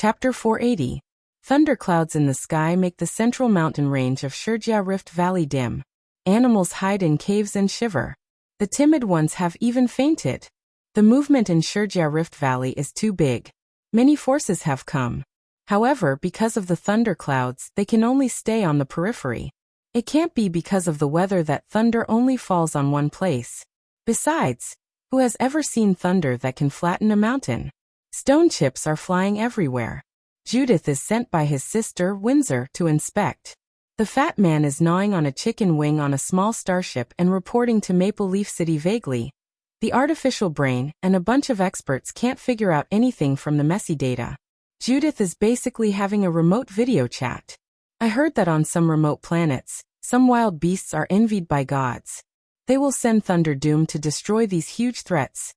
Chapter 480. Thunderclouds in the sky make the central mountain range of Wuxia Rift Valley dim. Animals hide in caves and shiver. The timid ones have even fainted. The movement in Wuxia Rift Valley is too big. Many forces have come. However, because of the thunderclouds, they can only stay on the periphery. It can't be because of the weather that thunder only falls on one place. Besides, who has ever seen thunder that can flatten a mountain? Stone chips are flying everywhere. Judith is sent by his sister, Windsor, to inspect. The fat man is gnawing on a chicken wing on a small starship and reporting to Maple Leaf City vaguely. The artificial brain and a bunch of experts can't figure out anything from the messy data. Judith is basically having a remote video chat. I heard that on some remote planets, some wild beasts are envied by gods. They will send Thunder Doom to destroy these huge threats.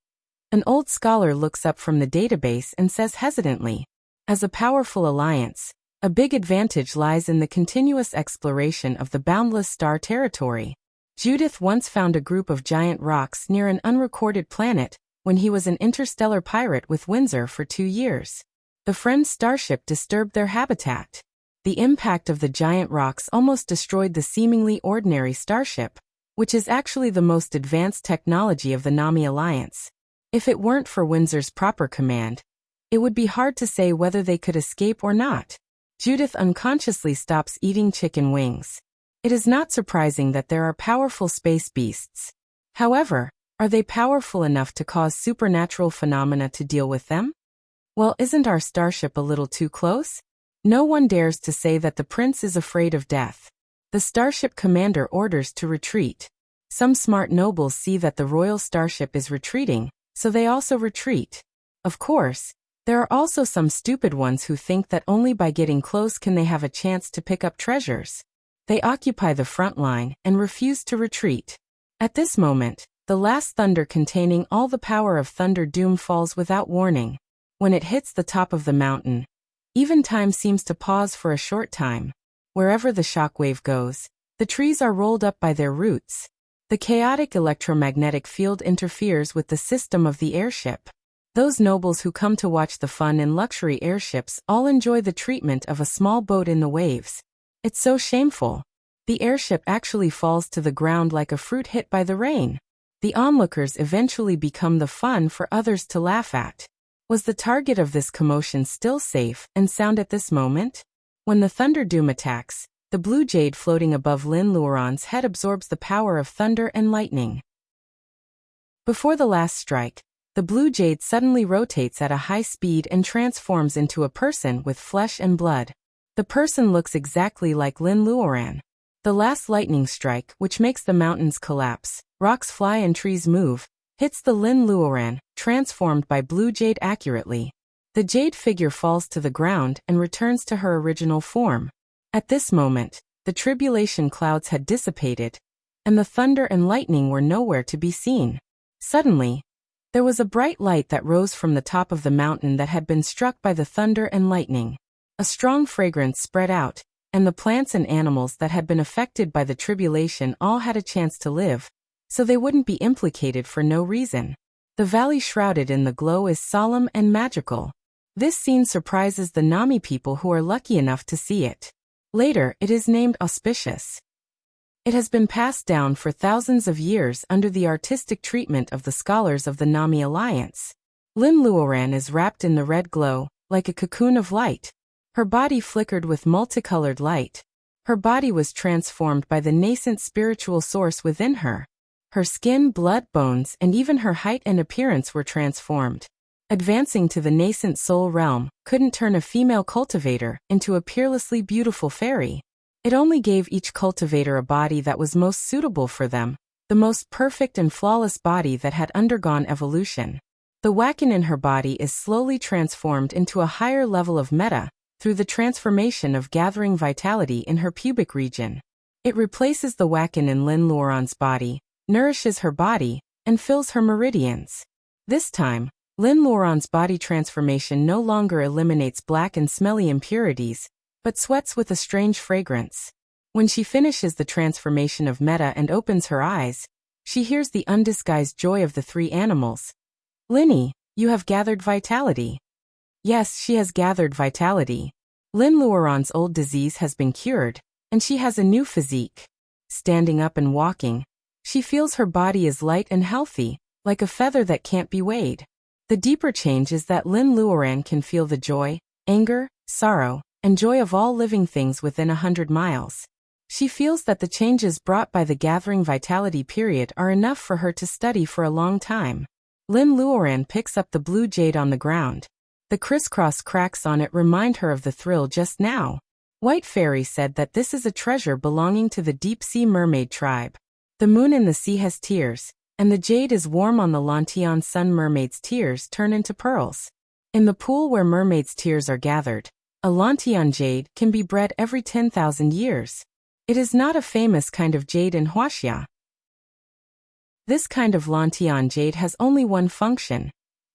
An old scholar looks up from the database and says hesitantly, as a powerful alliance, a big advantage lies in the continuous exploration of the boundless star territory. Judith once found a group of giant rocks near an unrecorded planet when he was an interstellar pirate with Windsor for 2 years. The friend's starship disturbed their habitat. The impact of the giant rocks almost destroyed the seemingly ordinary starship, which is actually the most advanced technology of the Nami Alliance. If it weren't for Windsor's proper command, it would be hard to say whether they could escape or not. Judith unconsciously stops eating chicken wings. It is not surprising that there are powerful space beasts. However, are they powerful enough to cause supernatural phenomena to deal with them? Well, isn't our starship a little too close? No one dares to say that the prince is afraid of death. The starship commander orders to retreat. Some smart nobles see that the royal starship is retreating, so they also retreat. Of course, there are also some stupid ones who think that only by getting close can they have a chance to pick up treasures. They occupy the front line and refuse to retreat. At this moment, the last thunder containing all the power of Thunder Doom falls without warning. When it hits the top of the mountain, even time seems to pause for a short time. Wherever the shockwave goes, the trees are rolled up by their roots. The chaotic electromagnetic field interferes with the system of the airship. Those nobles who come to watch the fun in luxury airships all enjoy the treatment of a small boat in the waves. It's so shameful. The airship actually falls to the ground like a fruit hit by the rain. The onlookers eventually become the fun for others to laugh at. Was the target of this commotion still safe and sound at this moment? When the Thunder Doom attacks, the blue jade floating above Lin Luoran's head absorbs the power of thunder and lightning. Before the last strike, the blue jade suddenly rotates at a high speed and transforms into a person with flesh and blood. The person looks exactly like Lin Luoran. The last lightning strike, which makes the mountains collapse, rocks fly and trees move, hits the Lin Luoran, transformed by blue jade accurately. The jade figure falls to the ground and returns to her original form. At this moment, the tribulation clouds had dissipated, and the thunder and lightning were nowhere to be seen. Suddenly, there was a bright light that rose from the top of the mountain that had been struck by the thunder and lightning. A strong fragrance spread out, and the plants and animals that had been affected by the tribulation all had a chance to live, so they wouldn't be implicated for no reason. The valley shrouded in the glow is solemn and magical. This scene surprises the Nami people who are lucky enough to see it. Later, it is named auspicious. It has been passed down for thousands of years under the artistic treatment of the scholars of the Nami Alliance. Lin Luoran is wrapped in the red glow, like a cocoon of light. Her body flickered with multicolored light. Her body was transformed by the nascent spiritual source within her. Her skin, blood, bones, and even her height and appearance were transformed. Advancing to the nascent soul realm couldn't turn a female cultivator into a peerlessly beautiful fairy. It only gave each cultivator a body that was most suitable for them, the most perfect and flawless body that had undergone evolution. The Wacken in her body is slowly transformed into a higher level of meta through the transformation of gathering vitality in her pubic region. It replaces the Wacken in Lin Luoran's body, nourishes her body, and fills her meridians. This time, Lin Luoran's body transformation no longer eliminates black and smelly impurities, but sweats with a strange fragrance. When she finishes the transformation of Meta and opens her eyes, she hears the undisguised joy of the 3 animals. "Linny, you have gathered vitality. Yes, she has gathered vitality. Lin Luoran's old disease has been cured, and she has a new physique. Standing up and walking, she feels her body is light and healthy, like a feather that can't be weighed. The deeper change is that Lin Luoran can feel the joy, anger, sorrow, and joy of all living things within 100 miles. She feels that the changes brought by the gathering vitality period are enough for her to study for a long time. Lin Luoran picks up the blue jade on the ground. The crisscross cracks on it remind her of the thrill just now. White Fairy said that this is a treasure belonging to the deep-sea mermaid tribe. The moon in the sea has tears, and the jade is warm on the Lantian sun. Mermaid's tears turn into pearls. In the pool where mermaid's tears are gathered, a Lantian jade can be bred every 10,000 years. It is not a famous kind of jade in Wuxia. This kind of Lantian jade has only one function: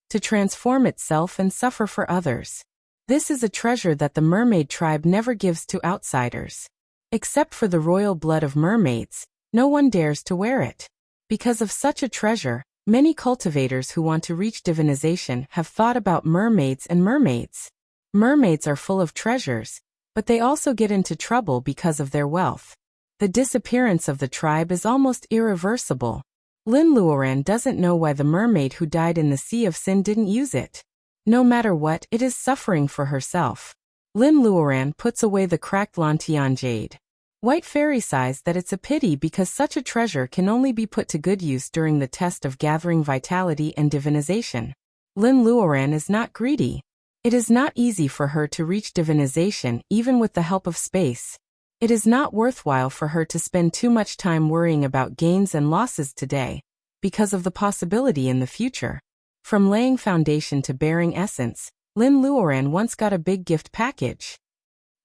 to transform itself and suffer for others. This is a treasure that the mermaid tribe never gives to outsiders. Except for the royal blood of mermaids, no one dares to wear it. Because of such a treasure, many cultivators who want to reach divinization have thought about mermaids and mermaids. Mermaids are full of treasures, but they also get into trouble because of their wealth. The disappearance of the tribe is almost irreversible. Lin Luoran doesn't know why the mermaid who died in the Sea of Sin didn't use it. No matter what, it is suffering for herself. Lin Luoran puts away the cracked Lantian jade. White Fairy sighs that it's a pity because such a treasure can only be put to good use during the test of gathering vitality and divinization. Lin Luoran is not greedy. It is not easy for her to reach divinization even with the help of space. It is not worthwhile for her to spend too much time worrying about gains and losses today, because of the possibility in the future. From laying foundation to bearing essence, Lin Luoran once got a big gift package.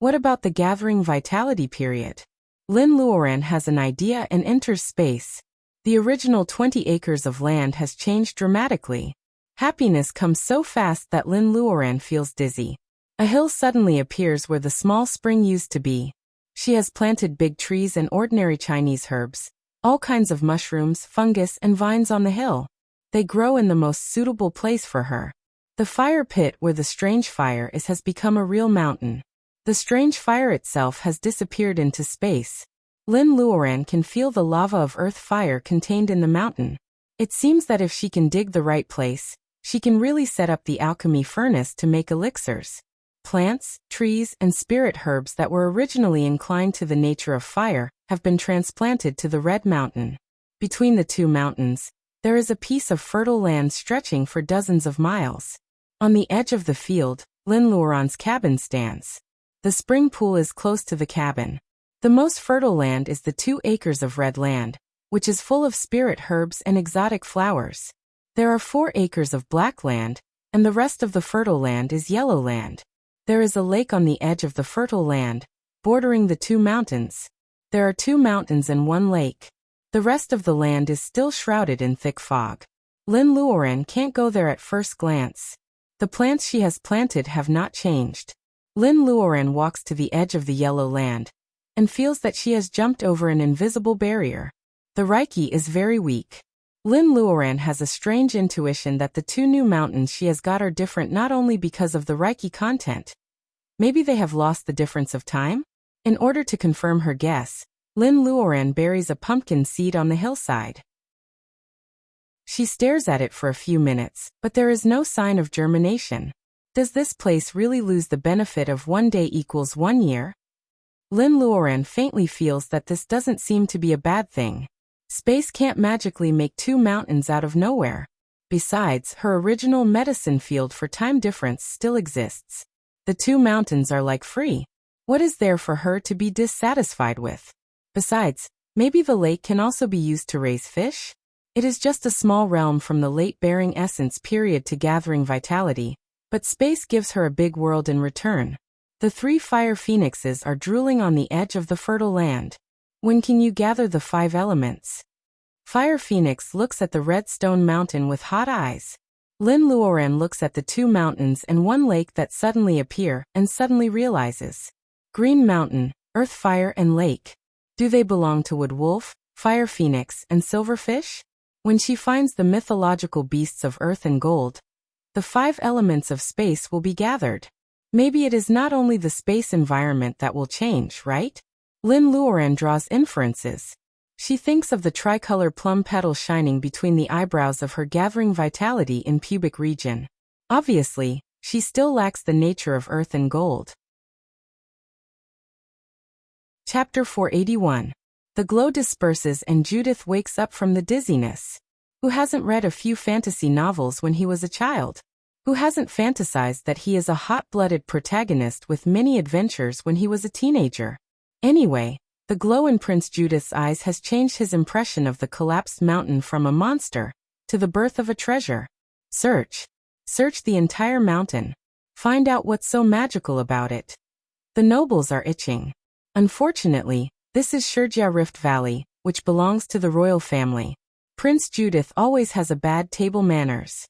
What about the gathering vitality period? Lin Luoran has an idea and enters space. The original 20 acres of land has changed dramatically. Happiness comes so fast that Lin Luoran feels dizzy. A hill suddenly appears where the small spring used to be. She has planted big trees and ordinary Chinese herbs, all kinds of mushrooms, fungus, and vines on the hill. They grow in the most suitable place for her. The fire pit where the strange fire is has become a real mountain. The strange fire itself has disappeared into space. Lin Luoran can feel the lava of earth fire contained in the mountain. It seems that if she can dig the right place, she can really set up the alchemy furnace to make elixirs. Plants, trees, and spirit herbs that were originally inclined to the nature of fire have been transplanted to the Red Mountain. Between the two mountains, there is a piece of fertile land stretching for dozens of miles. On the edge of the field, Lin Luoran's cabin stands. The spring pool is close to the cabin. The most fertile land is the 2 acres of red land, which is full of spirit herbs and exotic flowers. There are 4 acres of black land, and the rest of the fertile land is yellow land. There is a lake on the edge of the fertile land, bordering the 2 mountains. There are 2 mountains and 1 lake. The rest of the land is still shrouded in thick fog. Lin Luoran can't go there at first glance. The plants she has planted have not changed. Lin Luoran walks to the edge of the yellow land, and feels that she has jumped over an invisible barrier. The Reiki is very weak. Lin Luoran has a strange intuition that the 2 new mountains she has got are different not only because of the Reiki content. Maybe they have lost the difference of time? In order to confirm her guess, Lin Luoran buries a pumpkin seed on the hillside. She stares at it for a few minutes, but there is no sign of germination. Does this place really lose the benefit of 1 day equals 1 year? Lin Luoran faintly feels that this doesn't seem to be a bad thing. Space can't magically make 2 mountains out of nowhere. Besides, her original medicine field for time difference still exists. The 2 mountains are like free. What is there for her to be dissatisfied with? Besides, maybe the lake can also be used to raise fish? It is just a small realm from the late bearing essence period to gathering vitality, but space gives her a big world in return. The 3 fire phoenixes are drooling on the edge of the fertile land. When can you gather the 5 elements? Fire Phoenix looks at the red stone mountain with hot eyes. Lin Luoran looks at the 2 mountains and 1 lake that suddenly appear and suddenly realizes. Green Mountain, Earth Fire and Lake. Do they belong to Wood Wolf, Fire Phoenix, and Silverfish? When she finds the mythological beasts of earth and gold, the 5 elements of space will be gathered. Maybe it is not only the space environment that will change, right? Lin Luoran draws inferences. She thinks of the tricolor plum petal shining between the eyebrows of her gathering vitality in pubic region. Obviously, she still lacks the nature of earth and gold. Chapter 481. The glow disperses and Judith wakes up from the dizziness. Who hasn't read a few fantasy novels when he was a child? Who hasn't fantasized that he is a hot-blooded protagonist with many adventures when he was a teenager? Anyway, the glow in Prince Judith's eyes has changed his impression of the collapsed mountain from a monster to the birth of a treasure. Search the entire mountain. Find out what's so magical about it. The nobles are itching. Unfortunately, this is Shurjia Rift Valley, which belongs to the royal family. Prince Judith always has a bad table manners.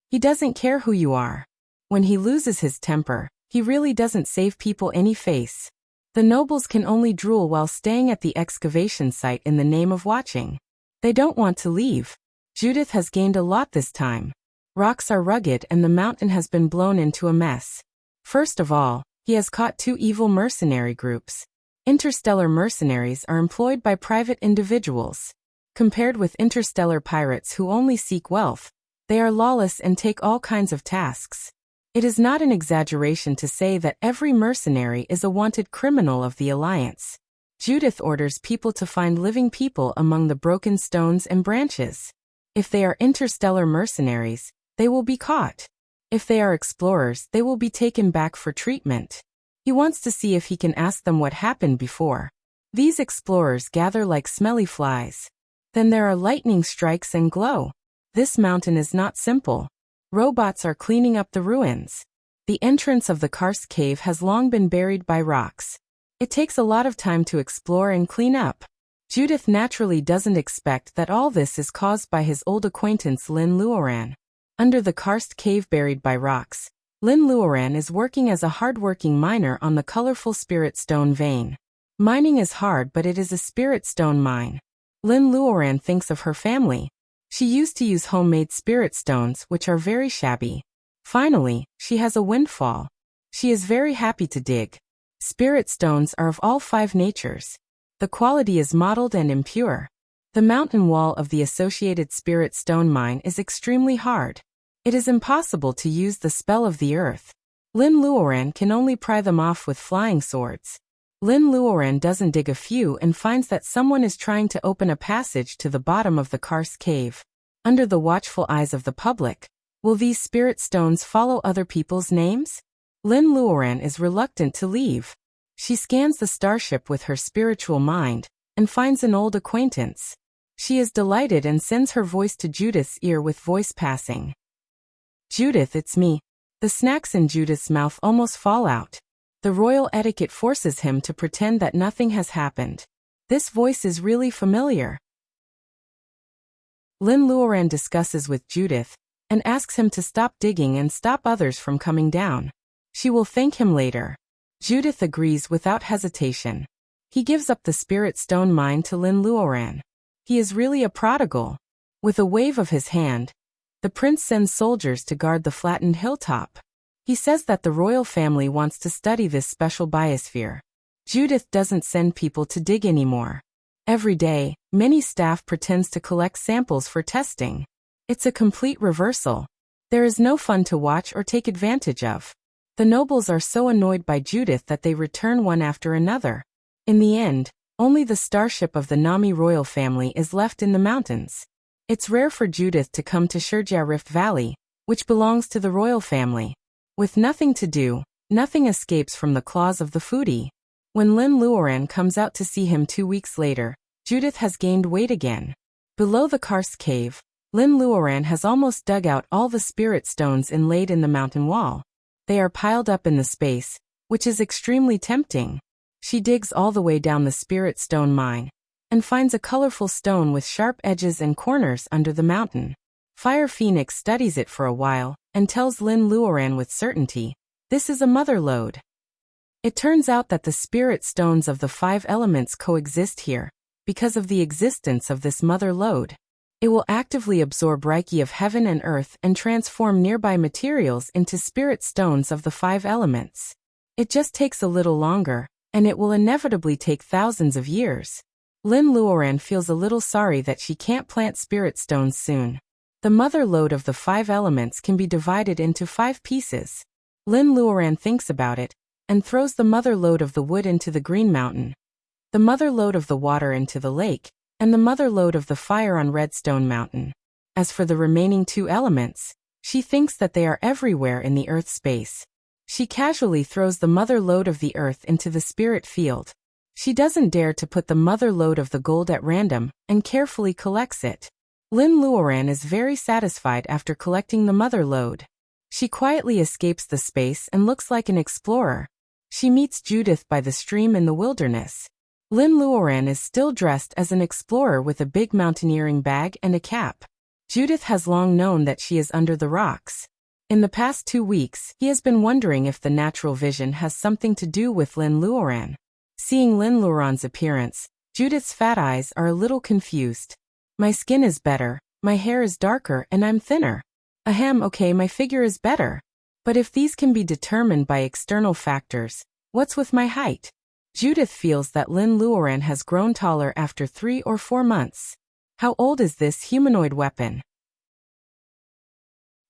He doesn't care who you are. When he loses his temper, he really doesn't save people any face. The nobles can only drool while staying at the excavation site in the name of watching. They don't want to leave. Judith has gained a lot this time. Rocks are rugged and the mountain has been blown into a mess. First of all, he has caught 2 evil mercenary groups. Interstellar mercenaries are employed by private individuals. Compared with interstellar pirates who only seek wealth, they are lawless and take all kinds of tasks. It is not an exaggeration to say that every mercenary is a wanted criminal of the Alliance. Judith orders people to find living people among the broken stones and branches. If they are interstellar mercenaries, they will be caught. If they are explorers, they will be taken back for treatment. He wants to see if he can ask them what happened before. These explorers gather like smelly flies. Then there are lightning strikes and glow. This mountain is not simple. Robots are cleaning up the ruins. The entrance of the karst cave has long been buried by rocks. It takes a lot of time to explore and clean up. Judith naturally doesn't expect that all this is caused by his old acquaintance Lin Luoran. Under the karst cave buried by rocks, Lin Luoran is working as a hard-working miner on the colorful spirit stone vein. Mining is hard, but it is a spirit stone mine. Lin Luoran thinks of her family. She used to use homemade spirit stones, which are very shabby. Finally, she has a windfall. She is very happy to dig. Spirit stones are of all 5 natures. The quality is mottled and impure. The mountain wall of the associated spirit stone mine is extremely hard. It is impossible to use the spell of the earth. Lin Luoran can only pry them off with flying swords. Lin Luoran doesn't dig a few and finds that someone is trying to open a passage to the bottom of the karst cave. Under the watchful eyes of the public, will these spirit stones follow other people's names? Lin Luoran is reluctant to leave. She scans the starship with her spiritual mind and finds an old acquaintance. She is delighted and sends her voice to Judith's ear with voice passing. Judith, it's me. The snacks in Judith's mouth almost fall out. The royal etiquette forces him to pretend that nothing has happened. This voice is really familiar. Lin Luoran discusses with Judith and asks him to stop digging and stop others from coming down. She will thank him later. Judith agrees without hesitation. He gives up the spirit stone mine to Lin Luoran. He is really a prodigal. With a wave of his hand, the prince sends soldiers to guard the flattened hilltop. He says that the royal family wants to study this special biosphere. Judith doesn't send people to dig anymore. Every day, many staff pretends to collect samples for testing. It's a complete reversal. There is no fun to watch or take advantage of. The nobles are so annoyed by Judith that they return one after another. In the end, only the starship of the Nami royal family is left in the mountains. It's rare for Judith to come to Shurjia Rift Valley, which belongs to the royal family. With nothing to do, nothing escapes from the claws of the foodie. When Lin Luoran comes out to see him 2 weeks later, Judith has gained weight again. Below the karst cave, Lin Luoran has almost dug out all the spirit stones inlaid in the mountain wall. They are piled up in the space, which is extremely tempting. She digs all the way down the spirit stone mine and finds a colorful stone with sharp edges and corners under the mountain. Fire Phoenix studies it for a while and tells Lin Luoran with certainty, this is a mother lode. It turns out that the spirit stones of the 5 elements coexist here, because of the existence of this mother lode. It will actively absorb Reiki of heaven and earth and transform nearby materials into spirit stones of the 5 elements. It just takes a little longer, and it will inevitably take thousands of years. Lin Luoran feels a little sorry that she can't plant spirit stones soon. The mother lode of the 5 elements can be divided into 5 pieces. Lin Luoran thinks about it, and throws the mother lode of the wood into the green mountain, the mother lode of the water into the lake, and the mother lode of the fire on Redstone Mountain. As for the remaining 2 elements, she thinks that they are everywhere in the earth space. She casually throws the mother lode of the earth into the spirit field. She doesn't dare to put the mother lode of the gold at random, and carefully collects it. Lin Luoran is very satisfied after collecting the mother lode. She quietly escapes the space and looks like an explorer. She meets Judith by the stream in the wilderness. Lin Luoran is still dressed as an explorer with a big mountaineering bag and a cap. Judith has long known that she is under the rocks. In the past 2 weeks, he has been wondering if the natural vision has something to do with Lin Luoran. Seeing Lin Luoran's appearance, Judith's fat eyes are a little confused. My skin is better, my hair is darker, and I'm thinner. Ahem, okay, my figure is better. But if these can be determined by external factors, what's with my height? Judith feels that Lin Luoran has grown taller after 3 or 4 months. How old is this humanoid weapon?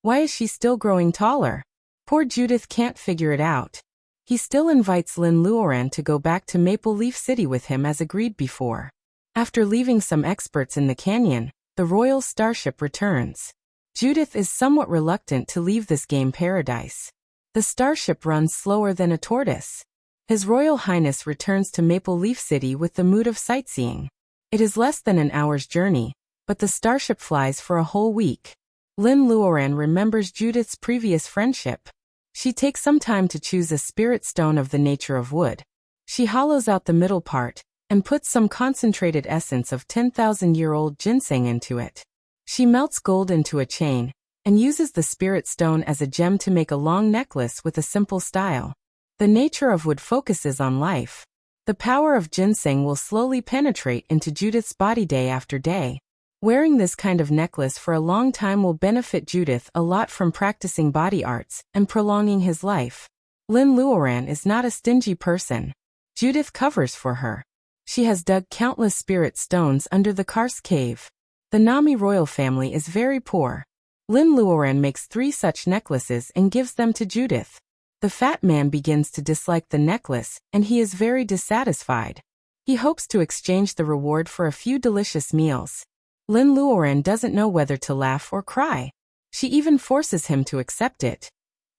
Why is she still growing taller? Poor Judith can't figure it out. He still invites Lin Luoran to go back to Maple Leaf City with him as agreed before. After leaving some experts in the canyon, the royal starship returns. Judith is somewhat reluctant to leave this game paradise. The starship runs slower than a tortoise. His Royal Highness returns to Maple Leaf City with the mood of sightseeing. It is less than an hour's journey, but the starship flies for a whole week. Lin Luoran remembers Judith's previous friendship. She takes some time to choose a spirit stone of the nature of wood. She hollows out the middle part, and puts some concentrated essence of 10,000-year-old ginseng into it. She melts gold into a chain, and uses the spirit stone as a gem to make a long necklace with a simple style. The nature of wood focuses on life. The power of ginseng will slowly penetrate into Judith's body day after day. Wearing this kind of necklace for a long time will benefit Judith a lot from practicing body arts and prolonging his life. Lin Luoran is not a stingy person. Judith covers for her. She has dug countless spirit stones under the Karst cave. The Nami royal family is very poor. Lin Luoran makes 3 such necklaces and gives them to Judith. The fat man begins to dislike the necklace, and he is very dissatisfied. He hopes to exchange the reward for a few delicious meals. Lin Luoran doesn't know whether to laugh or cry. She even forces him to accept it.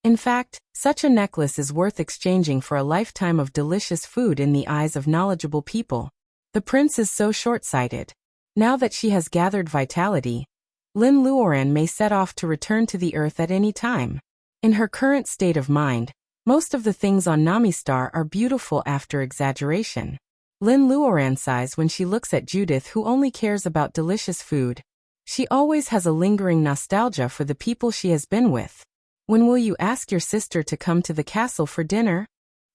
In fact, such a necklace is worth exchanging for a lifetime of delicious food in the eyes of knowledgeable people. The prince is so short-sighted. Now that she has gathered vitality, Lin Luoran may set off to return to the earth at any time. In her current state of mind, most of the things on Nami Star are beautiful after exaggeration. Lin Luoran sighs when she looks at Judith, who only cares about delicious food. She always has a lingering nostalgia for the people she has been with. When will you ask your sister to come to the castle for dinner?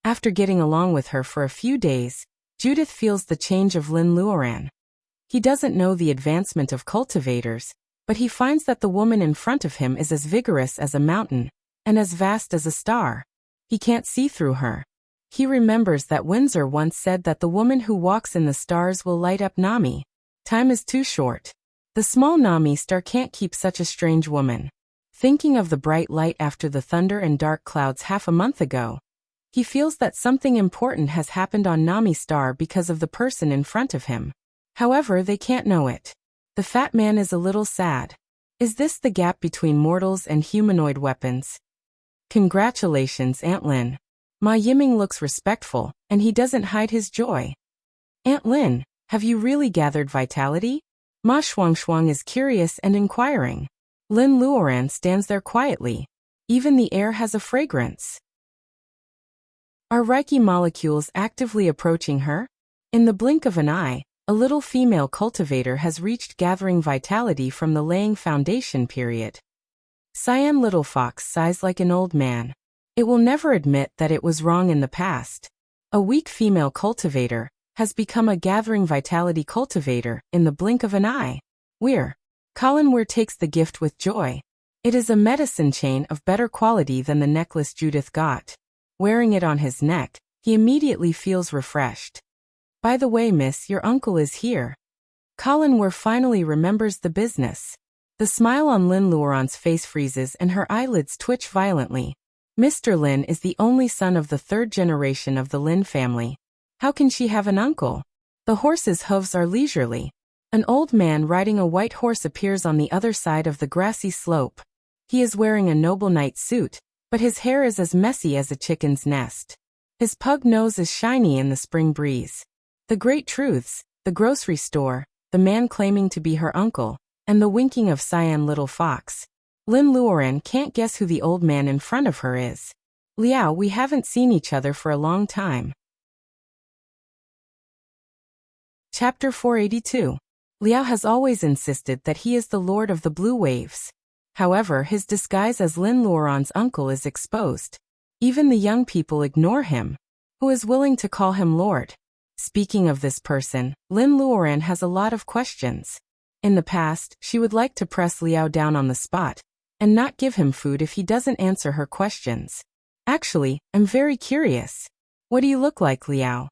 After getting along with her for a few days, Judith feels the change of Lin Luoran. He doesn't know the advancement of cultivators, but he finds that the woman in front of him is as vigorous as a mountain, and as vast as a star. He can't see through her. He remembers that Windsor once said that the woman who walks in the stars will light up Nami. Time is too short. The small Nami star can't keep such a strange woman. Thinking of the bright light after the thunder and dark clouds half a month ago, he feels that something important has happened on Nami Star because of the person in front of him. However, they can't know it. The fat man is a little sad. Is this the gap between mortals and humanoid weapons? Congratulations, Aunt Lin. Ma Yiming looks respectful, and he doesn't hide his joy. Aunt Lin, have you really gathered vitality? Ma Shuangshuang is curious and inquiring. Lin Luoran stands there quietly. Even the air has a fragrance. Are Reiki molecules actively approaching her? In the blink of an eye, a little female cultivator has reached gathering vitality from the laying foundation period. Cyan Little Fox sighs like an old man. It will never admit that it was wrong in the past. A weak female cultivator has become a gathering vitality cultivator in the blink of an eye. We're Colin takes the gift with joy. It is a medicine chain of better quality than the necklace Judith got. Wearing it on his neck, he immediately feels refreshed. By the way, miss, your uncle is here. Colin finally remembers the business. The smile on Lin Luoran's face freezes and her eyelids twitch violently. Mr. Lin is the only son of the third generation of the Lin family. How can she have an uncle? The horse's hooves are leisurely. An old man riding a white horse appears on the other side of the grassy slope. He is wearing a noble knight suit, but his hair is as messy as a chicken's nest. His pug nose is shiny in the spring breeze. The great truths, the grocery store, the man claiming to be her uncle, and the winking of Cyan Little Fox. Lin Luoran can't guess who the old man in front of her is. Liao, we haven't seen each other for a long time. Chapter 482. Liao has always insisted that he is the Lord of the Blue Waves. However, his disguise as Lin Luoran's uncle is exposed. Even the young people ignore him. Who is willing to call him Lord? Speaking of this person, Lin Luoran has a lot of questions. In the past, she would like to press Liao down on the spot, and not give him food if he doesn't answer her questions. Actually, I'm very curious. What do you look like, Liao?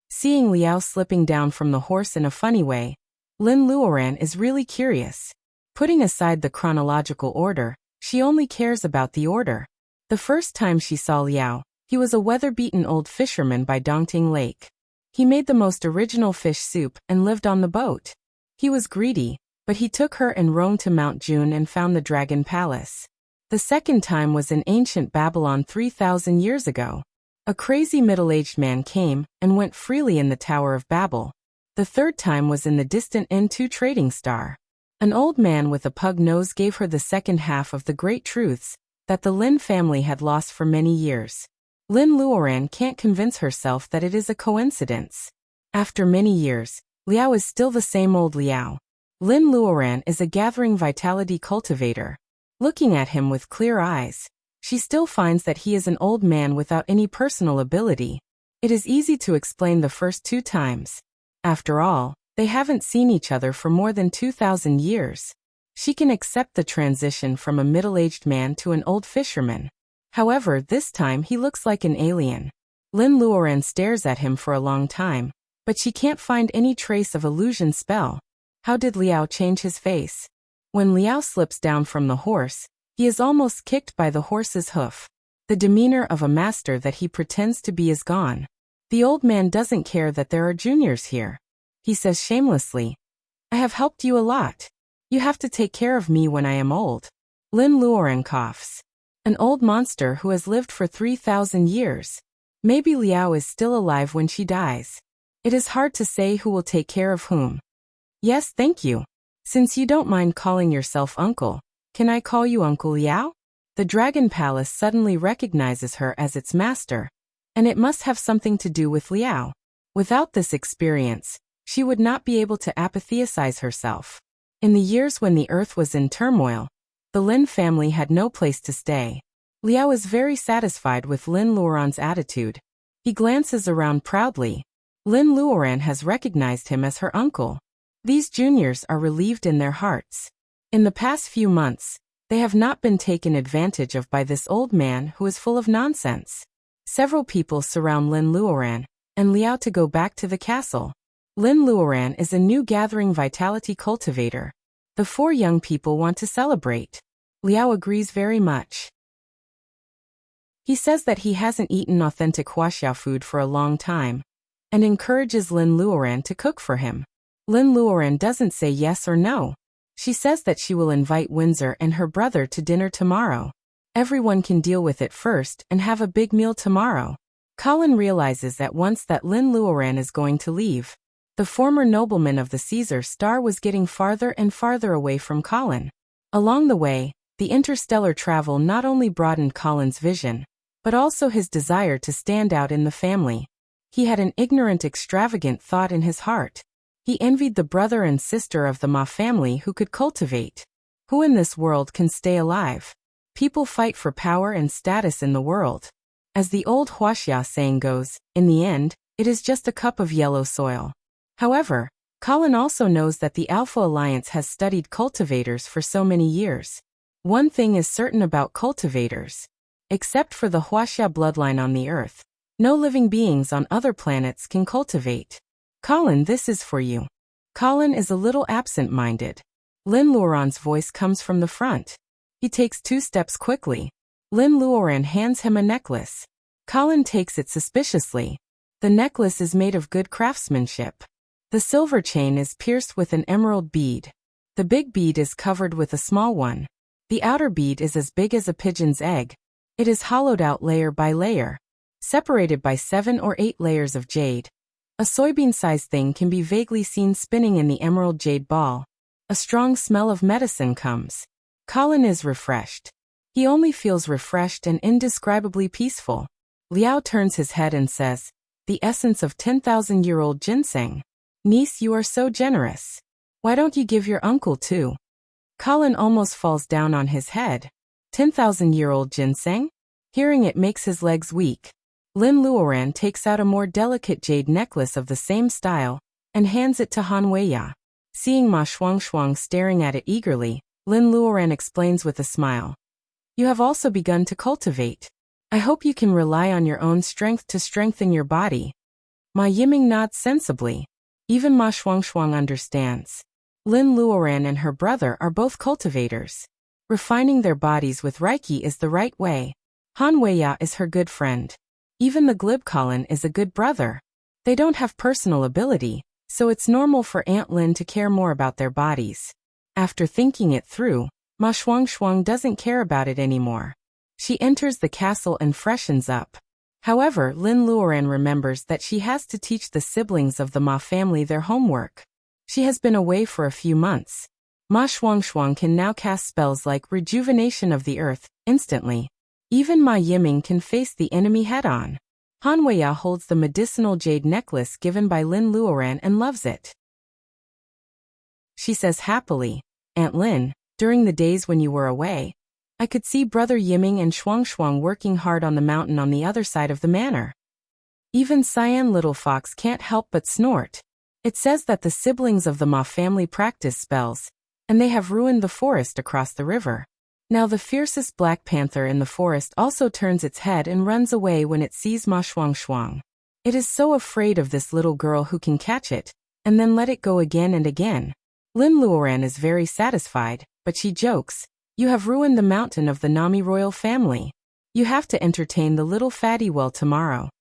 Seeing Liao slipping down from the horse in a funny way, Lin Luoran is really curious. Putting aside the chronological order, she only cares about the order. The first time she saw Liao, he was a weather-beaten old fisherman by Dongting Lake. He made the most original fish soup and lived on the boat. He was greedy, but he took her and roamed to Mount June and found the Dragon Palace. The second time was in ancient Babylon 3,000 years ago. A crazy middle-aged man came and went freely in the Tower of Babel. The third time was in the distant N2 trading star. An old man with a pug nose gave her the second half of the great truths that the Lin family had lost for many years. Lin Luoran can't convince herself that it is a coincidence. After many years, Liao is still the same old Liao. Lin Luoran is a gathering vitality cultivator. Looking at him with clear eyes, she still finds that he is an old man without any personal ability. It is easy to explain the first two times. After all, they haven't seen each other for more than 2,000 years. She can accept the transition from a middle-aged man to an old fisherman. However, this time he looks like an alien. Lin Luoran stares at him for a long time, but she can't find any trace of illusion spell. How did Liao change his face? When Liao slips down from the horse, he is almost kicked by the horse's hoof. The demeanor of a master that he pretends to be is gone. The old man doesn't care that there are juniors here. He says shamelessly, I have helped you a lot. You have to take care of me when I am old. Lin Luoran coughs. An old monster who has lived for 3,000 years. Maybe Liao is still alive when she dies. It is hard to say who will take care of whom. Yes, thank you. Since you don't mind calling yourself uncle, can I call you Uncle Liao? The Dragon Palace suddenly recognizes her as its master. And it must have something to do with Liao. Without this experience, she would not be able to apatheicize herself. In the years when the earth was in turmoil, the Lin family had no place to stay. Liao is very satisfied with Lin Luoran's attitude. He glances around proudly. Lin Luoran has recognized him as her uncle. These juniors are relieved in their hearts. In the past few months, they have not been taken advantage of by this old man who is full of nonsense. Several people surround Lin Luoran and Liao to go back to the castle. Lin Luoran is a new gathering vitality cultivator. The four young people want to celebrate. Liao agrees very much. He says that he hasn't eaten authentic Wuxia food for a long time, and encourages Lin Luoran to cook for him. Lin Luoran doesn't say yes or no. She says that she will invite Windsor and her brother to dinner tomorrow. Everyone can deal with it first and have a big meal tomorrow. Colin realizes at once that Lin Luoran is going to leave. The former nobleman of the Caesar star was getting farther and farther away from Colin. Along the way, the interstellar travel not only broadened Colin's vision, but also his desire to stand out in the family. He had an ignorant, extravagant thought in his heart. He envied the brother and sister of the Ma family who could cultivate. Who in this world can stay alive? People fight for power and status in the world. As the old Wuxia saying goes, in the end, it is just a cup of yellow soil. However, Colin also knows that the Alpha Alliance has studied cultivators for so many years. One thing is certain about cultivators. Except for the Wuxia bloodline on the Earth, no living beings on other planets can cultivate. Colin, this is for you. Colin is a little absent-minded. Lin Luoran's voice comes from the front. He takes 2 steps quickly. Lin Luoran hands him a necklace. Colin takes it suspiciously. The necklace is made of good craftsmanship. The silver chain is pierced with an emerald bead. The big bead is covered with a small one. The outer bead is as big as a pigeon's egg. It is hollowed out layer by layer, separated by 7 or 8 layers of jade. A soybean-sized thing can be vaguely seen spinning in the emerald jade ball. A strong smell of medicine comes. Colin is refreshed. He only feels refreshed and indescribably peaceful. Liao turns his head and says, "The essence of 10,000-year-old ginseng. Niece, you are so generous. Why don't you give your uncle too?" Colin almost falls down on his head. 10,000-year-old ginseng? Hearing it makes his legs weak. Lin Luoran takes out a more delicate jade necklace of the same style and hands it to Han Weiya. Seeing Ma Shuangshuang staring at it eagerly, Lin Luoran explains with a smile. "You have also begun to cultivate. I hope you can rely on your own strength to strengthen your body." Ma Yiming nods sensibly. Even Ma Shuangshuang understands. Lin Luoran and her brother are both cultivators. Refining their bodies with Reiki is the right way. Han Weiya is her good friend. Even the glib Colin is a good brother. They don't have personal ability, so it's normal for Aunt Lin to care more about their bodies. After thinking it through, Ma Shuangshuang doesn't care about it anymore. She enters the castle and freshens up. However, Lin Luoran remembers that she has to teach the siblings of the Ma family their homework. She has been away for a few months. Ma Shuangshuang can now cast spells like Rejuvenation of the Earth instantly. Even Ma Yiming can face the enemy head-on. Han Weiya holds the medicinal jade necklace given by Lin Luoran and loves it. She says happily, "Aunt Lin, during the days when you were away, I could see Brother Yiming and Shuangshuang working hard on the mountain on the other side of the manor. Even Cyan Little Fox can't help but snort. It says that the siblings of the Ma family practice spells, and they have ruined the forest across the river. Now the fiercest black panther in the forest also turns its head and runs away when it sees Ma Shuangshuang. It is so afraid of this little girl who can catch it, and then let it go again and again." Lin Luoran is very satisfied, but she jokes, "You have ruined the mountain of the Nami royal family. You have to entertain the little fatty well tomorrow."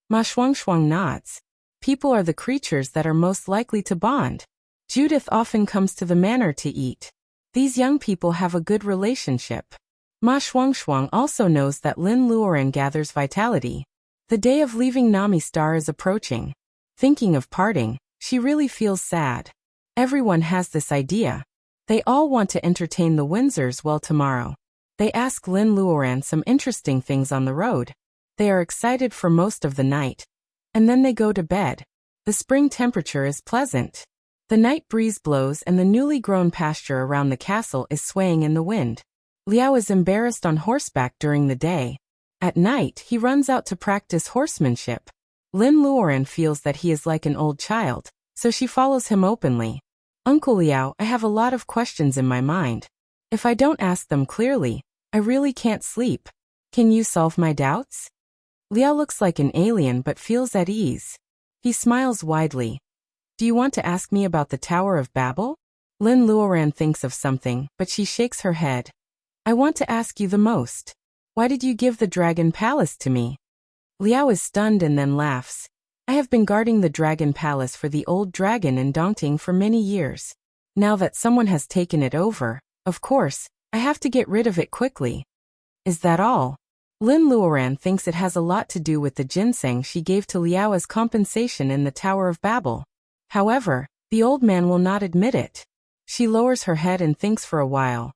Ma Shuangshuang nods. People are the creatures that are most likely to bond. Judith often comes to the manor to eat. These young people have a good relationship. Ma Shuangshuang also knows that Lin Luoran gathers vitality. The day of leaving Nami Star is approaching. Thinking of parting, she really feels sad. Everyone has this idea. They all want to entertain the Windsors well tomorrow. They ask Lin Luoran some interesting things on the road. They are excited for most of the night. And then they go to bed. The spring temperature is pleasant. The night breeze blows and the newly grown pasture around the castle is swaying in the wind. Liao is embarrassed on horseback during the day. At night, he runs out to practice horsemanship. Lin Luoran feels that he is like an old child, so she follows him openly. "Uncle Liao, I have a lot of questions in my mind. If I don't ask them clearly, I really can't sleep. Can you solve my doubts?" Liao looks like an alien but feels at ease. He smiles widely. "Do you want to ask me about the Tower of Babel?" Lin Luoran thinks of something, but she shakes her head. "I want to ask you the most. Why did you give the Dragon Palace to me?" Liao is stunned and then laughs. "I have been guarding the Dragon Palace for the old dragon in Dongting for many years. Now that someone has taken it over, of course, I have to get rid of it quickly." "Is that all?" Lin Luoran thinks it has a lot to do with the ginseng she gave to Liao as compensation in the Tower of Babel. However, the old man will not admit it. She lowers her head and thinks for a while.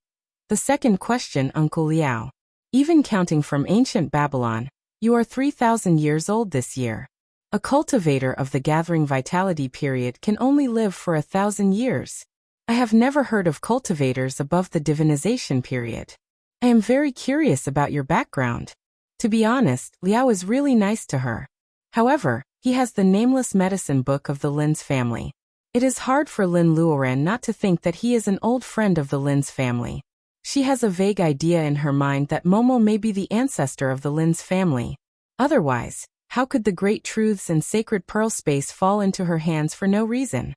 "The second question, Uncle Liao. Even counting from ancient Babylon, you are 3,000 years old this year. A cultivator of the gathering vitality period can only live for 1,000 years. I have never heard of cultivators above the divinization period. I am very curious about your background." To be honest, Liao is really nice to her. However, he has the nameless medicine book of the Lin's family. It is hard for Lin Luoran not to think that he is an old friend of the Lin's family. She has a vague idea in her mind that Momo may be the ancestor of the Lin's family. Otherwise, how could the great truths and sacred pearl space fall into her hands for no reason?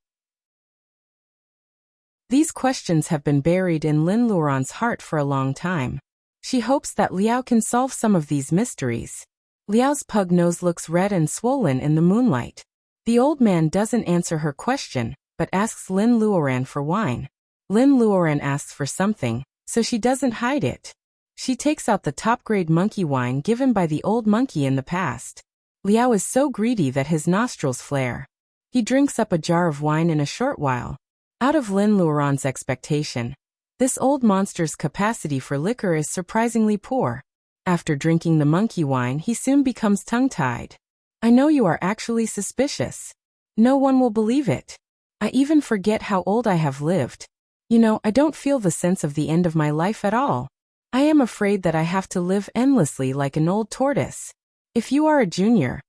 These questions have been buried in Lin Luoran's heart for a long time. She hopes that Liao can solve some of these mysteries. Liao's pug nose looks red and swollen in the moonlight. The old man doesn't answer her question, but asks Lin Luoran for wine. Lin Luoran asks for something, so she doesn't hide it. She takes out the top-grade monkey wine given by the old monkey in the past. Liao is so greedy that his nostrils flare. He drinks up a jar of wine in a short while. Out of Lin Luoran's expectation, this old monster's capacity for liquor is surprisingly poor. After drinking the monkey wine, he soon becomes tongue-tied. I know you are actually suspicious. No one will believe it. I even forget how old I have lived. You know, I don't feel the sense of the end of my life at all. I am afraid that I have to live endlessly like an old tortoise. If you are a junior,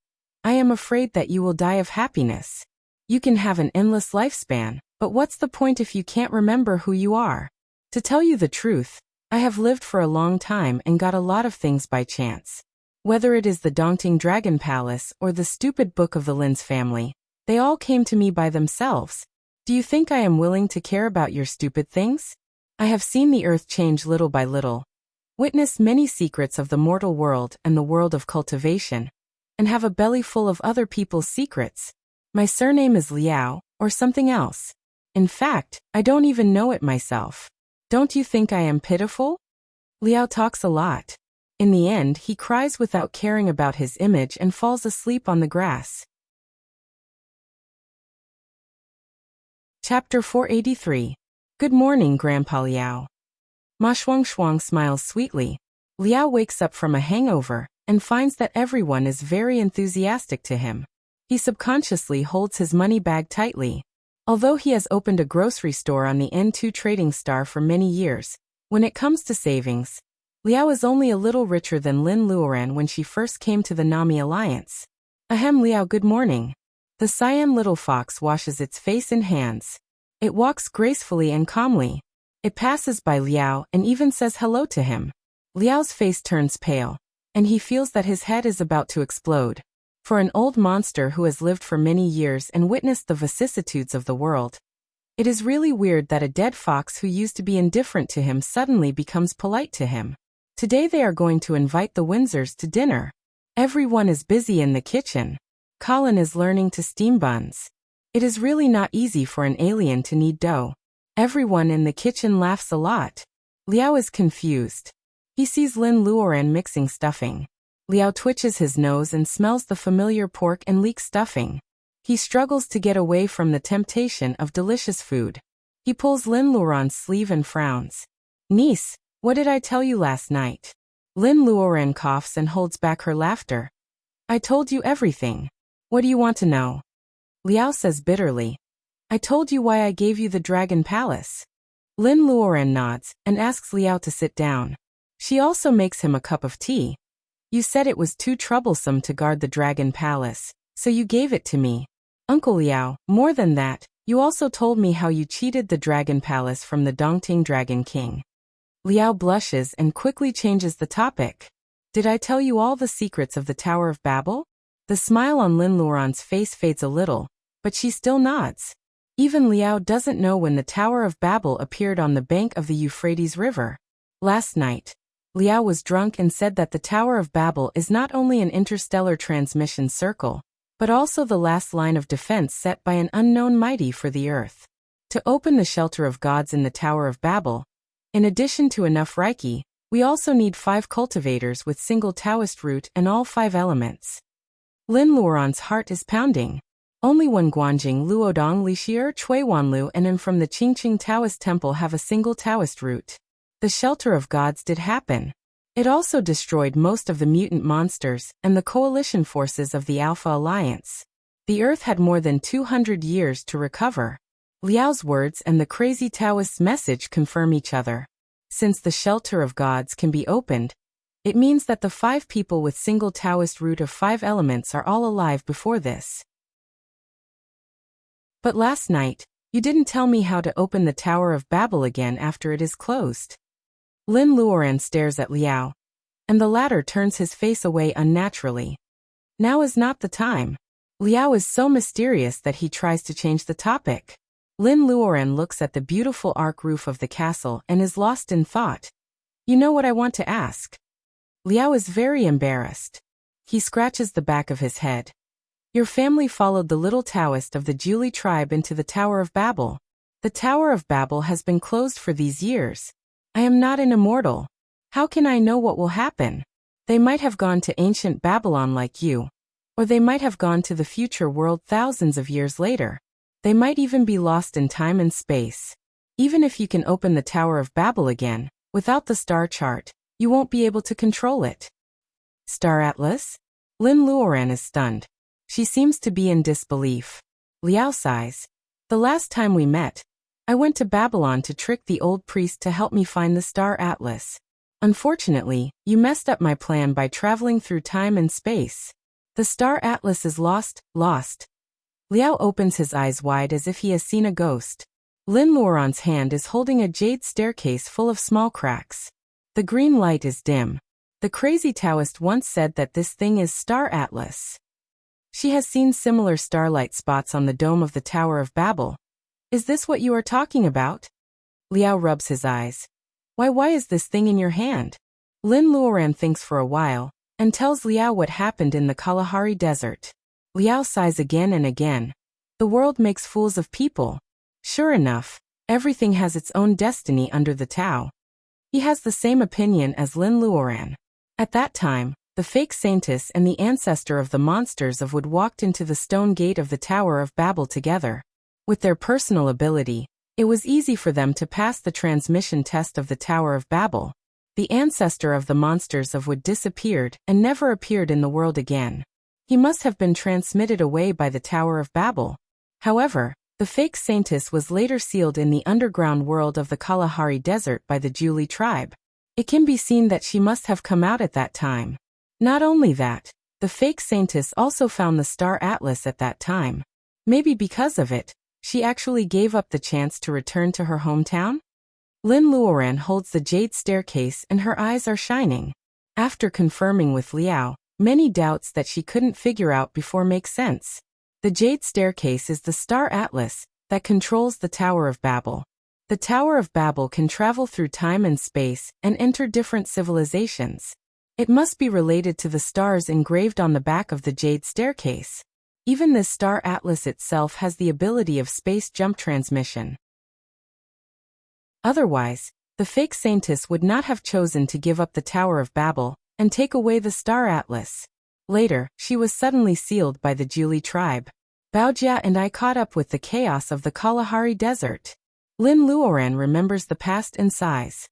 I am afraid that you will die of happiness. You can have an endless lifespan, but what's the point if you can't remember who you are? To tell you the truth, I have lived for a long time and got a lot of things by chance. Whether it is the Dongting Dragon Palace or the stupid book of the Lin's family, they all came to me by themselves. Do you think I am willing to care about your stupid things? I have seen the earth change little by little, witnessed many secrets of the mortal world and the world of cultivation, and have a belly full of other people's secrets. My surname is Liao, or something else. In fact, I don't even know it myself. Don't you think I am pitiful? Liao talks a lot. In the end, he cries without caring about his image and falls asleep on the grass. Chapter 483. Good morning, Grandpa Liao. Ma Shuang smiles sweetly. Liao wakes up from a hangover and finds that everyone is very enthusiastic to him. He subconsciously holds his money bag tightly. Although he has opened a grocery store on the N2 trading star for many years, when it comes to savings, Liao is only a little richer than Lin Luoran when she first came to the Nami Alliance. Ahem, Liao, good morning. The cyan little fox washes its face and hands. It walks gracefully and calmly. It passes by Liao and even says hello to him. Liao's face turns pale, and he feels that his head is about to explode. For an old monster who has lived for many years and witnessed the vicissitudes of the world, it is really weird that a dead fox who used to be indifferent to him suddenly becomes polite to him. Today they are going to invite the Windsors to dinner. Everyone is busy in the kitchen. Colin is learning to steam buns. It is really not easy for an alien to knead dough. Everyone in the kitchen laughs a lot. Liao is confused. He sees Lin Luoran mixing stuffing. Liao twitches his nose and smells the familiar pork and leek stuffing. He struggles to get away from the temptation of delicious food. He pulls Lin Luoran's sleeve and frowns. Niece, what did I tell you last night? Lin Luoran coughs and holds back her laughter. I told you everything. What do you want to know? Liao says bitterly. I told you why I gave you the Dragon Palace. Lin Luoran nods and asks Liao to sit down. She also makes him a cup of tea. You said it was too troublesome to guard the Dragon Palace, so you gave it to me. Uncle Liao, more than that, you also told me how you cheated the Dragon Palace from the Dongting Dragon King. Liao blushes and quickly changes the topic. Did I tell you all the secrets of the Tower of Babel? The smile on Lin Luoran's face fades a little, but she still nods. Even Liao doesn't know when the Tower of Babel appeared on the bank of the Euphrates River. Last night, Liao was drunk and said that the Tower of Babel is not only an interstellar transmission circle, but also the last line of defense set by an unknown mighty for the earth. To open the shelter of gods in the Tower of Babel, in addition to enough Reiki, we also need 5 cultivators with single Taoist root and all 5 elements. Lin Luoran's heart is pounding. Only one Guanjing Luodong Lishier Chuiwanlu and from the Qingqing Taoist temple have a single Taoist root. The shelter of gods did happen. It also destroyed most of the mutant monsters and the coalition forces of the Alpha Alliance. The Earth had more than 200 years to recover. Liao's words and the crazy Taoist's message confirm each other. Since the shelter of gods can be opened, it means that the 5 people with single Taoist root of 5 elements are all alive before this. But last night, you didn't tell me how to open the Tower of Babel again after it is closed. Lin Luoran stares at Liao, and the latter turns his face away unnaturally. Now is not the time. Liao is so mysterious that he tries to change the topic. Lin Luoran looks at the beautiful arc roof of the castle and is lost in thought. You know what I want to ask? Liao is very embarrassed. He scratches the back of his head. Your family followed the little Taoist of the Juli tribe into the Tower of Babel. The Tower of Babel has been closed for these years. I am not an immortal. How can I know what will happen? They might have gone to ancient Babylon like you. Or they might have gone to the future world thousands of years later. They might even be lost in time and space. Even if you can open the Tower of Babel again, without the star chart, you won't be able to control it. Star Atlas? Lin Luoran is stunned. She seems to be in disbelief. Liao sighs. The last time we met, I went to Babylon to trick the old priest to help me find the Star Atlas. Unfortunately, you messed up my plan by traveling through time and space. The Star Atlas is lost. Liao opens his eyes wide as if he has seen a ghost. Lin Luoran's hand is holding a jade staircase full of small cracks. The green light is dim. The crazy Taoist once said that this thing is Star Atlas. She has seen similar starlight spots on the dome of the Tower of Babel. Is this what you are talking about? Liao rubs his eyes. Why is this thing in your hand? Lin Luoran thinks for a while, and tells Liao what happened in the Kalahari Desert. Liao sighs again and again. The world makes fools of people. Sure enough, everything has its own destiny under the Tao. He has the same opinion as Lin Luoran. At that time, the fake saintess and the ancestor of the monsters of Wood walked into the stone gate of the Tower of Babel together. With their personal ability, it was easy for them to pass the transmission test of the Tower of Babel. The ancestor of the monsters of Wood disappeared and never appeared in the world again. He must have been transmitted away by the Tower of Babel. However, the fake saintess was later sealed in the underground world of the Kalahari Desert by the Juli tribe. It can be seen that she must have come out at that time. Not only that, the fake saintess also found the Star Atlas at that time. Maybe because of it, she actually gave up the chance to return to her hometown? Lin Luoran holds the jade staircase and her eyes are shining. After confirming with Liao, many doubts that she couldn't figure out before make sense. The jade staircase is the Star Atlas that controls the Tower of Babel. The Tower of Babel can travel through time and space and enter different civilizations. It must be related to the stars engraved on the back of the jade staircase. Even this Star Atlas itself has the ability of space jump transmission. Otherwise, the fake saintess would not have chosen to give up the Tower of Babel and take away the Star Atlas. Later, she was suddenly sealed by the Juli tribe. Baojia and I caught up with the chaos of the Kalahari Desert. Lin Luoran remembers the past and sighs.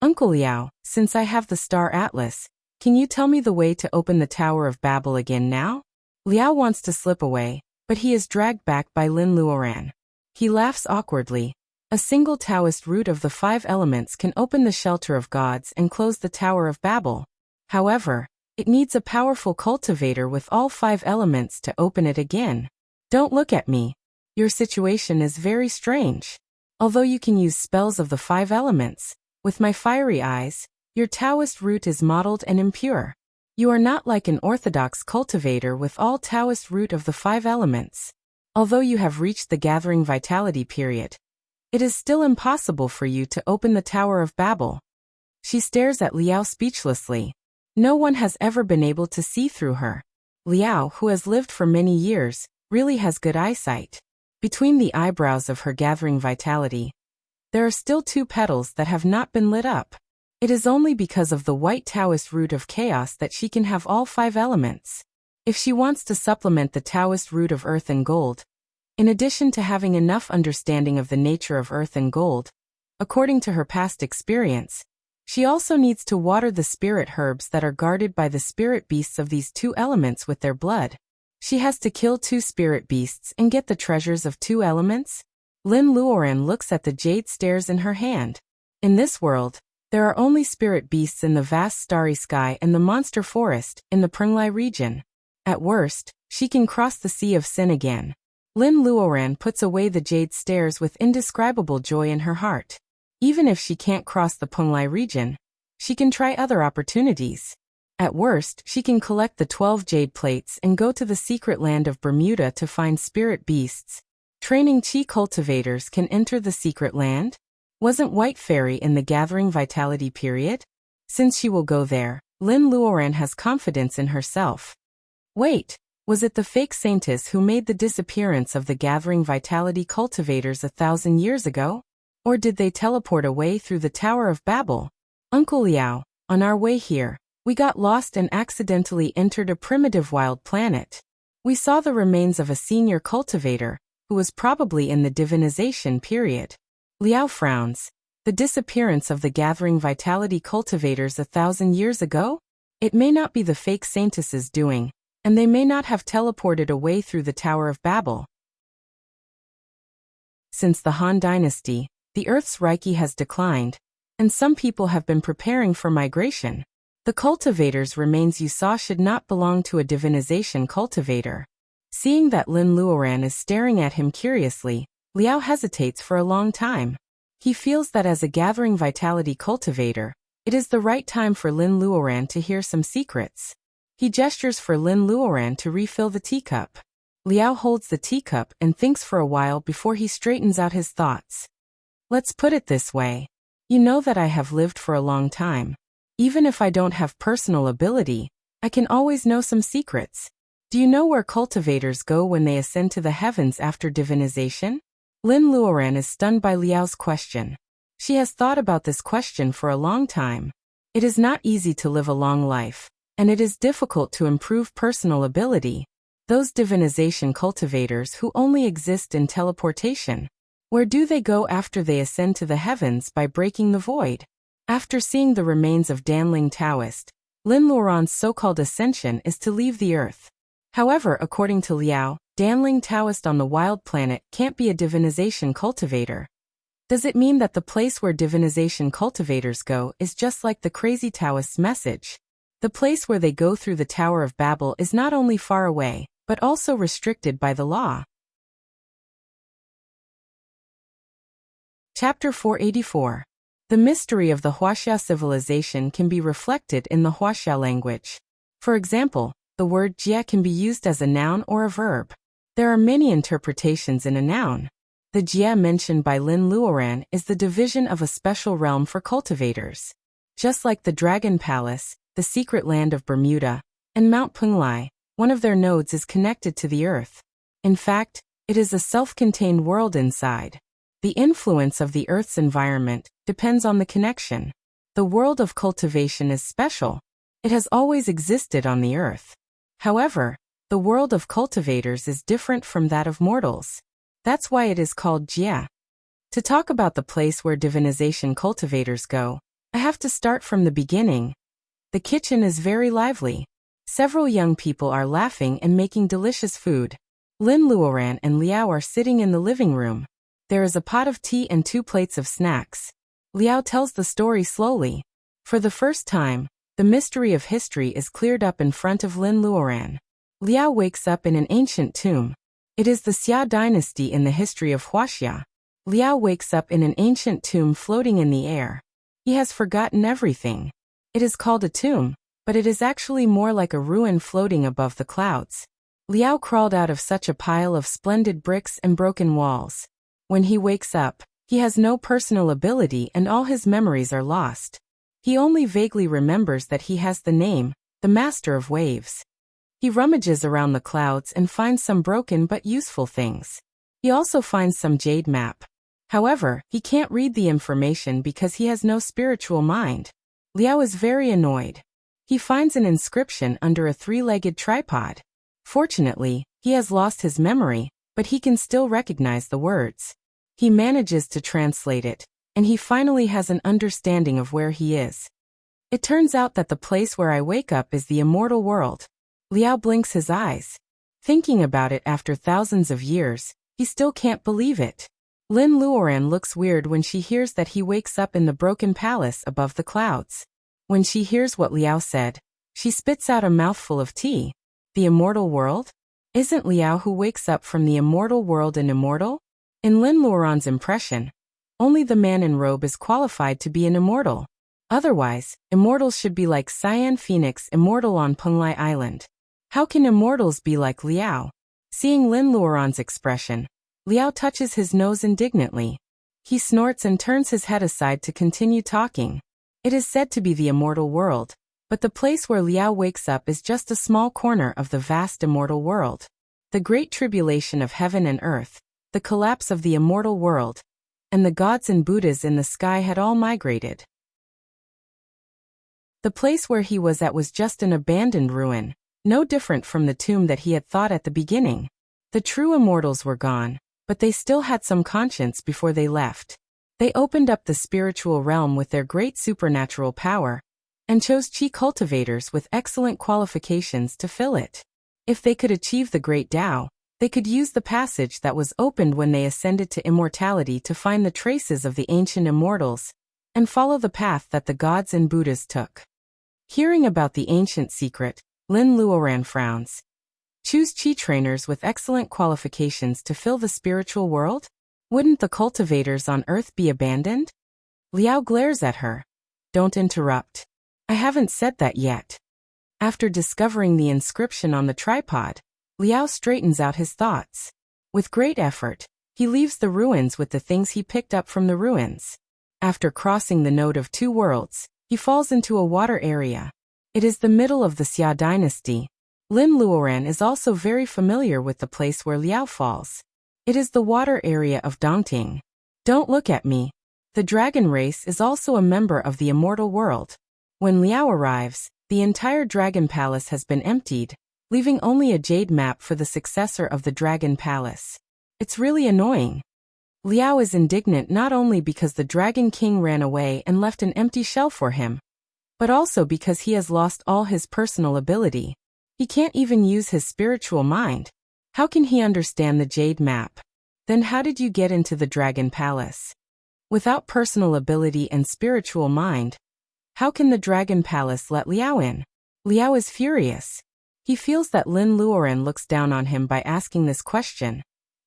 Uncle Liao, since I have the Star Atlas, can you tell me the way to open the Tower of Babel again now? Liao wants to slip away, but he is dragged back by Lin Luoran. He laughs awkwardly. A single Taoist root of the 5 elements can open the shelter of gods and close the Tower of Babel. However, it needs a powerful cultivator with all 5 elements to open it again. Don't look at me. Your situation is very strange. Although you can use spells of the 5 elements, with my fiery eyes, your Taoist root is mottled and impure. You are not like an orthodox cultivator with all Taoist root of the 5 elements. Although you have reached the gathering vitality period, it is still impossible for you to open the Tower of Babel. She stares at Liao speechlessly. No one has ever been able to see through her. Liao, who has lived for many years, really has good eyesight. Between the eyebrows of her gathering vitality, there are still 2 petals that have not been lit up. It is only because of the white Taoist root of chaos that she can have all 5 elements. If she wants to supplement the Taoist root of earth and gold, in addition to having enough understanding of the nature of earth and gold, according to her past experience, she also needs to water the spirit herbs that are guarded by the spirit beasts of these 2 elements with their blood. She has to kill 2 spirit beasts and get the treasures of 2 elements? Lin Luoran looks at the jade stairs in her hand. In this world, there are only spirit beasts in the vast starry sky and the monster forest in the Prenglai region. At worst, she can cross the Sea of Sin again. Lin Luoran puts away the jade stairs with indescribable joy in her heart. Even if she can't cross the Penglai region, she can try other opportunities. At worst, she can collect the 12 jade plates and go to the secret land of Bermuda to find spirit beasts. Training Qi cultivators can enter the secret land? Wasn't White Fairy in the Gathering Vitality period? Since she will go there, Lin Luoran has confidence in herself. Wait, was it the fake saintess who made the disappearance of the Gathering Vitality cultivators 1,000 years ago? Or did they teleport away through the Tower of Babel? Uncle Liao, on our way here, we got lost and accidentally entered a primitive wild planet. We saw the remains of a senior cultivator, who was probably in the divinization period. Liao frowns. The disappearance of the Gathering Vitality cultivators 1,000 years ago? It may not be the fake saintess's doing, and they may not have teleported away through the Tower of Babel. Since the Han Dynasty, the Earth's Reiki has declined, and some people have been preparing for migration. The cultivator's remains you saw should not belong to a divinization cultivator. Seeing that Lin Luoran is staring at him curiously, Liao hesitates for a long time. He feels that as a Gathering Vitality cultivator, it is the right time for Lin Luoran to hear some secrets. He gestures for Lin Luoran to refill the teacup. Liao holds the teacup and thinks for a while before he straightens out his thoughts. Let's put it this way. You know that I have lived for a long time. Even if I don't have personal ability, I can always know some secrets. Do you know where cultivators go when they ascend to the heavens after divinization? Lin Luoran is stunned by Liao's question. She has thought about this question for a long time. It is not easy to live a long life, and it is difficult to improve personal ability. Those divinization cultivators who only exist in teleportation. Where do they go after they ascend to the heavens by breaking the void? After seeing the remains of Danling Taoist, Lin Luoran's so-called ascension is to leave the earth. However, according to Liao, Danling Taoist on the wild planet can't be a divinization cultivator. Does it mean that the place where divinization cultivators go is just like the crazy Taoist's message? The place where they go through the Tower of Babel is not only far away, but also restricted by the law. Chapter 484. The mystery of the Wuxia civilization can be reflected in the Wuxia language. For example, the word jia can be used as a noun or a verb. There are many interpretations in a noun. The jia mentioned by Lin Luoran is the division of a special realm for cultivators. Just like the Dragon Palace, the secret land of Bermuda, and Mount Penglai, one of their nodes is connected to the earth. In fact, it is a self-contained world inside. The influence of the Earth's environment depends on the connection. The world of cultivation is special. It has always existed on the Earth. However, the world of cultivators is different from that of mortals. That's why it is called Jia. To talk about the place where divinization cultivators go, I have to start from the beginning. The kitchen is very lively. Several young people are laughing and making delicious food. Lin Luoran and Liao are sitting in the living room. There is a pot of tea and 2 plates of snacks. Liao tells the story slowly. For the first time, the mystery of history is cleared up in front of Lin Luoran. Liao wakes up in an ancient tomb. It is the Xia dynasty in the history of Wuxia. Liao wakes up in an ancient tomb floating in the air. He has forgotten everything. It is called a tomb, but it is actually more like a ruin floating above the clouds. Liao crawled out of such a pile of splendid bricks and broken walls. When he wakes up, he has no personal ability and all his memories are lost. He only vaguely remembers that he has the name, the Master of Waves. He rummages around the clouds and finds some broken but useful things. He also finds some jade map. However, he can't read the information because he has no spiritual mind. Liao is very annoyed. He finds an inscription under a 3-legged tripod. Fortunately, he has lost his memory, but he can still recognize the words. He manages to translate it, and he finally has an understanding of where he is. It turns out that the place where I wake up is the immortal world. Liao blinks his eyes. Thinking about it after thousands of years, he still can't believe it. Lin Luoran looks weird when she hears that he wakes up in the broken palace above the clouds. When she hears what Liao said, she spits out a mouthful of tea. The immortal world? Isn't Liao who wakes up from the immortal world an immortal? In Lin Luoran's impression, only the man in robe is qualified to be an immortal. Otherwise, immortals should be like Cyan Phoenix, immortal on Penglai Island. How can immortals be like Liao? Seeing Lin Luoran's expression, Liao touches his nose indignantly. He snorts and turns his head aside to continue talking. It is said to be the immortal world, but the place where Liao wakes up is just a small corner of the vast immortal world. The great tribulation of heaven and earth, the collapse of the immortal world, and the gods and Buddhas in the sky had all migrated. The place where he was at was just an abandoned ruin, no different from the tomb that he had thought at the beginning. The true immortals were gone, but they still had some conscience before they left. They opened up the spiritual realm with their great supernatural power, and chose Qi cultivators with excellent qualifications to fill it. If they could achieve the great Tao, they could use the passage that was opened when they ascended to immortality to find the traces of the ancient immortals, and follow the path that the gods and Buddhas took. Hearing about the ancient secret, Lin Luoran frowns. Choose Qi trainers with excellent qualifications to fill the spiritual world? Wouldn't the cultivators on earth be abandoned? Liao glares at her. Don't interrupt. I haven't said that yet. After discovering the inscription on the tripod, Liao straightens out his thoughts. With great effort, he leaves the ruins with the things he picked up from the ruins. After crossing the node of two worlds, he falls into a water area. It is the middle of the Xia dynasty. Lin Luoran is also very familiar with the place where Liao falls. It is the water area of Dongting. Don't look at me. The dragon race is also a member of the immortal world. When Liao arrives, the entire dragon palace has been emptied, leaving only a jade map for the successor of the dragon palace. It's really annoying. Liao is indignant not only because the dragon king ran away and left an empty shell for him, but also because he has lost all his personal ability. He can't even use his spiritual mind. How can he understand the jade map? Then how did you get into the dragon palace? Without personal ability and spiritual mind, how can the dragon palace let Liao in? Liao is furious. He feels that Lin Luoran looks down on him by asking this question.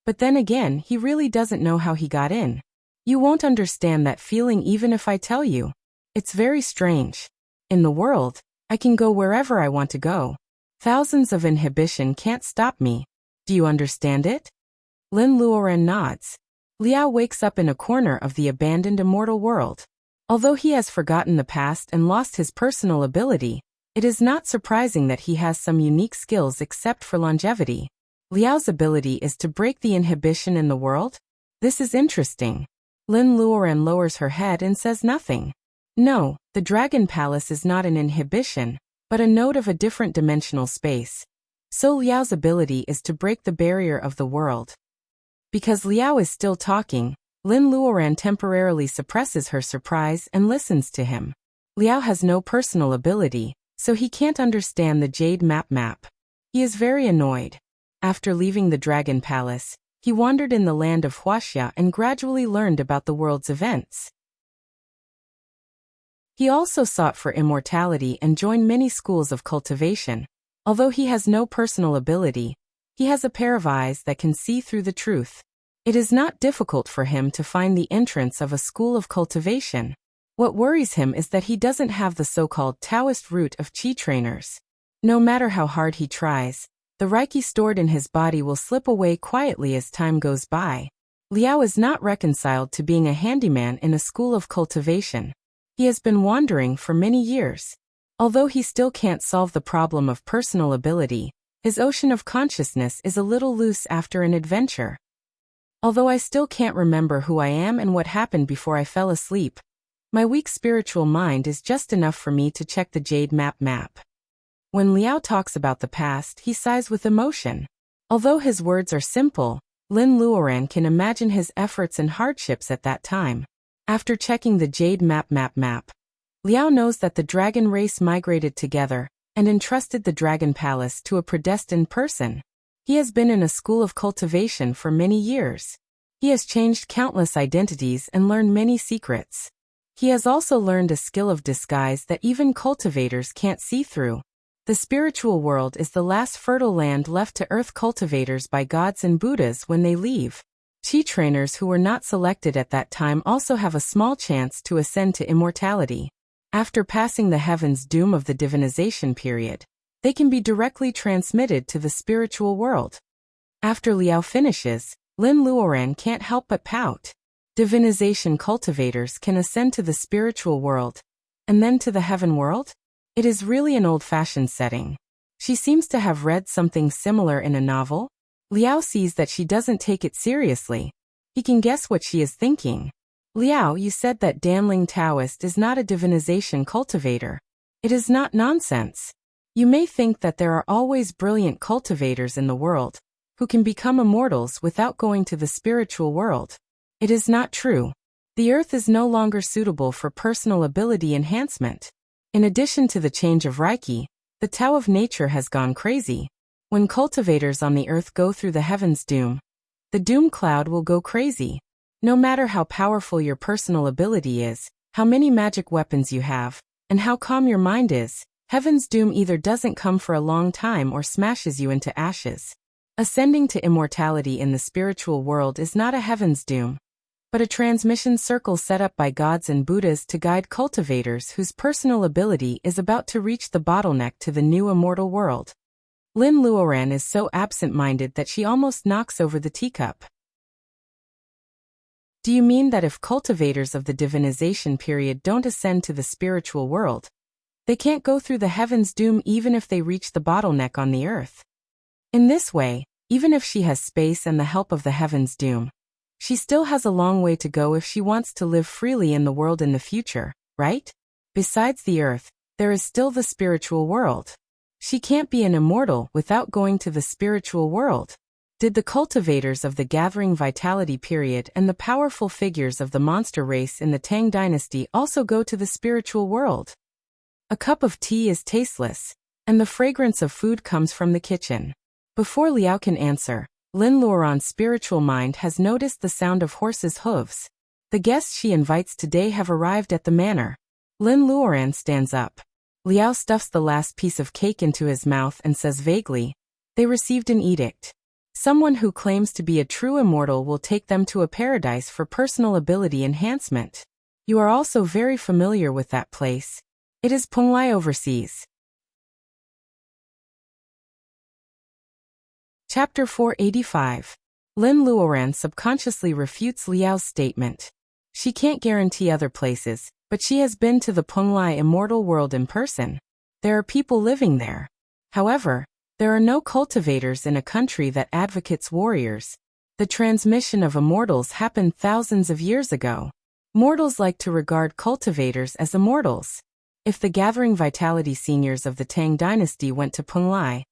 But then again, he really doesn't know how he got in. You won't understand that feeling even if I tell you. It's very strange. In the world, I can go wherever I want to go. Thousands of inhibition can't stop me. Do you understand it? Lin Luoran nods. Liao wakes up in a corner of the abandoned immortal world. Although he has forgotten the past and lost his personal ability, it is not surprising that he has some unique skills except for longevity. Liao's ability is to break the inhibition in the world? This is interesting. Lin Luoran lowers her head and says nothing. No, the Dragon Palace is not an inhibition, but a node of a different dimensional space. So Liao's ability is to break the barrier of the world. Because Liao is still talking, Lin Luoran temporarily suppresses her surprise and listens to him. Liao has no personal ability, so he can't understand the Jade map. He is very annoyed. After leaving the Dragon Palace, he wandered in the land of Wuxia and gradually learned about the world's events. He also sought for immortality and joined many schools of cultivation. Although he has no personal ability, he has a pair of eyes that can see through the truth. It is not difficult for him to find the entrance of a school of cultivation. What worries him is that he doesn't have the so-called Taoist root of Qi trainers. No matter how hard he tries, the Reiki stored in his body will slip away quietly as time goes by. Liao is not reconciled to being a handyman in a school of cultivation. He has been wandering for many years. Although he still can't solve the problem of personal ability, his ocean of consciousness is a little loose after an adventure. Although I still can't remember who I am and what happened before I fell asleep, my weak spiritual mind is just enough for me to check the Jade map. When Liao talks about the past, he sighs with emotion. Although his words are simple, Lin Luoran can imagine his efforts and hardships at that time. After checking the Jade map, Liao knows that the dragon race migrated together and entrusted the Dragon Palace to a predestined person. He has been in a school of cultivation for many years. He has changed countless identities and learned many secrets. He has also learned a skill of disguise that even cultivators can't see through. The spiritual world is the last fertile land left to earth cultivators by gods and Buddhas when they leave. Qi trainers who were not selected at that time also have a small chance to ascend to immortality. After passing the heaven's doom of the divinization period, they can be directly transmitted to the spiritual world. After Liao finishes, Lin Luoran can't help but pout. Divinization cultivators can ascend to the spiritual world, and then to the heaven world? It is really an old-fashioned setting. She seems to have read something similar in a novel. Liao sees that she doesn't take it seriously. He can guess what she is thinking. Liao, you said that Danling Taoist is not a divinization cultivator. It is not nonsense. You may think that there are always brilliant cultivators in the world, who can become immortals without going to the spiritual world. It is not true. The earth is no longer suitable for personal ability enhancement. In addition to the change of Reiki, the Tao of nature has gone crazy. When cultivators on the earth go through the heaven's doom, the doom cloud will go crazy. No matter how powerful your personal ability is, how many magic weapons you have, and how calm your mind is, heaven's doom either doesn't come for a long time or smashes you into ashes. Ascending to immortality in the spiritual world is not a heaven's doom, but a transmission circle set up by gods and Buddhas to guide cultivators whose personal ability is about to reach the bottleneck to the new immortal world. Lin Luoran is so absent-minded that she almost knocks over the teacup. Do you mean that if cultivators of the divinization period don't ascend to the spiritual world, they can't go through the heaven's doom even if they reach the bottleneck on the earth? In this way, even if she has space and the help of the heaven's doom, she still has a long way to go if she wants to live freely in the world in the future, right? Besides the earth, there is still the spiritual world. She can't be an immortal without going to the spiritual world. Did the cultivators of the gathering vitality period and the powerful figures of the monster race in the Tang dynasty also go to the spiritual world? A cup of tea is tasteless, and the fragrance of food comes from the kitchen. Before Liao can answer, Lin Luoran's spiritual mind has noticed the sound of horses' hooves. The guests she invites today have arrived at the manor. Lin Luoran stands up. Liao stuffs the last piece of cake into his mouth and says vaguely, "They received an edict. Someone who claims to be a true immortal will take them to a paradise for personal ability enhancement. You are also very familiar with that place. It is Penglai overseas." Chapter 485. Lin Luoran subconsciously refutes Liao's statement. She can't guarantee other places, but she has been to the Penglai immortal world in person. There are people living there. However, there are no cultivators in a country that advocates warriors. The transmission of immortals happened thousands of years ago. Mortals like to regard cultivators as immortals. If the gathering vitality seniors of the Tang dynasty went to Penglai,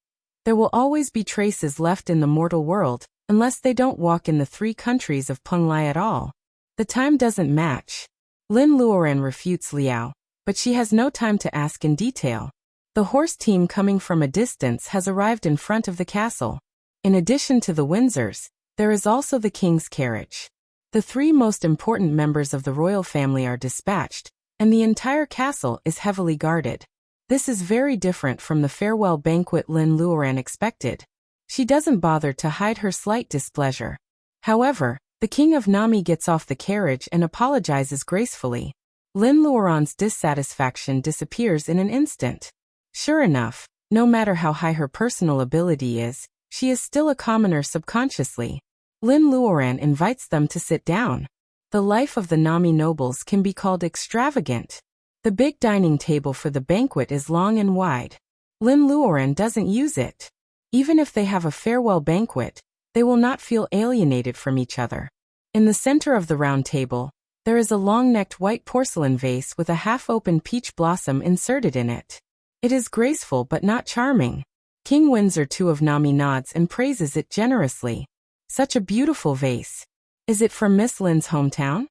there will always be traces left in the mortal world, unless they don't walk in the 3 countries of Penglai at all. The time doesn't match. Lin Luoran refutes Liao, but she has no time to ask in detail. The horse team coming from a distance has arrived in front of the castle. In addition to the Windsors, there is also the king's carriage. The 3 most important members of the royal family are dispatched, and the entire castle is heavily guarded. This is very different from the farewell banquet Lin Luoran expected. She doesn't bother to hide her slight displeasure. However, the king of Nami gets off the carriage and apologizes gracefully. Lin Luoran's dissatisfaction disappears in an instant. Sure enough, no matter how high her personal ability is, she is still a commoner subconsciously. Lin Luoran invites them to sit down. The life of the Nami nobles can be called extravagant. The big dining table for the banquet is long and wide. Lin Luoran doesn't use it. Even if they have a farewell banquet, they will not feel alienated from each other. In the center of the round table, there is a long-necked white porcelain vase with a half-open peach blossom inserted in it. It is graceful but not charming. King Windsor II of Nami nods and praises it generously. Such a beautiful vase. Is it from Miss Lin's hometown?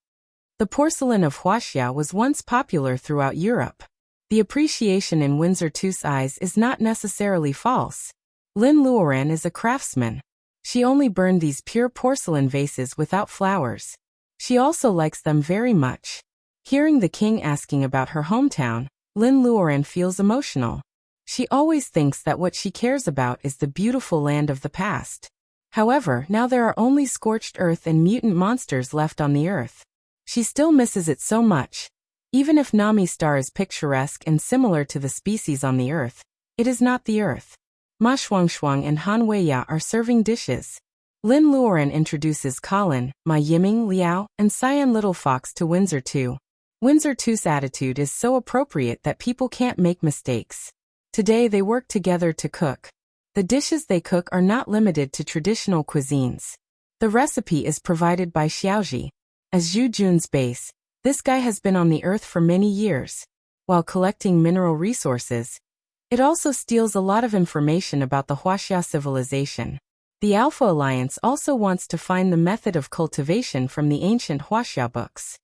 The porcelain of Wuxia was once popular throughout Europe. The appreciation in Windsor II's eyes is not necessarily false. Lin Luoran is a craftsman. She only burned these pure porcelain vases without flowers. She also likes them very much. Hearing the king asking about her hometown, Lin Luoran feels emotional. She always thinks that what she cares about is the beautiful land of the past. However, now there are only scorched earth and mutant monsters left on the earth. She still misses it so much. Even if Nami Star is picturesque and similar to the species on the earth, it is not the earth. Ma Shuangshuang and Han Weiya are serving dishes. Lin Luoran introduces Colin, Ma Yiming, Liao, and Cyan Little Fox to Windsor 2. Windsor 2's attitude is so appropriate that people can't make mistakes. Today they work together to cook. The dishes they cook are not limited to traditional cuisines. The recipe is provided by Xiaoji. As Zhu Jun's base, this guy has been on the earth for many years. While collecting mineral resources, it also steals a lot of information about the Wuxia civilization. The Alpha Alliance also wants to find the method of cultivation from the ancient Wuxia books.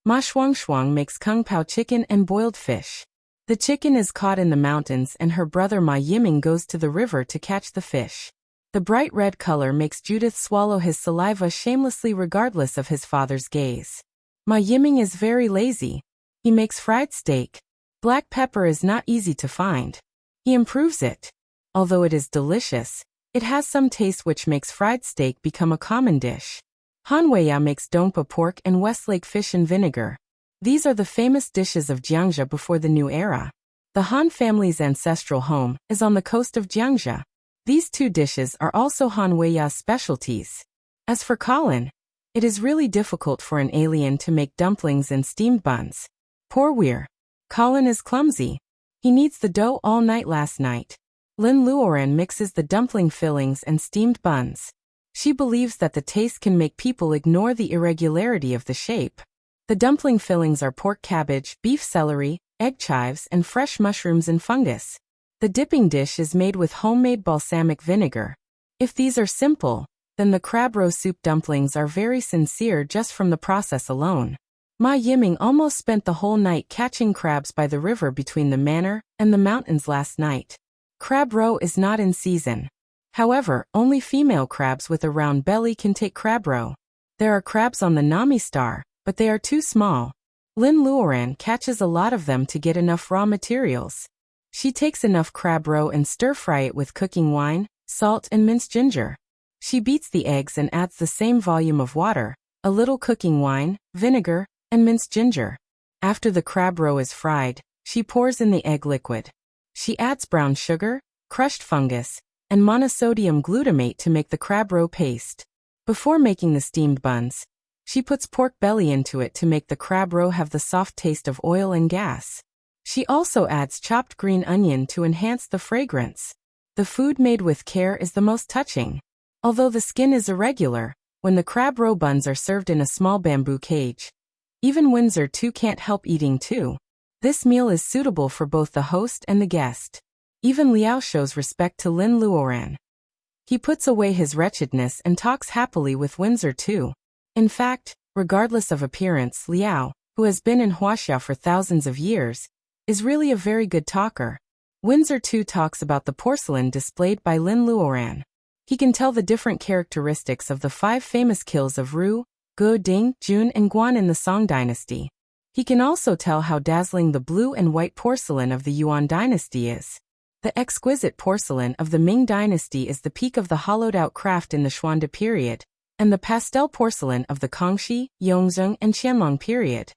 Ma Shuangshuang makes kung pao chicken and boiled fish. The chicken is caught in the mountains and her brother Ma Yiming goes to the river to catch the fish. The bright red color makes Judith swallow his saliva shamelessly regardless of his father's gaze. Ma Yiming is very lazy. He makes fried steak. Black pepper is not easy to find. He improves it. Although it is delicious, it has some taste which makes fried steak become a common dish. Han Weiya makes dongpa pork and Westlake fish in vinegar. These are the famous dishes of Jiangxia before the new era. The Han family's ancestral home is on the coast of Jiangxia. These two dishes are also Han Weiya's specialties. As for Colin, it is really difficult for an alien to make dumplings and steamed buns. Poor Weir. Colin is clumsy. He kneads the dough all night last night. Lin Luoran mixes the dumpling fillings and steamed buns. She believes that the taste can make people ignore the irregularity of the shape. The dumpling fillings are pork cabbage, beef celery, egg chives, and fresh mushrooms and fungus. The dipping dish is made with homemade balsamic vinegar. If these are simple, then the crab roe soup dumplings are very sincere just from the process alone. Ma Yiming almost spent the whole night catching crabs by the river between the manor and the mountains last night. Crab roe is not in season. However, only female crabs with a round belly can take crab roe. There are crabs on the Nami Star, but they are too small. Lin Luoran catches a lot of them to get enough raw materials. She takes enough crab roe and stir-fry it with cooking wine, salt and minced ginger. She beats the eggs and adds the same volume of water, a little cooking wine, vinegar, and minced ginger. After the crab roe is fried, she pours in the egg liquid. She adds brown sugar, crushed fungus, and monosodium glutamate to make the crab roe paste. Before making the steamed buns, she puts pork belly into it to make the crab roe have the soft taste of oil and gas. She also adds chopped green onion to enhance the fragrance. The food made with care is the most touching. Although the skin is irregular, when the crab roe buns are served in a small bamboo cage, even Windsor 2 can't help eating too. This meal is suitable for both the host and the guest. Even Liao shows respect to Lin Luoran. He puts away his wretchedness and talks happily with Windsor 2. In fact, regardless of appearance, Liao, who has been in Wuxia for thousands of years, is really a very good talker. Windsor 2 talks about the porcelain displayed by Lin Luoran. He can tell the different characteristics of the 5 famous kills of Ru, Gu, Ding, Jun, and Guan in the Song dynasty. He can also tell how dazzling the blue and white porcelain of the Yuan dynasty is. The exquisite porcelain of the Ming dynasty is the peak of the hollowed-out craft in the Xuande period, and the pastel porcelain of the Kangxi, Yongzheng, and Qianlong period.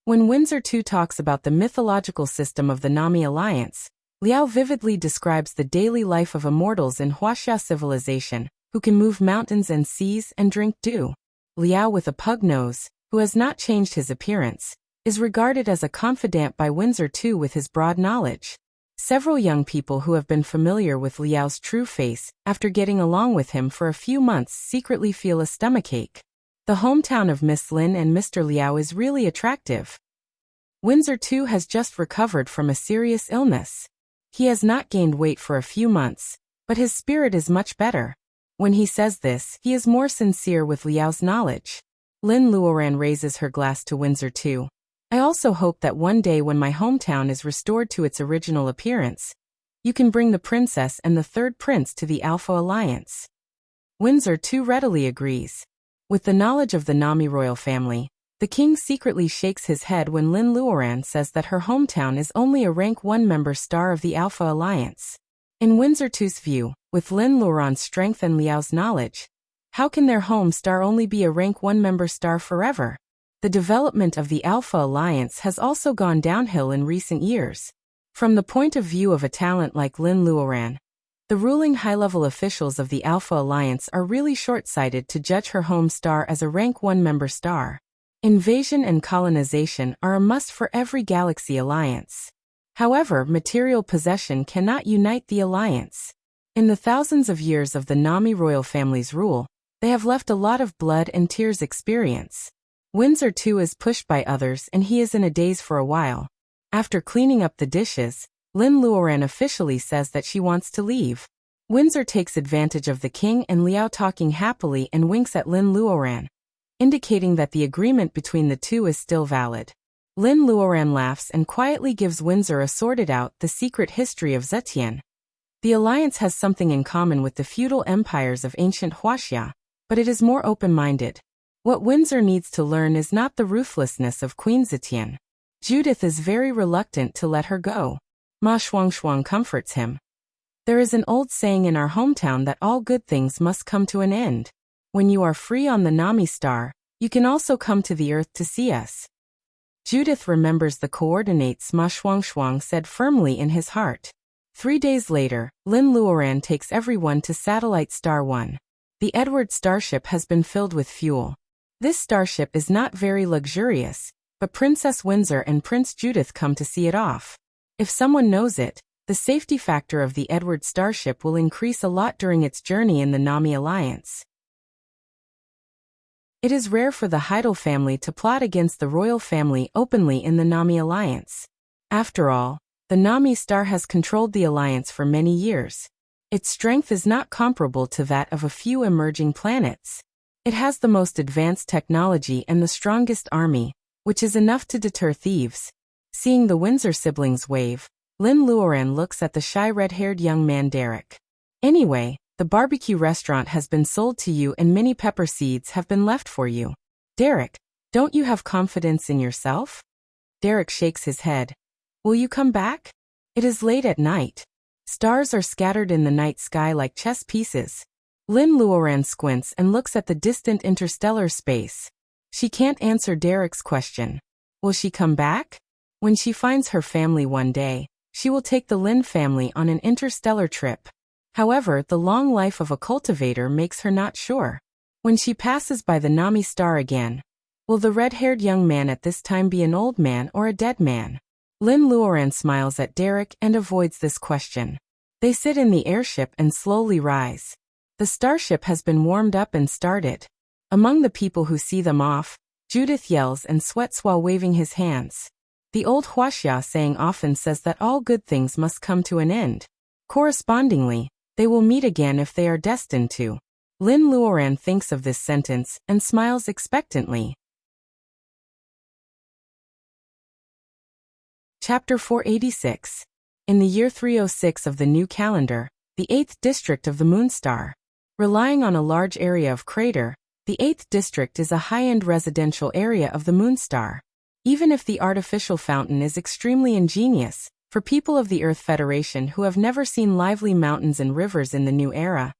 When Windsor 2 talks about the mythological system of the Nami Alliance, Liao vividly describes the daily life of immortals in Wuxia civilization, who can move mountains and seas and drink dew. Liao with a pug nose, who has not changed his appearance, is regarded as a confidant by Windsor 2 with his broad knowledge. Several young people who have been familiar with Liao's true face, after getting along with him for a few months, secretly feel a stomachache. The hometown of Miss Lin and Mr. Liao is really attractive. Windsor 2 has just recovered from a serious illness. He has not gained weight for a few months, but his spirit is much better. When he says this, he is more sincere with Liao's knowledge. Lin Luoran raises her glass to Windsor 2. I also hope that one day when my hometown is restored to its original appearance, you can bring the princess and the third prince to the Alpha Alliance. Windsor 2 readily agrees. With the knowledge of the Nami royal family, The king secretly shakes his head when Lin Luoran says that her hometown is only a rank 1 member star of the Alpha Alliance. In Windsor II's view, with Lin Luoran's strength and Liao's knowledge, how can their home star only be a rank 1 member star forever? The development of the Alpha Alliance has also gone downhill in recent years. From the point of view of a talent like Lin Luoran, the ruling high-level officials of the Alpha Alliance are really short-sighted to judge her home star as a rank 1 member star. Invasion and colonization are a must for every galaxy alliance. However, material possession cannot unite the alliance. In the thousands of years of the Nami royal family's rule, they have left a lot of blood and tears experience. Windsor too is pushed by others and he is in a daze for a while. After cleaning up the dishes, Lin Luoran officially says that she wants to leave. Windsor takes advantage of the king and Liao talking happily and winks at Lin Luoran, indicating that the agreement between the two is still valid. Lin Luoran laughs and quietly gives Windsor a sorted out the secret history of Zetian. The alliance has something in common with the feudal empires of ancient Wuxia, but it is more open-minded. What Windsor needs to learn is not the ruthlessness of Queen Zetian. Judith is very reluctant to let her go. Ma Shuangxuang comforts him. There is an old saying in our hometown that all good things must come to an end. When you are free on the Nami star, you can also come to the earth to see us. Judith remembers the coordinates Ma Shuangxuang said firmly in his heart. 3 days later, Lin Luoran takes everyone to Satellite Star 1. The Edward starship has been filled with fuel. This starship is not very luxurious, but Princess Windsor and Prince Judith come to see it off. If someone knows it, the safety factor of the Edward starship will increase a lot during its journey in the Nami Alliance. It is rare for the Heidel family to plot against the royal family openly in the Nami Alliance. After all, the Nami star has controlled the alliance for many years. Its strength is not comparable to that of a few emerging planets. It has the most advanced technology and the strongest army, which is enough to deter thieves. Seeing the Windsor siblings wave, Lin Luoran looks at the shy red-haired young man Derek. Anyway, the barbecue restaurant has been sold to you and mini pepper seeds have been left for you. Derek, don't you have confidence in yourself? Derek shakes his head. Will you come back? It is late at night. Stars are scattered in the night sky like chess pieces. Lin Luoran squints and looks at the distant interstellar space. She can't answer Derek's question. Will she come back? When she finds her family one day, she will take the Lin family on an interstellar trip. However, the long life of a cultivator makes her not sure. When she passes by the Nami star again, will the red-haired young man at this time be an old man or a dead man? Lin Luoran smiles at Derek and avoids this question. They sit in the airship and slowly rise. The starship has been warmed up and started. Among the people who see them off, Judith yells and sweats while waving his hands. The old Wuxia saying often says that all good things must come to an end. Correspondingly, they will meet again if they are destined to. Lin Luoran thinks of this sentence and smiles expectantly. Chapter 486. In the year 306 of the new calendar, the 8th district of the Moonstar. Relying on a large area of crater, the 8th district is a high-end residential area of the Moonstar. Even if the artificial fountain is extremely ingenious, for people of the Earth Federation who have never seen lively mountains and rivers in the new era,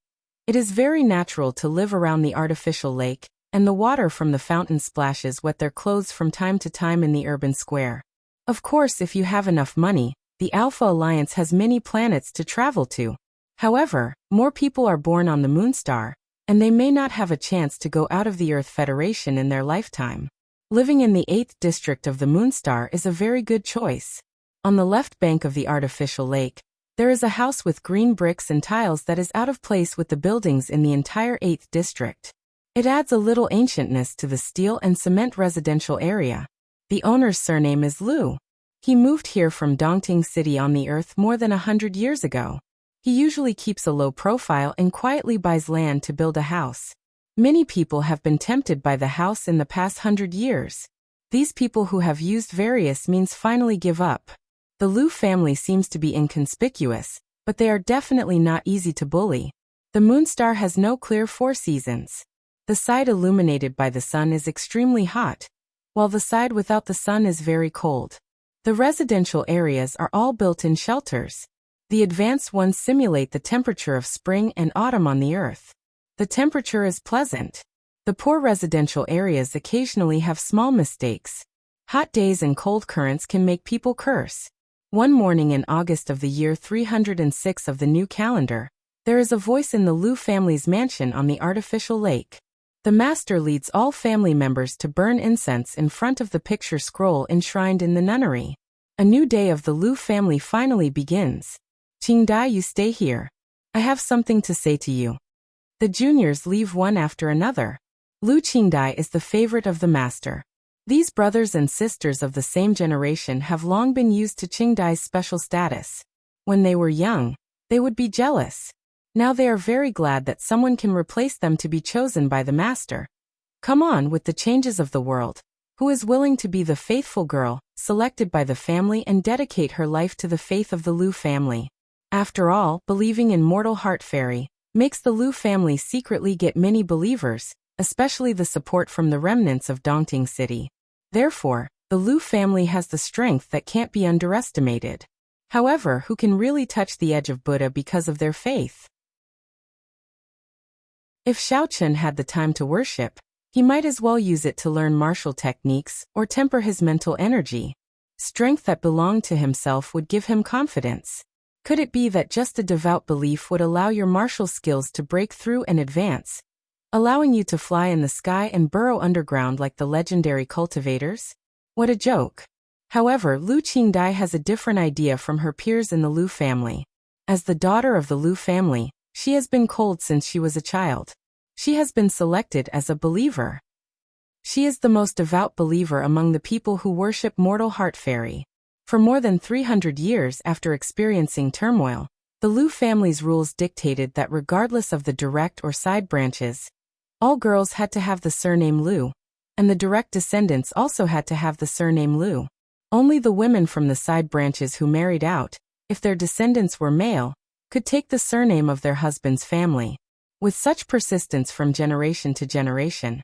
it is very natural to live around the artificial lake, and the water from the fountain splashes wet their clothes from time to time in the urban square. Of course, if you have enough money, the Alpha Alliance has many planets to travel to. However, more people are born on the Moonstar, and they may not have a chance to go out of the Earth Federation in their lifetime. Living in the 8th district of the Moonstar is a very good choice. On the left bank of the artificial lake, there is a house with green bricks and tiles that is out of place with the buildings in the entire 8th district. It adds a little ancientness to the steel and cement residential area. The owner's surname is Liu. He moved here from Dongting City on the Earth more than 100 years ago. He usually keeps a low profile and quietly buys land to build a house. Many people have been tempted by the house in the past 100 years. These people who have used various means finally give up. The Liu family seems to be inconspicuous, but they are definitely not easy to bully. The Moonstar has no clear 4 seasons. The side illuminated by the sun is extremely hot. while the side without the sun is very cold. The residential areas are all built in shelters. The advanced ones simulate the temperature of spring and autumn on the earth. The temperature is pleasant. The poor residential areas occasionally have small mistakes. Hot days and cold currents can make people curse. One morning in August of the year 306 of the new calendar, there is a voice in the Liu family's mansion on the artificial lake. The master leads all family members to burn incense in front of the picture scroll enshrined in the nunnery. A new day of the Liu family finally begins. Qingdai, you stay here. I have something to say to you. The juniors leave one after another. Liu Qingdai is the favorite of the master. These brothers and sisters of the same generation have long been used to Qingdai's special status. When they were young, they would be jealous. Now they are very glad that someone can replace them to be chosen by the master. Come on with the changes of the world. Who is willing to be the faithful girl, selected by the family and dedicate her life to the faith of the Liu family? After all, believing in mortal heart fairy makes the Liu family secretly get many believers, especially the support from the remnants of Dongting City. Therefore, the Liu family has the strength that can't be underestimated. However, who can really touch the edge of Buddha because of their faith? If Xiaochen had the time to worship, he might as well use it to learn martial techniques or temper his mental energy. Strength that belonged to himself would give him confidence. Could it be that just a devout belief would allow your martial skills to break through and advance, allowing you to fly in the sky and burrow underground like the legendary cultivators? What a joke. However, Liu Qingdai has a different idea from her peers in the Liu family. As the daughter of the Liu family, she has been cold since she was a child. She has been selected as a believer. She is the most devout believer among the people who worship mortal heart fairy. For more than 300 years after experiencing turmoil, the Liu family's rules dictated that regardless of the direct or side branches, all girls had to have the surname Liu, and the direct descendants also had to have the surname Liu. Only the women from the side branches who married out, if their descendants were male, could take the surname of their husband's family. With such persistence from generation to generation,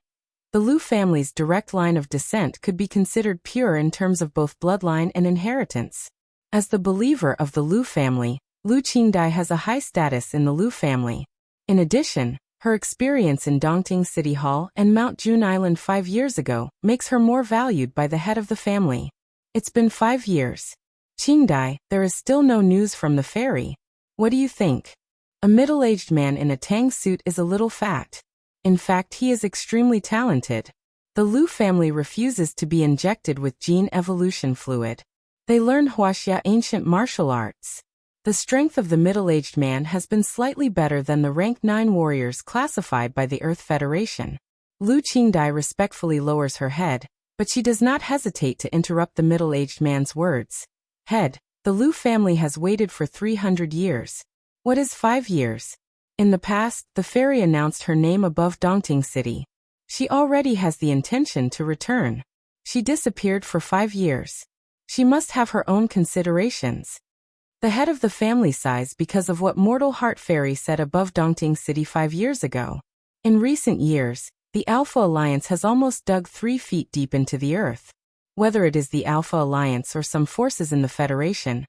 the Liu family's direct line of descent could be considered pure in terms of both bloodline and inheritance. As the believer of the Liu family, Liu Qingdai has a high status in the Liu family. In addition, her experience in Dongting City Hall and Mount Jun Island 5 years ago makes her more valued by the head of the family. It's been 5 years. Qingdai, there is still no news from the fairy. What do you think? A middle-aged man in a tang suit is a little fat. In fact, he is extremely talented. The Liu family refuses to be injected with gene evolution fluid. They learn Wuxia ancient martial arts. The strength of the middle-aged man has been slightly better than the rank 9 warriors classified by the Earth Federation. Liu Qingdai respectfully lowers her head, but she does not hesitate to interrupt the middle-aged man's words. Head, the Liu family has waited for 300 years. What is 5 years? In the past, the fairy announced her name above Dongting City. She already has the intention to return. She disappeared for 5 years. She must have her own considerations. The head of the family sighs because of what mortal heart fairy said above Dongting City 5 years ago. In recent years, the Alpha Alliance has almost dug 3 feet deep into the earth. Whether it is the Alpha Alliance or some forces in the Federation,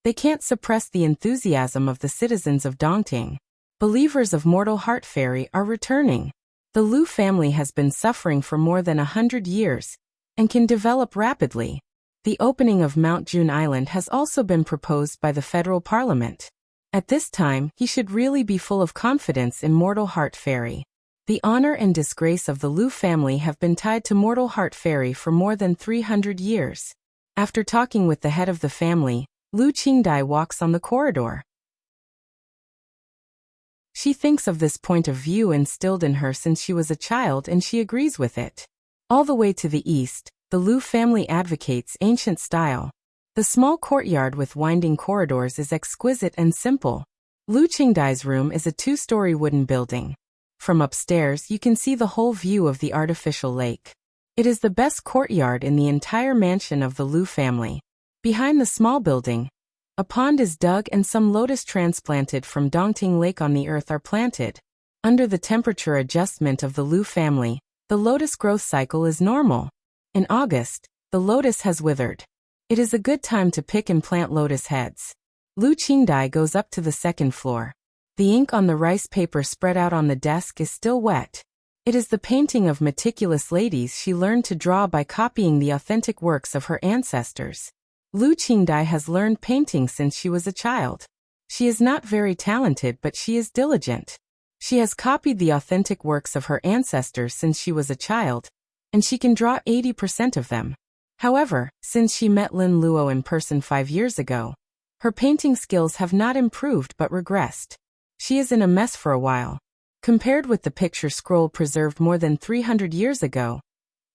they can't suppress the enthusiasm of the citizens of Dongting. Believers of mortal heart fairy are returning. The Liu family has been suffering for more than 100 years and can develop rapidly. The opening of Mount Jun Island has also been proposed by the federal parliament. At this time, he should really be full of confidence in mortal heart fairy. The honor and disgrace of the Liu family have been tied to mortal heart fairy for more than 300 years. After talking with the head of the family, Liu Qingdai walks on the corridor. She thinks of this point of view instilled in her since she was a child and she agrees with it. All the way to the east, the Liu family advocates ancient style. The small courtyard with winding corridors is exquisite and simple. Liu Qingdai's room is a 2-story wooden building. From upstairs you can see the whole view of the artificial lake. It is the best courtyard in the entire mansion of the Liu family. Behind the small building, a pond is dug and some lotus transplanted from Dongting Lake on the earth are planted. Under the temperature adjustment of the Liu family, the lotus growth cycle is normal. In August, the lotus has withered. It is a good time to pick and plant lotus heads. Lu Qingdai goes up to the second floor. The ink on the rice paper spread out on the desk is still wet. It is the painting of meticulous ladies she learned to draw by copying the authentic works of her ancestors. Lu Qingdai has learned painting since she was a child. She is not very talented, but she is diligent. She has copied the authentic works of her ancestors since she was a child, and she can draw 80% of them. However, since she met Lin Luo in person 5 years ago, her painting skills have not improved but regressed. She is in a mess for a while. Compared with the picture scroll preserved more than 300 years ago,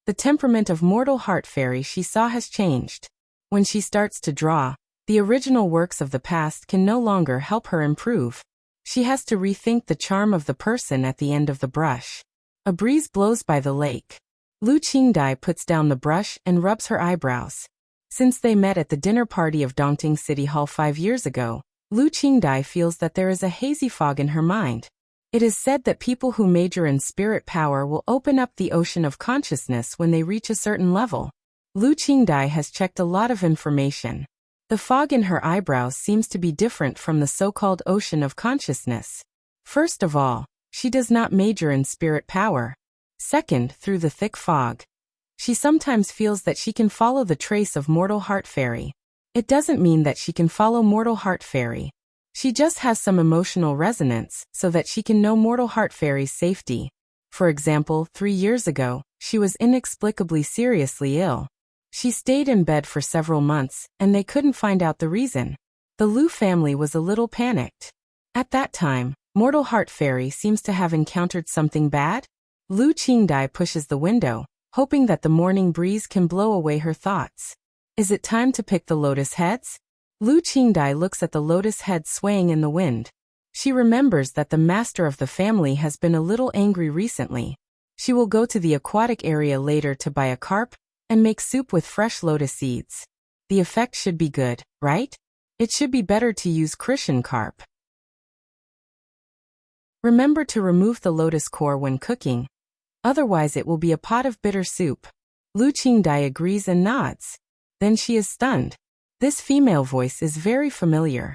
the temperament of mortal heart fairy she saw has changed. When she starts to draw, the original works of the past can no longer help her improve. She has to rethink the charm of the person at the end of the brush. A breeze blows by the lake. Lu Qingdai puts down the brush and rubs her eyebrows. Since they met at the dinner party of Dongting City Hall 5 years ago, Lu Qingdai feels that there is a hazy fog in her mind. It is said that people who major in spirit power will open up the ocean of consciousness when they reach a certain level. Lu Qingdai has checked a lot of information. The fog in her eyebrows seems to be different from the so-called ocean of consciousness. First of all, she does not major in spirit power. Second, through the thick fog, she sometimes feels that she can follow the trace of mortal heart fairy. It doesn't mean that she can follow mortal heart fairy. She just has some emotional resonance so that she can know mortal heart fairy's safety. For example, 3 years ago, she was inexplicably seriously ill. She stayed in bed for several months, and they couldn't find out the reason. The Lu family was a little panicked. At that time, mortal heart fairy seems to have encountered something bad. Lu Qingdai pushes the window, hoping that the morning breeze can blow away her thoughts. Is it time to pick the lotus heads? Lu Qingdai looks at the lotus head swaying in the wind. She remembers that the master of the family has been a little angry recently. She will go to the aquatic area later to buy a carp and make soup with fresh lotus seeds. The effect should be good, right? It should be better to use Christian carp. Remember to remove the lotus core when cooking. Otherwise it will be a pot of bitter soup. Lu Qingdai agrees and nods. Then she is stunned. This female voice is very familiar.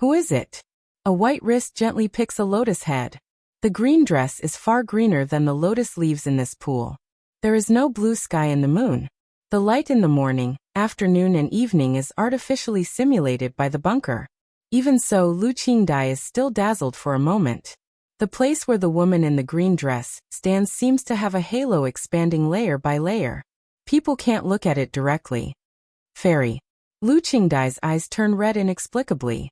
Who is it? A white wrist gently picks a lotus head. The green dress is far greener than the lotus leaves in this pool. There is no blue sky in the moon. The light in the morning, afternoon and evening is artificially simulated by the bunker. Even so, Lu Qingdai is still dazzled for a moment. The place where the woman in the green dress stands seems to have a halo expanding layer by layer. People can't look at it directly. Fairy. Lu Qingdai's eyes turn red inexplicably.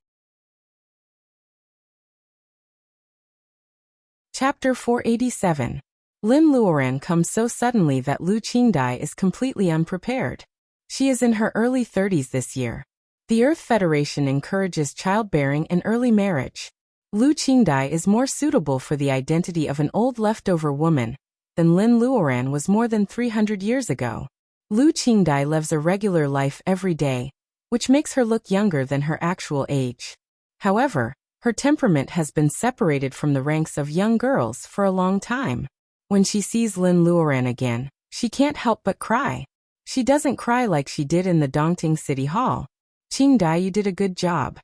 Chapter 487. Lin Luoran comes so suddenly that Lu Qingdai is completely unprepared. She is in her early 30s this year. The Earth Federation encourages childbearing and early marriage. Lu Qingdai is more suitable for the identity of an old leftover woman than Lin Luoran was more than 300 years ago. Lu Qingdai lives a regular life every day, which makes her look younger than her actual age. However, her temperament has been separated from the ranks of young girls for a long time. When she sees Lin Luoran again, she can't help but cry. She doesn't cry like she did in the Dongting City Hall. Qingdai, you did a good job.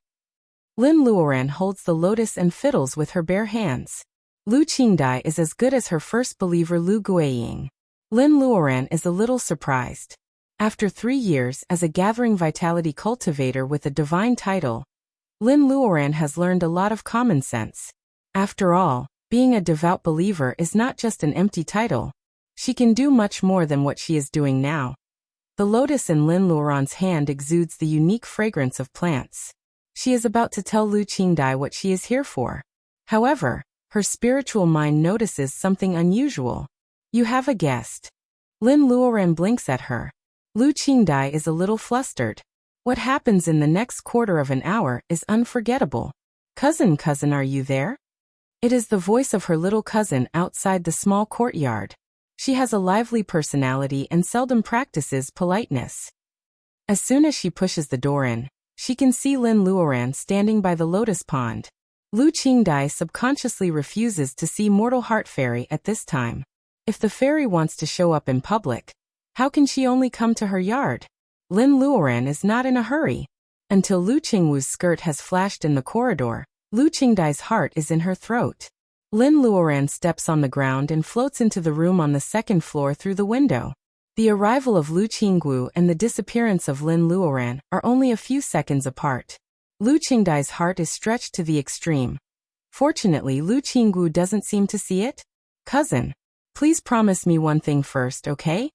Lin Luoran holds the lotus and fiddles with her bare hands. Lu Qingdai is as good as her first believer Lu Guiying. Lin Luoran is a little surprised. After 3 years as a gathering vitality cultivator with a divine title, Lin Luoran has learned a lot of common sense. After all, being a devout believer is not just an empty title. She can do much more than what she is doing now. The lotus in Lin Luoran's hand exudes the unique fragrance of plants. She is about to tell Lu Qingdai what she is here for. However, her spiritual mind notices something unusual. You have a guest. Lin Luoran blinks at her. Lu Qingdai is a little flustered. What happens in the next quarter of an hour is unforgettable. Cousin, are you there? It is the voice of her little cousin outside the small courtyard. She has a lively personality and seldom practices politeness. As soon as she pushes the door in, she can see Lin Luoran standing by the lotus pond. Lu Qingdai subconsciously refuses to see mortal heart fairy at this time. If the fairy wants to show up in public, How can she only come to her yard? Lin Luoran is not in a hurry. Until Lu Qingwu's skirt has flashed in the corridor, Lu Qingdai's heart is in her throat. Lin Luoran steps on the ground and floats into the room on the second floor through the window. The arrival of Lu Qingwu and the disappearance of Lin Luoran are only a few seconds apart. Lu Qingdai's heart is stretched to the extreme. Fortunately, Lu Qingwu doesn't seem to see it. Cousin, please promise me one thing first, okay?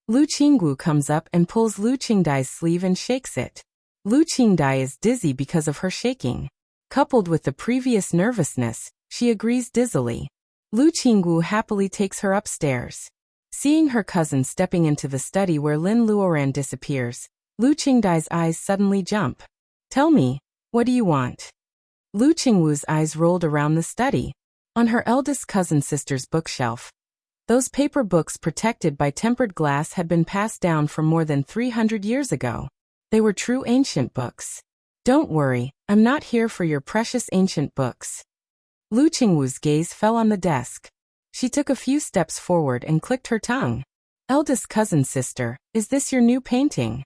Lu Qingwu comes up and pulls Lu Qingdai's sleeve and shakes it. Lu Qingdai is dizzy because of her shaking. Coupled with the previous nervousness, she agrees dizzily. Lu Qingwu happily takes her upstairs. Seeing her cousin stepping into the study where Lin Luoran disappears, Lu Qingdai's eyes suddenly jump. Tell me, what do you want? Lu Qingwu's eyes rolled around the study. On her eldest cousin's sister's bookshelf, those paper books protected by tempered glass had been passed down from more than 300 years ago. They were true ancient books. Don't worry, I'm not here for your precious ancient books. Lu Qingwu's gaze fell on the desk. She took a few steps forward and clicked her tongue. Eldest cousin's sister, is this your new painting?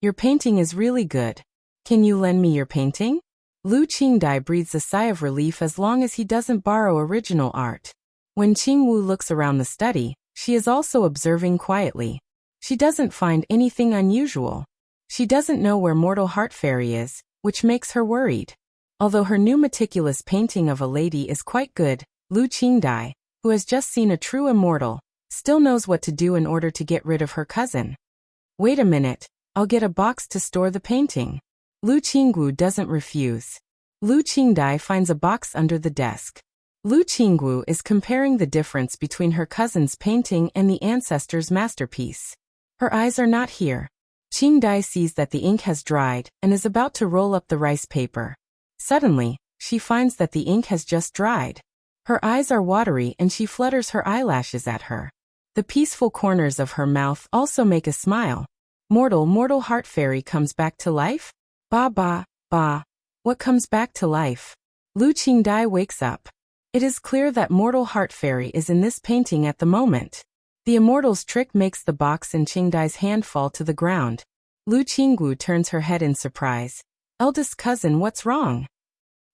Your painting is really good. Can you lend me your painting? Lu Qingdai breathes a sigh of relief as long as he doesn't borrow original art. When Qingwu looks around the study, she is also observing quietly. She doesn't find anything unusual. She doesn't know where Mortal Heart Fairy is, which makes her worried. Although her new meticulous painting of a lady is quite good, Lu Qingdai, who has just seen a true immortal, still knows what to do in order to get rid of her cousin. Wait a minute, I'll get a box to store the painting. Lu Qingwu doesn't refuse. Lu Qingdai finds a box under the desk. Lu Qingwu is comparing the difference between her cousin's painting and the ancestor's masterpiece. Her eyes are not here. Qingdai sees that the ink has dried and is about to roll up the rice paper. Suddenly, she finds that the ink has just dried. Her eyes are watery and she flutters her eyelashes at her. The peaceful corners of her mouth also make a smile. Mortal Heart Fairy comes back to life? Ba. What comes back to life? Lu Qingdai wakes up. It is clear that Mortal Heart Fairy is in this painting at the moment. The immortal's trick makes the box in Qingdai's hand fall to the ground. Lu Qingwu turns her head in surprise. Eldest cousin, what's wrong?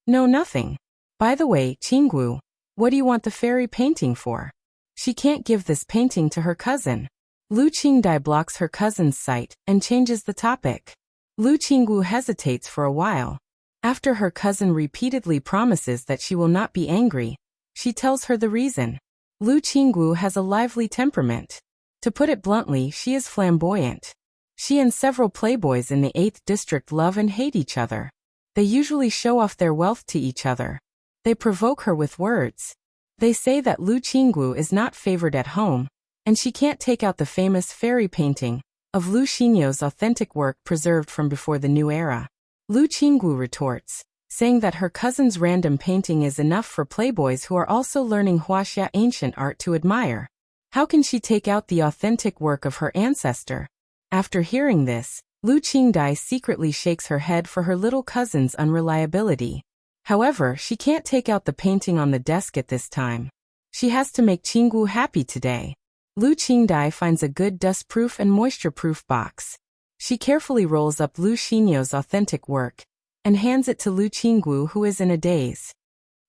No, nothing. By the way, Qingwu, what do you want the fairy painting for? She can't give this painting to her cousin. Lu Qingdai blocks her cousin's sight and changes the topic. Lu Qingwu hesitates for a while. After her cousin repeatedly promises that she will not be angry, she tells her the reason. Lu Qingwu has a lively temperament. To put it bluntly, she is flamboyant. She and several playboys in the 8th district love and hate each other. They usually show off their wealth to each other. They provoke her with words. They say that Lu Qingwu is not favored at home, and she can't take out the famous fairy painting of Lu Xinyo's authentic work preserved from before the new era. Lu Qingwu retorts, saying that her cousin's random painting is enough for playboys who are also learning Wuxia ancient art to admire. How can she take out the authentic work of her ancestor? After hearing this, Lu Qingdai secretly shakes her head for her little cousin's unreliability. However, she can't take out the painting on the desk at this time. She has to make Qingwu happy today. Lu Qingdai finds a good dust-proof and moisture-proof box. She carefully rolls up Lu Xinyo's authentic work and hands it to Lu Qingwu, who is in a daze.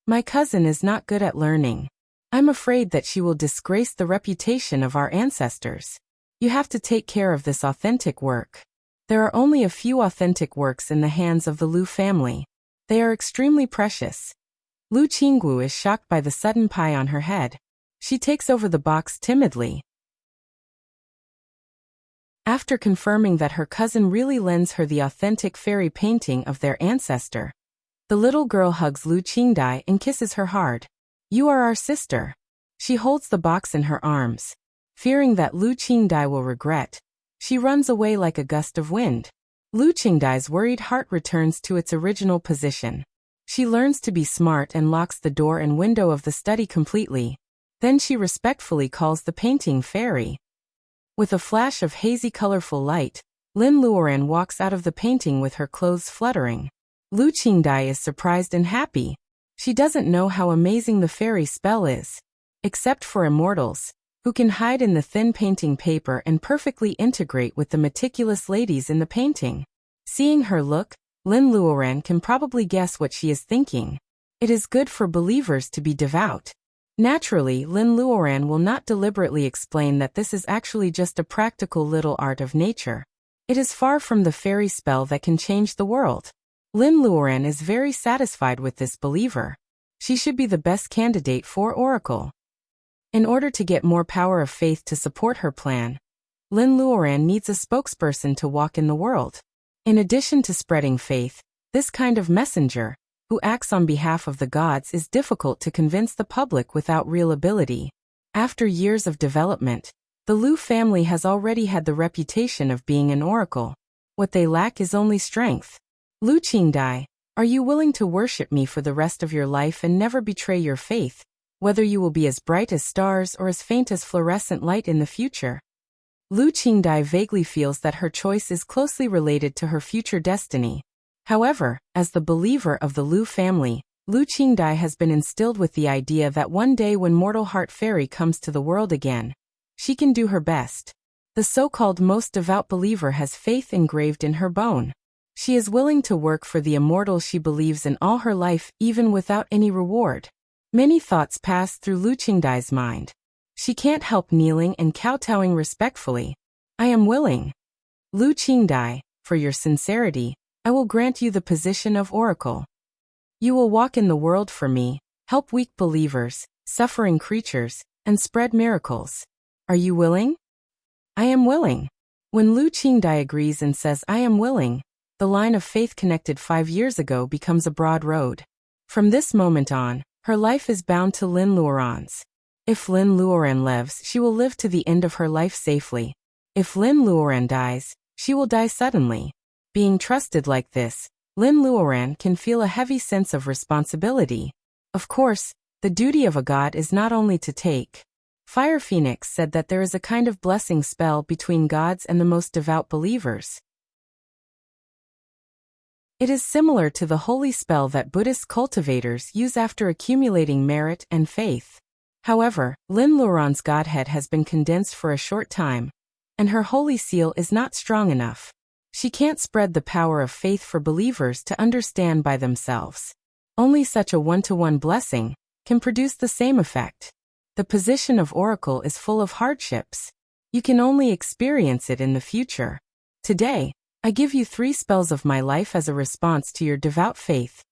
My cousin is not good at learning. I'm afraid that she will disgrace the reputation of our ancestors. You have to take care of this authentic work. There are only a few authentic works in the hands of the Lu family. They are extremely precious. Lu Qingwu is shocked by the sudden pie on her head. She takes over the box timidly. After confirming that her cousin really lends her the authentic fairy painting of their ancestor, the little girl hugs Lu Qingdai and kisses her hard. You are our sister. She holds the box in her arms. Fearing that Lu Qingdai will regret, she runs away like a gust of wind. Lu Qingdai's worried heart returns to its original position. She learns to be smart and locks the door and window of the study completely. Then she respectfully calls the painting fairy. With a flash of hazy colorful light, Lin Luoran walks out of the painting with her clothes fluttering. Lu Qingdai is surprised and happy. She doesn't know how amazing the fairy spell is. Except for immortals, who can hide in the thin painting paper and perfectly integrate with the meticulous ladies in the painting. Seeing her look, Lin Luoran can probably guess what she is thinking. It is good for believers to be devout. Naturally, Lin Luoran will not deliberately explain that this is actually just a practical little art of nature. It is far from the fairy spell that can change the world. Lin Luoran is very satisfied with this believer. She should be the best candidate for Oracle. In order to get more power of faith to support her plan, Lin Luoran needs a spokesperson to walk in the world. In addition to spreading faith, this kind of messenger, who acts on behalf of the gods, is difficult to convince the public without real ability. After years of development, the Lu family has already had the reputation of being an oracle. What they lack is only strength. Lu Qingdai, are you willing to worship me for the rest of your life and never betray your faith, whether you will be as bright as stars or as faint as fluorescent light in the future? Lu Qingdai vaguely feels that her choice is closely related to her future destiny. However, as the believer of the Lu family, Lu Qingdai has been instilled with the idea that one day when Mortal Heart Fairy comes to the world again, she can do her best. The so-called most devout believer has faith engraved in her bone. She is willing to work for the immortal she believes in all her life, even without any reward. Many thoughts pass through Lu Qingdai's mind. She can't help kneeling and kowtowing respectfully. I am willing. Lu Qingdai, for your sincerity, I will grant you the position of oracle. You will walk in the world for me, help weak believers, suffering creatures, and spread miracles. Are you willing? I am willing. When Lu Qingdai agrees and says I am willing, the line of faith connected 5 years ago becomes a broad road. From this moment on, her life is bound to Lin Luoran's. If Lin Luoran lives, she will live to the end of her life safely. If Lin Luoran dies, she will die suddenly. Being trusted like this, Lin Luoran can feel a heavy sense of responsibility. Of course, the duty of a god is not only to take. Fire Phoenix said that there is a kind of blessing spell between gods and the most devout believers. It is similar to the holy spell that Buddhist cultivators use after accumulating merit and faith. However, Lin Luoran's godhead has been condensed for a short time, and her holy seal is not strong enough. She can't spread the power of faith for believers to understand by themselves. Only such a one-to-one blessing can produce the same effect. The position of oracle is full of hardships. You can only experience it in the future. Today, I give you 3 spells of my life as a response to your devout faith.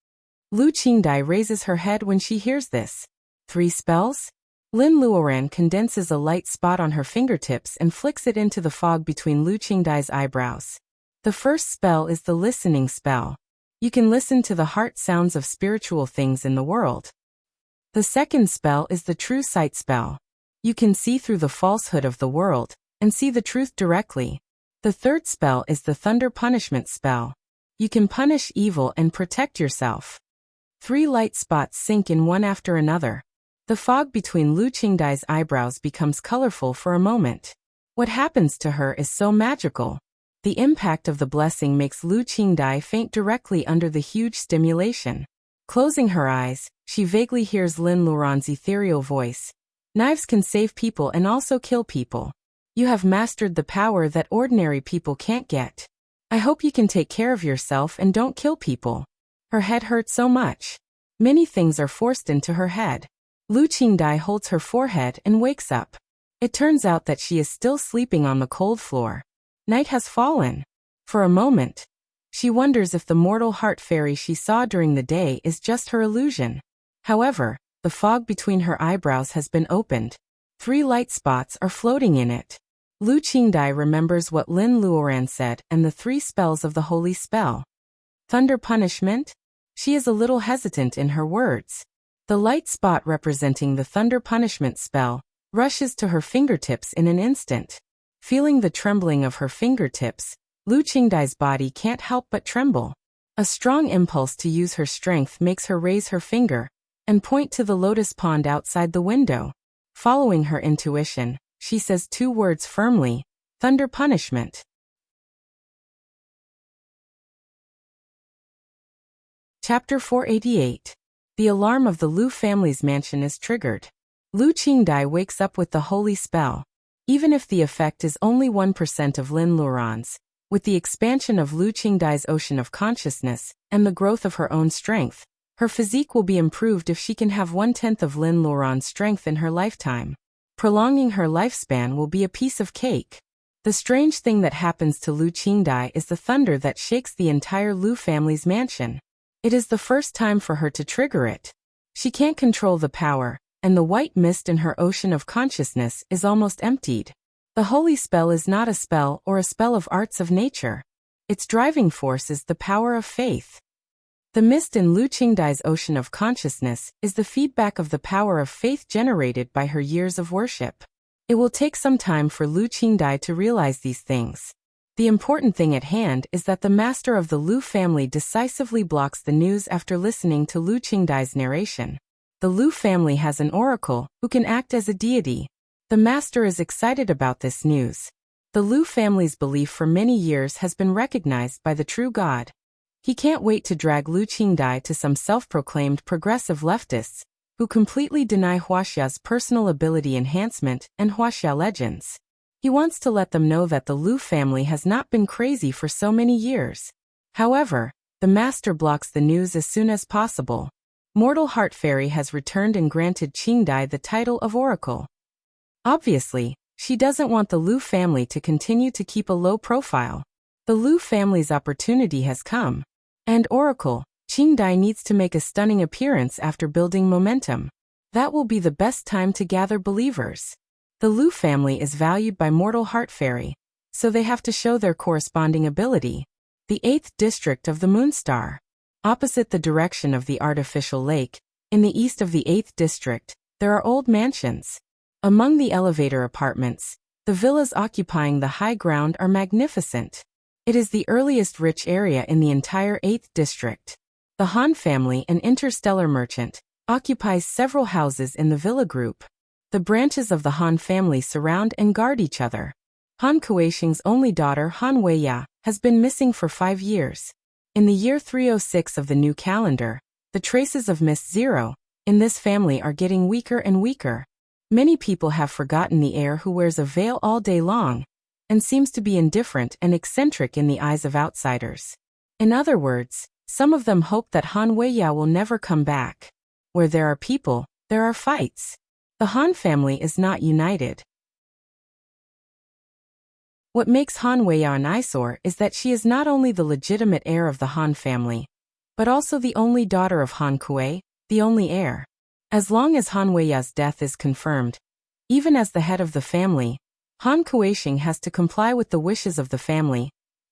Lu Qingdai raises her head when she hears this. 3 spells? Lin Luoran condenses a light spot on her fingertips and flicks it into the fog between Lu Qingdai's eyebrows. The first spell is the listening spell. You can listen to the heart sounds of spiritual things in the world. The second spell is the true sight spell. You can see through the falsehood of the world and see the truth directly. The third spell is the thunder punishment spell. You can punish evil and protect yourself. 3 light spots sink in one after another. The fog between Lu Qingdai's eyebrows becomes colorful for a moment. What happens to her is so magical. The impact of the blessing makes Lu Qingdai faint directly under the huge stimulation. Closing her eyes, she vaguely hears Lin Luoran's ethereal voice. Knives can save people and also kill people. You have mastered the power that ordinary people can't get. I hope you can take care of yourself and don't kill people. Her head hurts so much. Many things are forced into her head. Lu Qingdai holds her forehead and wakes up. It turns out that she is still sleeping on the cold floor. Night has fallen. For a moment, she wonders if the mortal heart fairy she saw during the day is just her illusion. However, the fog between her eyebrows has been opened. 3 light spots are floating in it. Lu Qingdai remembers what Lin Luoran said and the 3 spells of the holy spell. Thunder punishment? She is a little hesitant in her words. The light spot representing the thunder punishment spell rushes to her fingertips in an instant. Feeling the trembling of her fingertips, Lu Qingdai's body can't help but tremble. A strong impulse to use her strength makes her raise her finger and point to the lotus pond outside the window. Following her intuition, she says 2 words firmly, thunder punishment. Chapter 488. The alarm of the Lu family's mansion is triggered. Lu Qingdai wakes up with the holy spell. Even if the effect is only 1% of Lin Luoran's, with the expansion of Lu Qingdai's ocean of consciousness and the growth of her own strength, her physique will be improved if she can have 1/10 of Lin Luoran's strength in her lifetime. Prolonging her lifespan will be a piece of cake. The strange thing that happens to Lu Qingdai is the thunder that shakes the entire Lu family's mansion. It is the first time for her to trigger it. She can't control the power, and the white mist in her ocean of consciousness is almost emptied. The holy spell is not a spell or a spell of arts of nature. Its driving force is the power of faith. The mist in Lu Qingdai's ocean of consciousness is the feedback of the power of faith generated by her years of worship. It will take some time for Lu Qingdai to realize these things. The important thing at hand is that the master of the Lu family decisively blocks the news after listening to Lu Qingdai's narration. The Lu family has an oracle who can act as a deity. The master is excited about this news. The Lu family's belief for many years has been recognized by the true God. He can't wait to drag Lu Qingdai to some self-proclaimed progressive leftists who completely deny Wuxia's personal ability enhancement and Wuxia legends. He wants to let them know that the Lu family has not been crazy for so many years. However, the master blocks the news as soon as possible. Mortal Heart Fairy has returned and granted Qingdai the title of Oracle. Obviously, she doesn't want the Lu family to continue to keep a low profile. The Lu family's opportunity has come. And Oracle, Qingdai needs to make a stunning appearance after building momentum. That will be the best time to gather believers. The Lu family is valued by Mortal Heart Fairy, so they have to show their corresponding ability. The 8th district of the Moonstar. Opposite the direction of the artificial lake, in the east of the 8th district, there are old mansions. Among the elevator apartments, the villas occupying the high ground are magnificent. It is the earliest rich area in the entire 8th district. The Han family, an interstellar merchant, occupies several houses in the villa group. The branches of the Han family surround and guard each other. Han Kueisheng's only daughter, Han Weiya, has been missing for 5 years. In the year 306 of the new calendar, the traces of Mist Zero in this family are getting weaker and weaker. Many people have forgotten the heir who wears a veil all day long and seems to be indifferent and eccentric in the eyes of outsiders. In other words, some of them hope that Han Weiya will never come back. Where there are people, there are fights. The Han family is not united. What makes Han Weiya an eyesore is that she is not only the legitimate heir of the Han family, but also the only daughter of Han Kuei, the only heir. As long as Han Weiya's death is confirmed, even as the head of the family, Han Kueisheng has to comply with the wishes of the family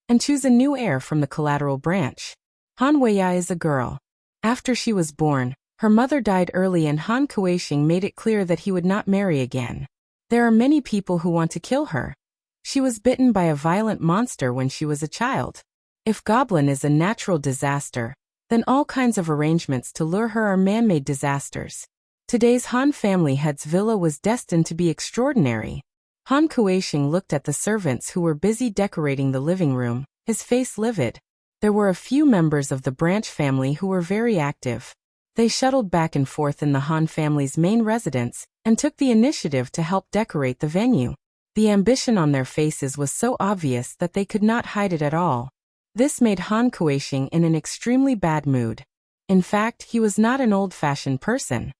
and choose a new heir from the collateral branch. Han Weiya is a girl. After she was born, her mother died early and Han Kueisheng made it clear that he would not marry again. There are many people who want to kill her. She was bitten by a violent monster when she was a child. If Goblin is a natural disaster, then all kinds of arrangements to lure her are man-made disasters. Today's Han family head's villa was destined to be extraordinary. Han Kueisheng looked at the servants who were busy decorating the living room, his face livid. There were a few members of the Branch family who were very active. They shuttled back and forth in the Han family's main residence and took the initiative to help decorate the venue. The ambition on their faces was so obvious that they could not hide it at all. This made Han Kueisheng in an extremely bad mood. In fact, he was not an old-fashioned person.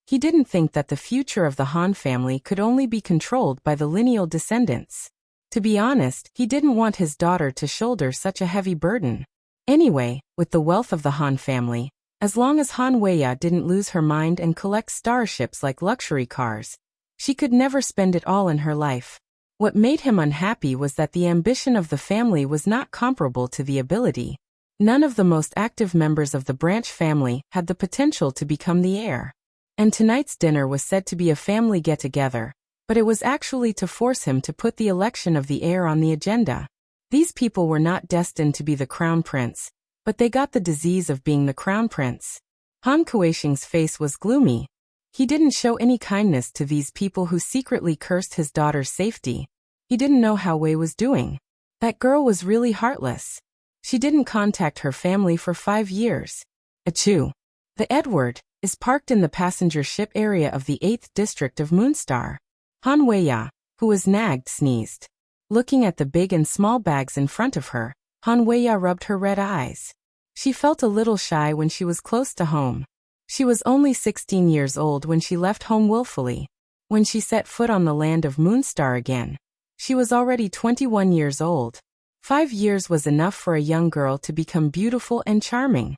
He didn't think that the future of the Han family could only be controlled by the lineal descendants. To be honest, he didn't want his daughter to shoulder such a heavy burden. Anyway, with the wealth of the Han family, as long as Han Weiya didn't lose her mind and collect starships like luxury cars, she could never spend it all in her life. What made him unhappy was that the ambition of the family was not comparable to the ability. None of the most active members of the Branch family had the potential to become the heir. And tonight's dinner was said to be a family get-together, but it was actually to force him to put the election of the heir on the agenda. These people were not destined to be the crown prince, but they got the disease of being the crown prince. Han Kueisheng's face was gloomy. He didn't show any kindness to these people who secretly cursed his daughter's safety. He didn't know how Wei was doing. That girl was really heartless. She didn't contact her family for 5 years. Achoo. The Edward is parked in the passenger ship area of the 8th district of Moonstar. Han Weiya, who was nagged, sneezed. Looking at the big and small bags in front of her, Han Weiya rubbed her red eyes. She felt a little shy when she was close to home. She was only 16 years old when she left home willfully. When she set foot on the land of Moonstar again, she was already 21 years old. 5 years was enough for a young girl to become beautiful and charming.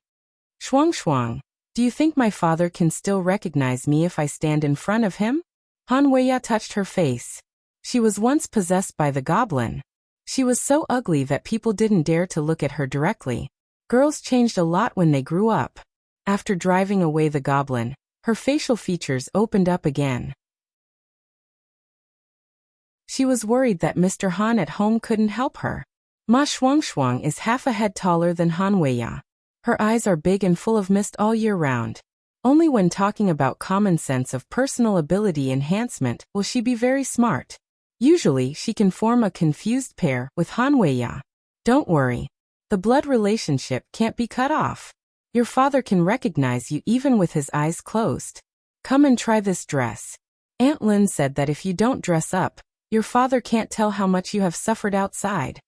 Shuang Shuang, do you think my father can still recognize me if I stand in front of him? Han Weiya touched her face. She was once possessed by the goblin. She was so ugly that people didn't dare to look at her directly. Girls changed a lot when they grew up. After driving away the goblin, her facial features opened up again. She was worried that Mr. Han at home couldn't help her. Ma Shuang is half a head taller than Han Weiya. Her eyes are big and full of mist all year round. Only when talking about common sense of personal ability enhancement will she be very smart. Usually she can form a confused pair with Han Weiya. Don't worry. The blood relationship can't be cut off. Your father can recognize you even with his eyes closed. Come and try this dress. Aunt Lin said that if you don't dress up, your father can't tell how much you have suffered outside.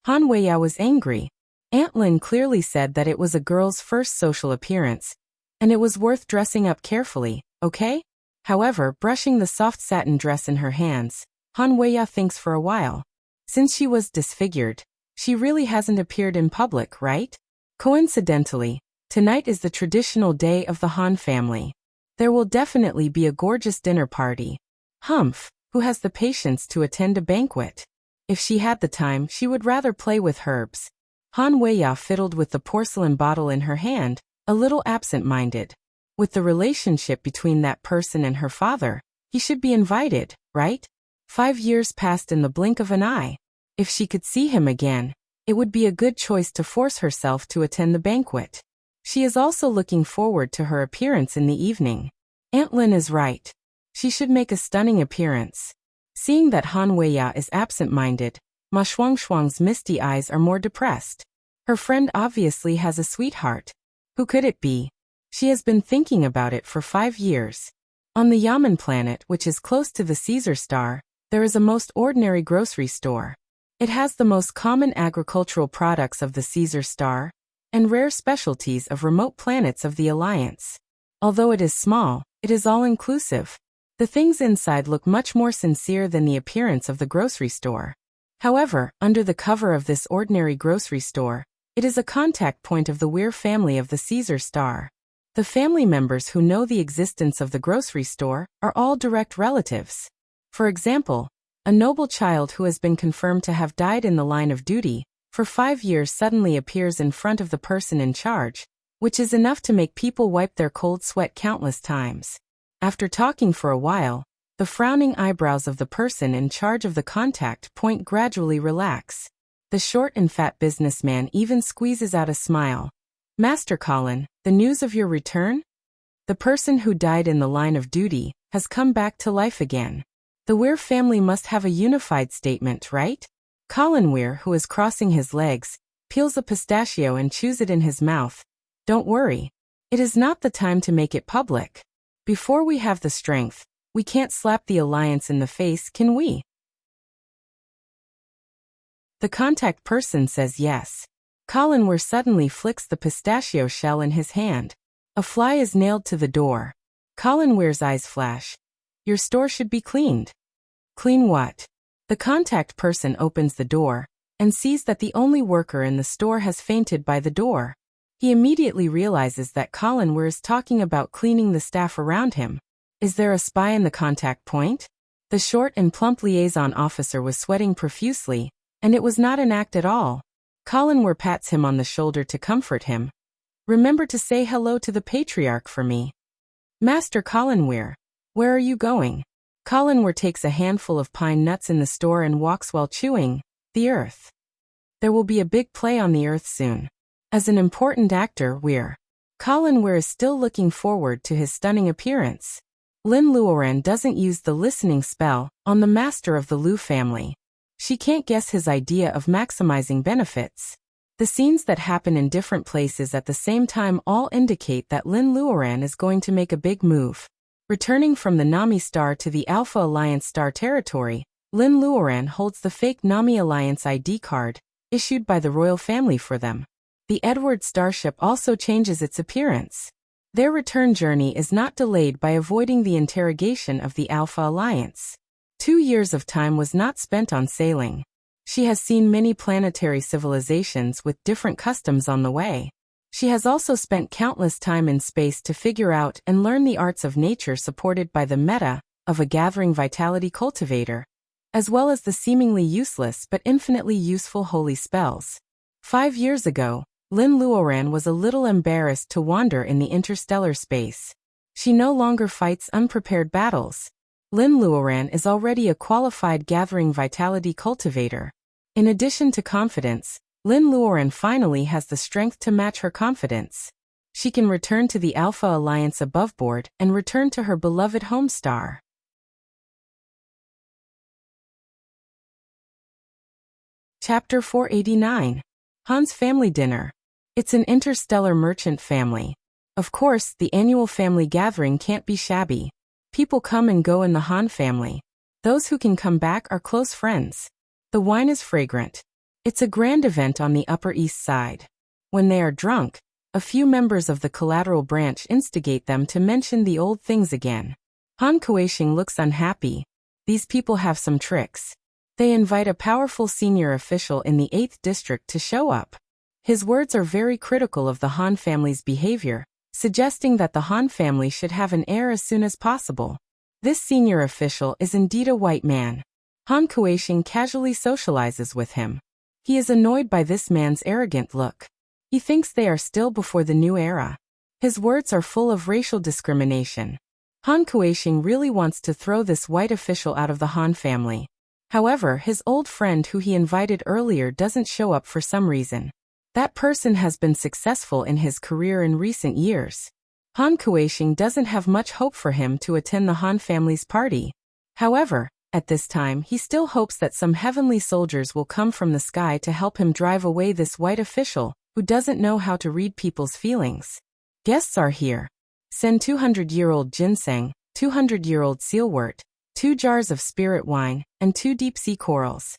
Han Weiya was angry. Aunt Lin clearly said that it was a girl's first social appearance, and it was worth dressing up carefully, okay? However, brushing the soft satin dress in her hands, Han Weiya thinks for a while. Since she was disfigured, she really hasn't appeared in public, right? Coincidentally, tonight is the traditional day of the Han family. There will definitely be a gorgeous dinner party. Humph, who has the patience to attend a banquet? If she had the time, she would rather play with herbs. Han Weiya fiddled with the porcelain bottle in her hand, a little absent-minded. With the relationship between that person and her father, he should be invited, right? 5 years passed in the blink of an eye. If she could see him again, it would be a good choice to force herself to attend the banquet. She is also looking forward to her appearance in the evening. Aunt Lin is right. She should make a stunning appearance. Seeing that Han Weiya is absent-minded, Ma Shuang's misty eyes are more depressed. Her friend obviously has a sweetheart. Who could it be? She has been thinking about it for 5 years. On the Yamen planet, which is close to the Caesar star, there is a most ordinary grocery store. It has the most common agricultural products of the Caesar star, and rare specialties of remote planets of the Alliance. Although it is small, it is all-inclusive. The things inside look much more sincere than the appearance of the grocery store. However, under the cover of this ordinary grocery store, it is a contact point of the Weir family of the Caesar star. The family members who know the existence of the grocery store are all direct relatives. For example, a noble child who has been confirmed to have died in the line of duty for 5 years suddenly appears in front of the person in charge, which is enough to make people wipe their cold sweat countless times. After talking for a while, the frowning eyebrows of the person in charge of the contact point gradually relax. The short and fat businessman even squeezes out a smile. Master Colin, the news of your return? The person who died in the line of duty has come back to life again. The Weir family must have a unified statement, right? Colin Weir, who is crossing his legs, peels a pistachio and chews it in his mouth. Don't worry. It is not the time to make it public. Before we have the strength, we can't slap the Alliance in the face, can we? The contact person says yes. Colin Weir suddenly flicks the pistachio shell in his hand. A fly is nailed to the door. Colin Weir's eyes flash. Your store should be cleaned. Clean what? The contact person opens the door and sees that the only worker in the store has fainted by the door. He immediately realizes that Colin Weir is talking about cleaning the staff around him. Is there a spy in the contact point? The short and plump liaison officer was sweating profusely, and it was not an act at all. Colin Weir pats him on the shoulder to comfort him. Remember to say hello to the patriarch for me. Master Colin Weir, where are you going? Colin Weir takes a handful of pine nuts in the store and walks while chewing. The Earth. There will be a big play on the Earth soon. As an important actor, Colin Weir is still looking forward to his stunning appearance. Lin Luoren doesn't use the listening spell on the master of the Lu family. She can't guess his idea of maximizing benefits. The scenes that happen in different places at the same time all indicate that Lin Luoran is going to make a big move. Returning from the Nami Star to the Alpha Alliance Star territory, Lin Luoran holds the fake Nami Alliance ID card, issued by the royal family for them. The Edward starship also changes its appearance. Their return journey is not delayed by avoiding the interrogation of the Alpha Alliance. 2 years of time was not spent on sailing. She has seen many planetary civilizations with different customs on the way. She has also spent countless time in space to figure out and learn the arts of nature supported by the meta of a gathering vitality cultivator, as well as the seemingly useless but infinitely useful holy spells. 5 years ago, Lin Luoran was a little embarrassed to wander in the interstellar space. She no longer fights unprepared battles. Lin Luoran is already a qualified gathering vitality cultivator. In addition to confidence, Lin Luoran finally has the strength to match her confidence. She can return to the Alpha Alliance above board and return to her beloved home star. Chapter 489. Han's Family Dinner. It's an interstellar merchant family. Of course, the annual family gathering can't be shabby. People come and go in the Han family. Those who can come back are close friends. The wine is fragrant. It's a grand event on the Upper East Side. When they are drunk, a few members of the collateral branch instigate them to mention the old things again. Han Kuei-shing looks unhappy. These people have some tricks. They invite a powerful senior official in the 8th district to show up. His words are very critical of the Han family's behavior, suggesting that the Han family should have an heir as soon as possible. This senior official is indeed a white man. Han Kuei-shing casually socializes with him. He is annoyed by this man's arrogant look. He thinks they are still before the new era. His words are full of racial discrimination. Han Kuei-shing really wants to throw this white official out of the Han family. However, his old friend who he invited earlier doesn't show up for some reason. That person has been successful in his career in recent years. Han Kuei-shing doesn't have much hope for him to attend the Han family's party. However, at this time he still hopes that some heavenly soldiers will come from the sky to help him drive away this white official, who doesn't know how to read people's feelings. Guests are here. Send 200-year-old ginseng, 200-year-old sealwort, 2 jars of spirit wine, and 2 deep-sea corals.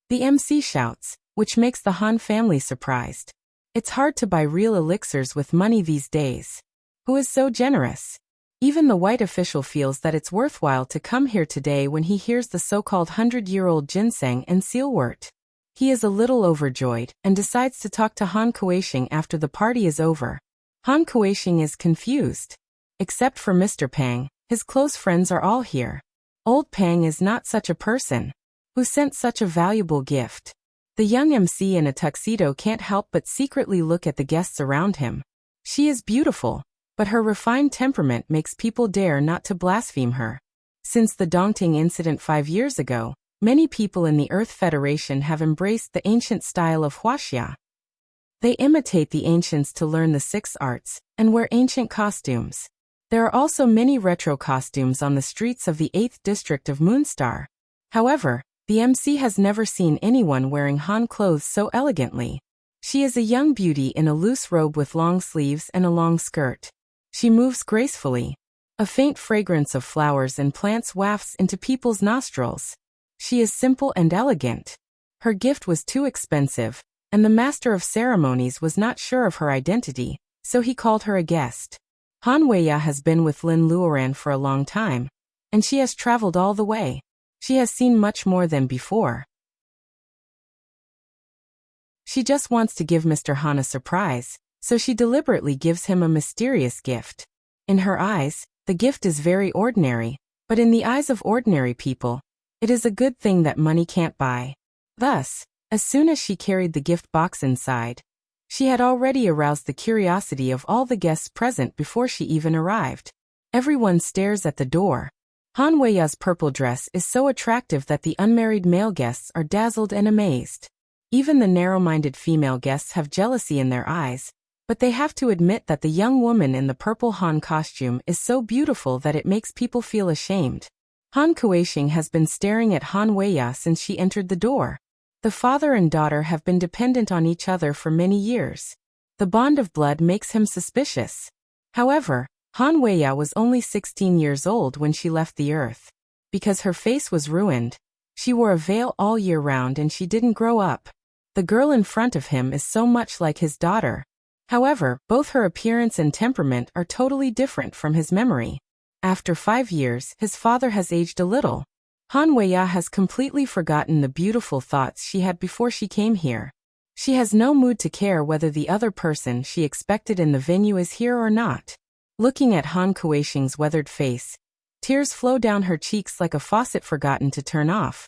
The MC shouts, which makes the Han family surprised. It's hard to buy real elixirs with money these days. Who is so generous? Even the white official feels that it's worthwhile to come here today when he hears the so-called 100-year-old ginseng and sealwort. He is a little overjoyed and decides to talk to Han Kuei-shing after the party is over. Han Kuei-shing is confused. Except for Mr. Pang, his close friends are all here. Old Pang is not such a person. Who sent such a valuable gift? The young MC in a tuxedo can't help but secretly look at the guests around him. She is beautiful, but her refined temperament makes people dare not to blaspheme her. Since the Dongting incident 5 years ago, many people in the Earth Federation have embraced the ancient style of Wuxia. They imitate the ancients to learn the 6 arts, and wear ancient costumes. There are also many retro costumes on the streets of the 8th district of Moonstar. However, the MC has never seen anyone wearing Han clothes so elegantly. She is a young beauty in a loose robe with long sleeves and a long skirt. She moves gracefully. A faint fragrance of flowers and plants wafts into people's nostrils. She is simple and elegant. Her gift was too expensive, and the master of ceremonies was not sure of her identity, so he called her a guest. Han Weiya has been with Lin Luoran for a long time, and she has traveled all the way. She has seen much more than before. She just wants to give Mr. Han a surprise, so she deliberately gives him a mysterious gift. In her eyes, the gift is very ordinary, but in the eyes of ordinary people, it is a good thing that money can't buy. Thus, as soon as she carried the gift box inside, she had already aroused the curiosity of all the guests present before she even arrived. Everyone stares at the door. Han Weiya's purple dress is so attractive that the unmarried male guests are dazzled and amazed. Even the narrow-minded female guests have jealousy in their eyes, but they have to admit that the young woman in the purple Han costume is so beautiful that it makes people feel ashamed. Han Kuei-shing has been staring at Han Weiya since she entered the door. The father and daughter have been dependent on each other for many years. The bond of blood makes him suspicious. However, Han Weiya was only 16 years old when she left the earth. Because her face was ruined, she wore a veil all year round and she didn't grow up. The girl in front of him is so much like his daughter. However, both her appearance and temperament are totally different from his memory. After 5 years, his father has aged a little. Han Weiya has completely forgotten the beautiful thoughts she had before she came here. She has no mood to care whether the other person she expected in the venue is here or not. Looking at Han Kueisheng's weathered face, tears flow down her cheeks like a faucet forgotten to turn off.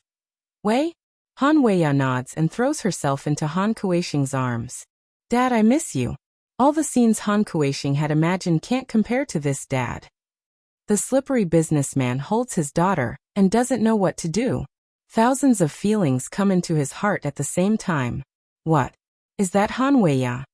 Wei? Han Weiya nods and throws herself into Han Kueisheng's arms. Dad, I miss you. All the scenes Han Kueisheng had imagined can't compare to this, Dad. The slippery businessman holds his daughter and doesn't know what to do. Thousands of feelings come into his heart at the same time. What? Is that Han Weiya?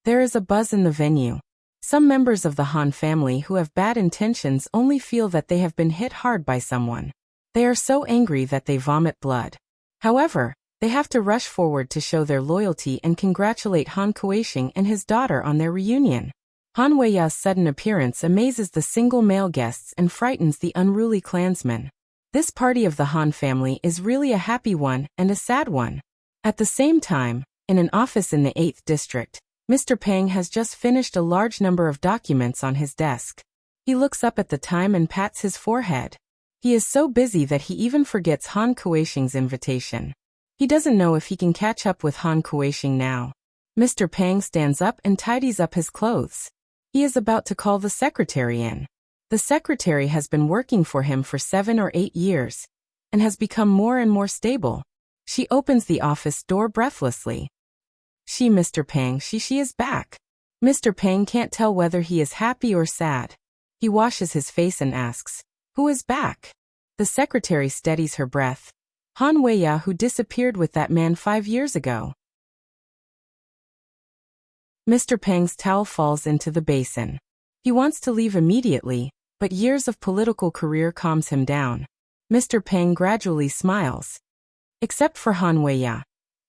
There is a buzz in the venue. Some members of the Han family who have bad intentions only feel that they have been hit hard by someone. They are so angry that they vomit blood. However, they have to rush forward to show their loyalty and congratulate Han Kueisheng and his daughter on their reunion. Han Weiya's sudden appearance amazes the single male guests and frightens the unruly clansmen. This party of the Han family is really a happy one and a sad one. At the same time, in an office in the 8th district, Mr. Pang has just finished a large number of documents on his desk. He looks up at the time and pats his forehead. He is so busy that he even forgets Han Kueisheng's invitation. He doesn't know if he can catch up with Han Kueisheng now. Mr. Pang stands up and tidies up his clothes. He is about to call the secretary in. The secretary has been working for him for 7 or 8 years and has become more and more stable. She opens the office door breathlessly. Mr. Pang, she is back. Mr. Pang can't tell whether he is happy or sad. He washes his face and asks, "Who is back?" The secretary steadies her breath. Han Weiya, who disappeared with that man 5 years ago. Mr. Pang's towel falls into the basin. He wants to leave immediately, but years of political career calms him down. Mr. Pang gradually smiles. Except for Han Weiya.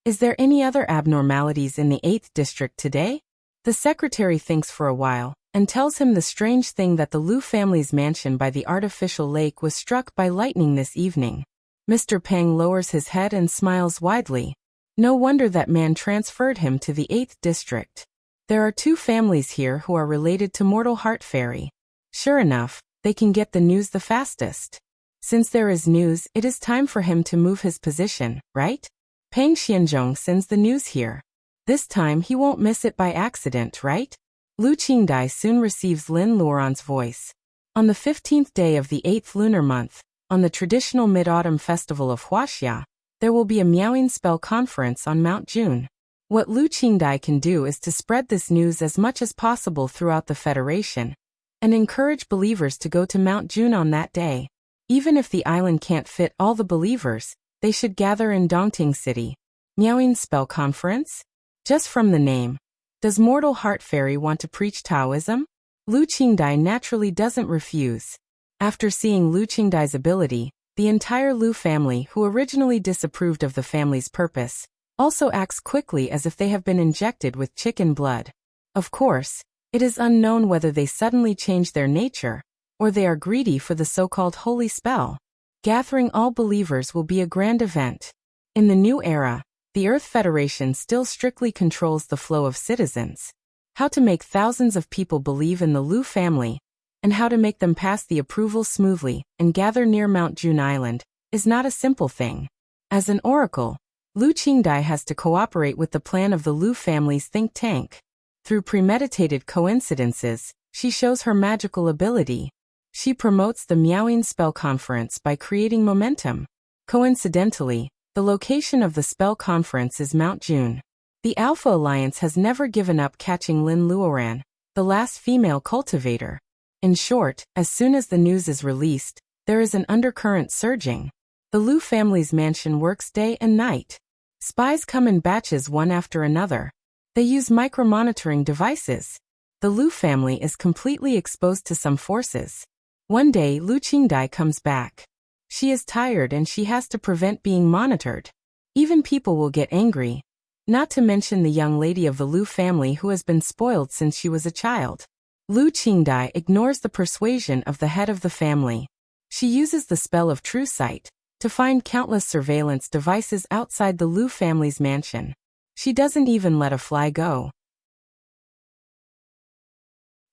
Is there any other abnormalities in the 8th district today? The secretary thinks for a while, and tells him the strange thing that the Liu family's mansion by the artificial lake was struck by lightning this evening. Mr. Pang lowers his head and smiles widely. No wonder that man transferred him to the 8th district. There are 2 families here who are related to Mortal Heart Fairy. Sure enough, they can get the news the fastest. Since there is news, it is time for him to move his position, right? Pang Xianzhong sends the news here. This time he won't miss it by accident, right? Lu Qingdai soon receives Lin Luoran's voice. On the 15th day of the 8th lunar month, on the traditional Mid-Autumn Festival of Wuxia, there will be a Miaoing Spell Conference on Mount June. What Lu Qingdai can do is to spread this news as much as possible throughout the Federation, and encourage believers to go to Mount June on that day. Even if the island can't fit all the believers, they should gather in Dongting City. Miaoing Spell Conference? Just from the name. Does Mortal Heart Fairy want to preach Taoism? Lu Qingdai naturally doesn't refuse. After seeing Lu Qingdai's ability, the entire Lu family, who originally disapproved of the family's purpose, also acts quickly as if they have been injected with chicken blood. Of course, it is unknown whether they suddenly change their nature, or they are greedy for the so-called holy spell. Gathering all believers will be a grand event. In the new era, the Earth Federation still strictly controls the flow of citizens. How to make thousands of people believe in the Lu family, and how to make them pass the approval smoothly and gather near Mount June Island, is not a simple thing. As an oracle, Lu Qingdai has to cooperate with the plan of the Lu family's think tank. Through premeditated coincidences, she shows her magical ability. She promotes the Miaoing Spell Conference by creating momentum. Coincidentally, the location of the spell conference is Mount June. The Alpha Alliance has never given up catching Lin Luoran, the last female cultivator. In short, as soon as the news is released, there is an undercurrent surging. The Lu family's mansion works day and night. Spies come in batches one after another. They use micromonitoring devices. The Lu family is completely exposed to some forces. One day Lu Qingdai comes back. She is tired and she has to prevent being monitored. Even people will get angry. Not to mention the young lady of the Lu family who has been spoiled since she was a child. Lu Qingdai ignores the persuasion of the head of the family. She uses the spell of true sight to find countless surveillance devices outside the Lu family's mansion. She doesn't even let a fly go.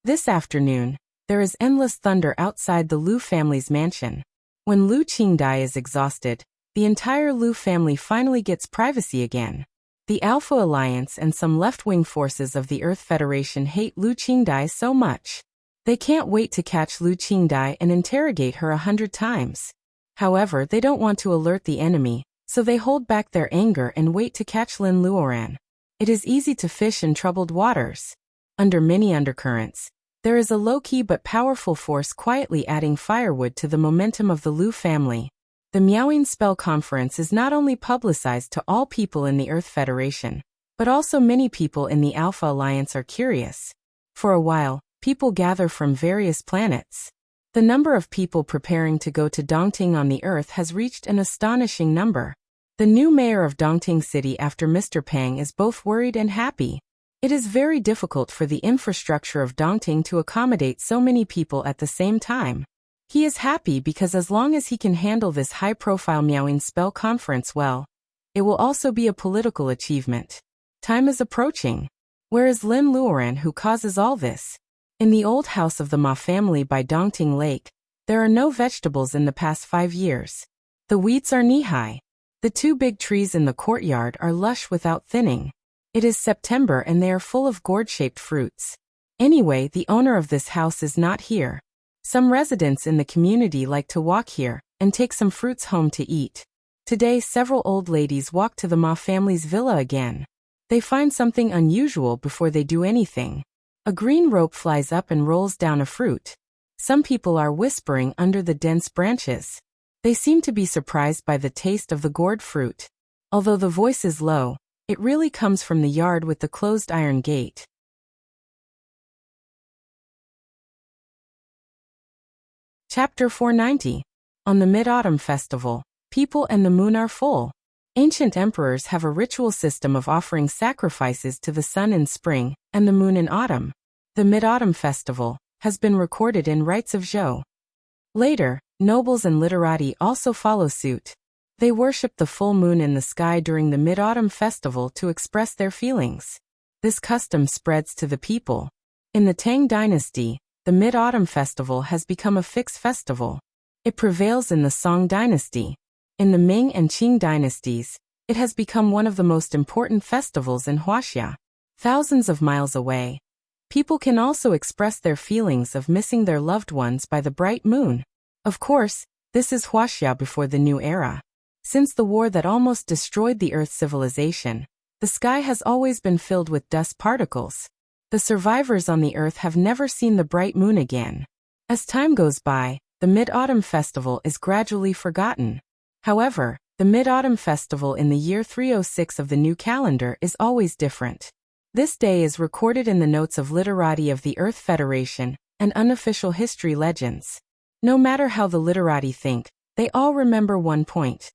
This afternoon, there is endless thunder outside the Lu family's mansion. When Lu Qingdai is exhausted, the entire Lu family finally gets privacy again. The Alpha Alliance and some left-wing forces of the Earth Federation hate Lu Qingdai so much. They can't wait to catch Lu Qingdai and interrogate her 100 times. However, they don't want to alert the enemy, so they hold back their anger and wait to catch Lin Luoran. It is easy to fish in troubled waters. Under many undercurrents, there is a low-key but powerful force quietly adding firewood to the momentum of the Lu family. The Meowing Spell Conference is not only publicized to all people in the Earth Federation, but also many people in the Alpha Alliance are curious. For a while, people gather from various planets. The number of people preparing to go to Dongting on the Earth has reached an astonishing number. The new mayor of Dongting City after Mr. Pang is both worried and happy. It is very difficult for the infrastructure of Dongting to accommodate so many people at the same time. He is happy because as long as he can handle this high-profile Meowing Spell Conference well, it will also be a political achievement. Time is approaching. Where is Lin Luoran who causes all this? In the old house of the Ma family by Dongting Lake, there are no vegetables in the past 5 years. The weeds are knee-high. The 2 big trees in the courtyard are lush without thinning. It is September and they are full of gourd-shaped fruits. Anyway, the owner of this house is not here. Some residents in the community like to walk here and take some fruits home to eat. Today, several old ladies walk to the Ma family's villa again. They find something unusual before they do anything. A green rope flies up and rolls down a fruit. Some people are whispering under the dense branches. They seem to be surprised by the taste of the gourd fruit. Although the voice is low, it really comes from the yard with the closed iron gate. Chapter 490. On the Mid-Autumn Festival, people and the moon are full. Ancient emperors have a ritual system of offering sacrifices to the sun in spring and the moon in autumn. The Mid-Autumn Festival has been recorded in rites of Zhou. Later, nobles and literati also follow suit. They worship the full moon in the sky during the Mid-Autumn Festival to express their feelings. This custom spreads to the people. In the Tang Dynasty, the Mid-Autumn Festival has become a fixed festival. It prevails in the Song Dynasty. In the Ming and Qing dynasties, it has become one of the most important festivals in Wuxia. Thousands of miles away, people can also express their feelings of missing their loved ones by the bright moon. Of course, this is Wuxia before the new era. Since the war that almost destroyed the Earth's civilization, the sky has always been filled with dust particles. The survivors on the Earth have never seen the bright moon again. As time goes by, the Mid-Autumn Festival is gradually forgotten. However, the Mid-Autumn Festival in the year 306 of the new calendar is always different. This day is recorded in the notes of literati of the Earth Federation and unofficial history legends. No matter how the literati think, they all remember one point.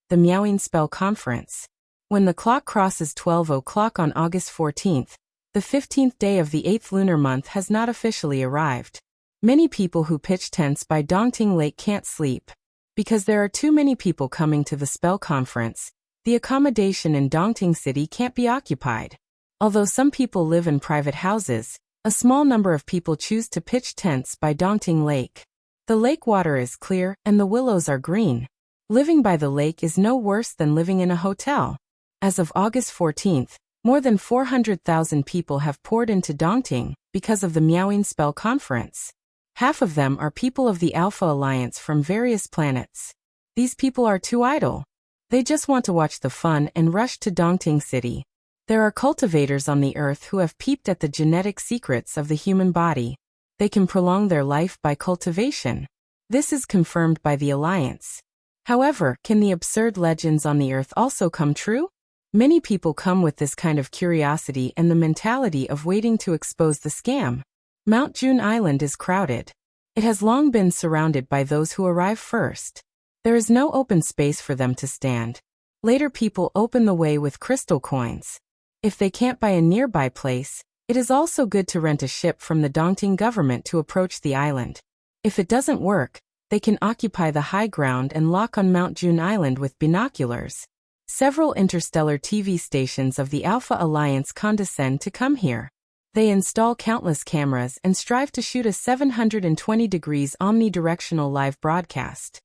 The Meowing Spell Conference. When the clock crosses 12 o'clock on August 14th, the 15th day of the 8th lunar month has not officially arrived. Many people who pitch tents by Dongting Lake can't sleep. Because there are too many people coming to the spell conference, the accommodation in Dongting City can't be occupied. Although some people live in private houses, a small number of people choose to pitch tents by Dongting Lake. The lake water is clear and the willows are green. Living by the lake is no worse than living in a hotel. As of August 14th, more than 400,000 people have poured into Dongting because of the Meowing Spell Conference. Half of them are people of the Alpha Alliance from various planets. These people are too idle. They just want to watch the fun and rush to Dongting City. There are cultivators on the Earth who have peeped at the genetic secrets of the human body. They can prolong their life by cultivation. This is confirmed by the Alliance. However, can the absurd legends on the Earth also come true? Many people come with this kind of curiosity and the mentality of waiting to expose the scam. Mount June Island is crowded. It has long been surrounded by those who arrive first. There is no open space for them to stand. Later people open the way with crystal coins. If they can't buy a nearby place, it is also good to rent a ship from the Dongting government to approach the island. If it doesn't work, they can occupy the high ground and lock on Mount June Island with binoculars. Several interstellar TV stations of the Alpha Alliance condescend to come here. They install countless cameras and strive to shoot a 720 degrees omnidirectional live broadcast.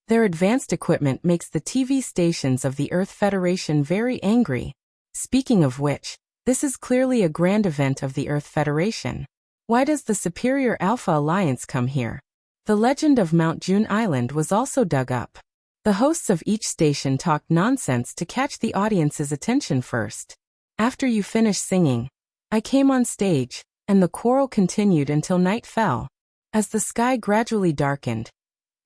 Their advanced equipment makes the TV stations of the Earth Federation very angry. Speaking of which, this is clearly a grand event of the Earth Federation. Why does the superior Alpha Alliance come here? The legend of Mount June Island was also dug up. The hosts of each station talked nonsense to catch the audience's attention first. After you finished singing, I came on stage, and the quarrel continued until night fell. As the sky gradually darkened,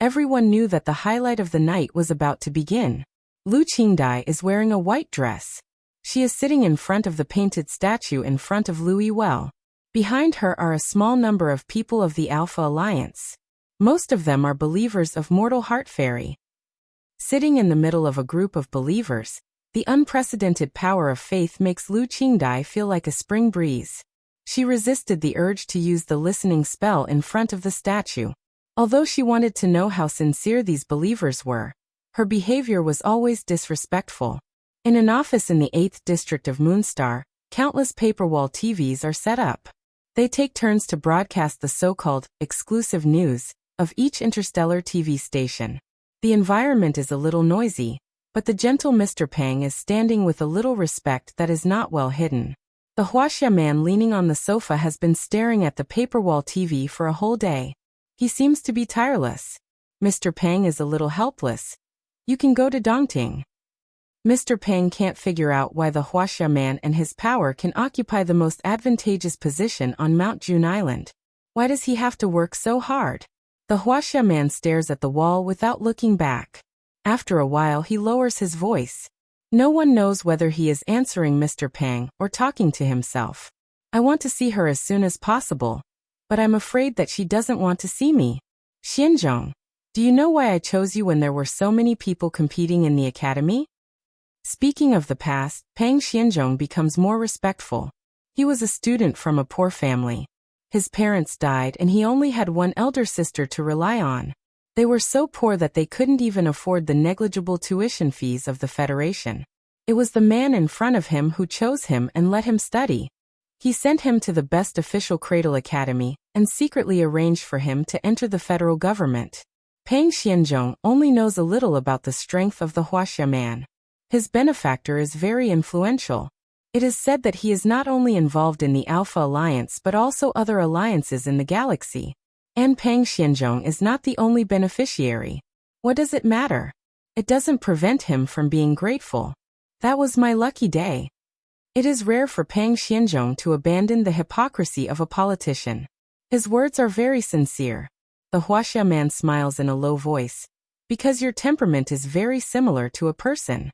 everyone knew that the highlight of the night was about to begin. Lu Qingdai is wearing a white dress. She is sitting in front of the painted statue in front of Lu Yiwell. Behind her are a small number of people of the Alpha Alliance. Most of them are believers of Mortal Heart Fairy. Sitting in the middle of a group of believers, the unprecedented power of faith makes Lu Qingdai feel like a spring breeze. She resisted the urge to use the listening spell in front of the statue. Although she wanted to know how sincere these believers were, her behavior was always disrespectful. In an office in the 8th district of Moonstar, countless paperwall TVs are set up. They take turns to broadcast the so-called exclusive news of each interstellar TV station. The environment is a little noisy, but the gentle Mr. Pang is standing with a little respect that is not well hidden. The Wuxia man leaning on the sofa has been staring at the paperwall TV for a whole day. He seems to be tireless. Mr. Pang is a little helpless. You can go to Dongting. Mr. Pang can't figure out why the Wuxia man and his power can occupy the most advantageous position on Mount June Island. Why does he have to work so hard? The Wuxia man stares at the wall without looking back. After a while he lowers his voice. No one knows whether he is answering Mr. Pang or talking to himself. I want to see her as soon as possible, but I'm afraid that she doesn't want to see me. Xianzhong, do you know why I chose you when there were so many people competing in the academy? Speaking of the past, Pang Xianzhong becomes more respectful. He was a student from a poor family. His parents died and he only had one elder sister to rely on. They were so poor that they couldn't even afford the negligible tuition fees of the Federation. It was the man in front of him who chose him and let him study. He sent him to the best official cradle academy and secretly arranged for him to enter the federal government. Pang Xianzhong only knows a little about the strength of the Wuxia man. His benefactor is very influential. It is said that he is not only involved in the Alpha Alliance but also other alliances in the galaxy. And Pang Xianzhong is not the only beneficiary. What does it matter? It doesn't prevent him from being grateful. That was my lucky day. It is rare for Pang Xianzhong to abandon the hypocrisy of a politician. His words are very sincere. The Wuxia man smiles in a low voice. Because your temperament is very similar to a person.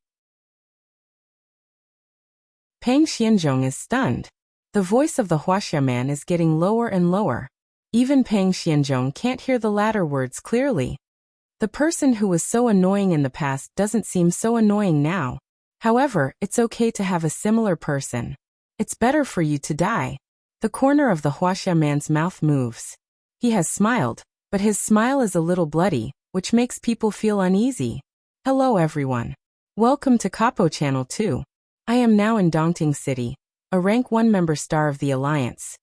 Pang Xianzhong is stunned. The voice of the Wuxia man is getting lower and lower. Even Pang Xianzhong can't hear the latter words clearly. The person who was so annoying in the past doesn't seem so annoying now. However, it's okay to have a similar person. It's better for you to die. The corner of the Wuxia man's mouth moves. He has smiled, but his smile is a little bloody, which makes people feel uneasy. Hello everyone. Welcome to Capo Channel 2. I am now in Dongting City, a rank 1 member star of the Alliance.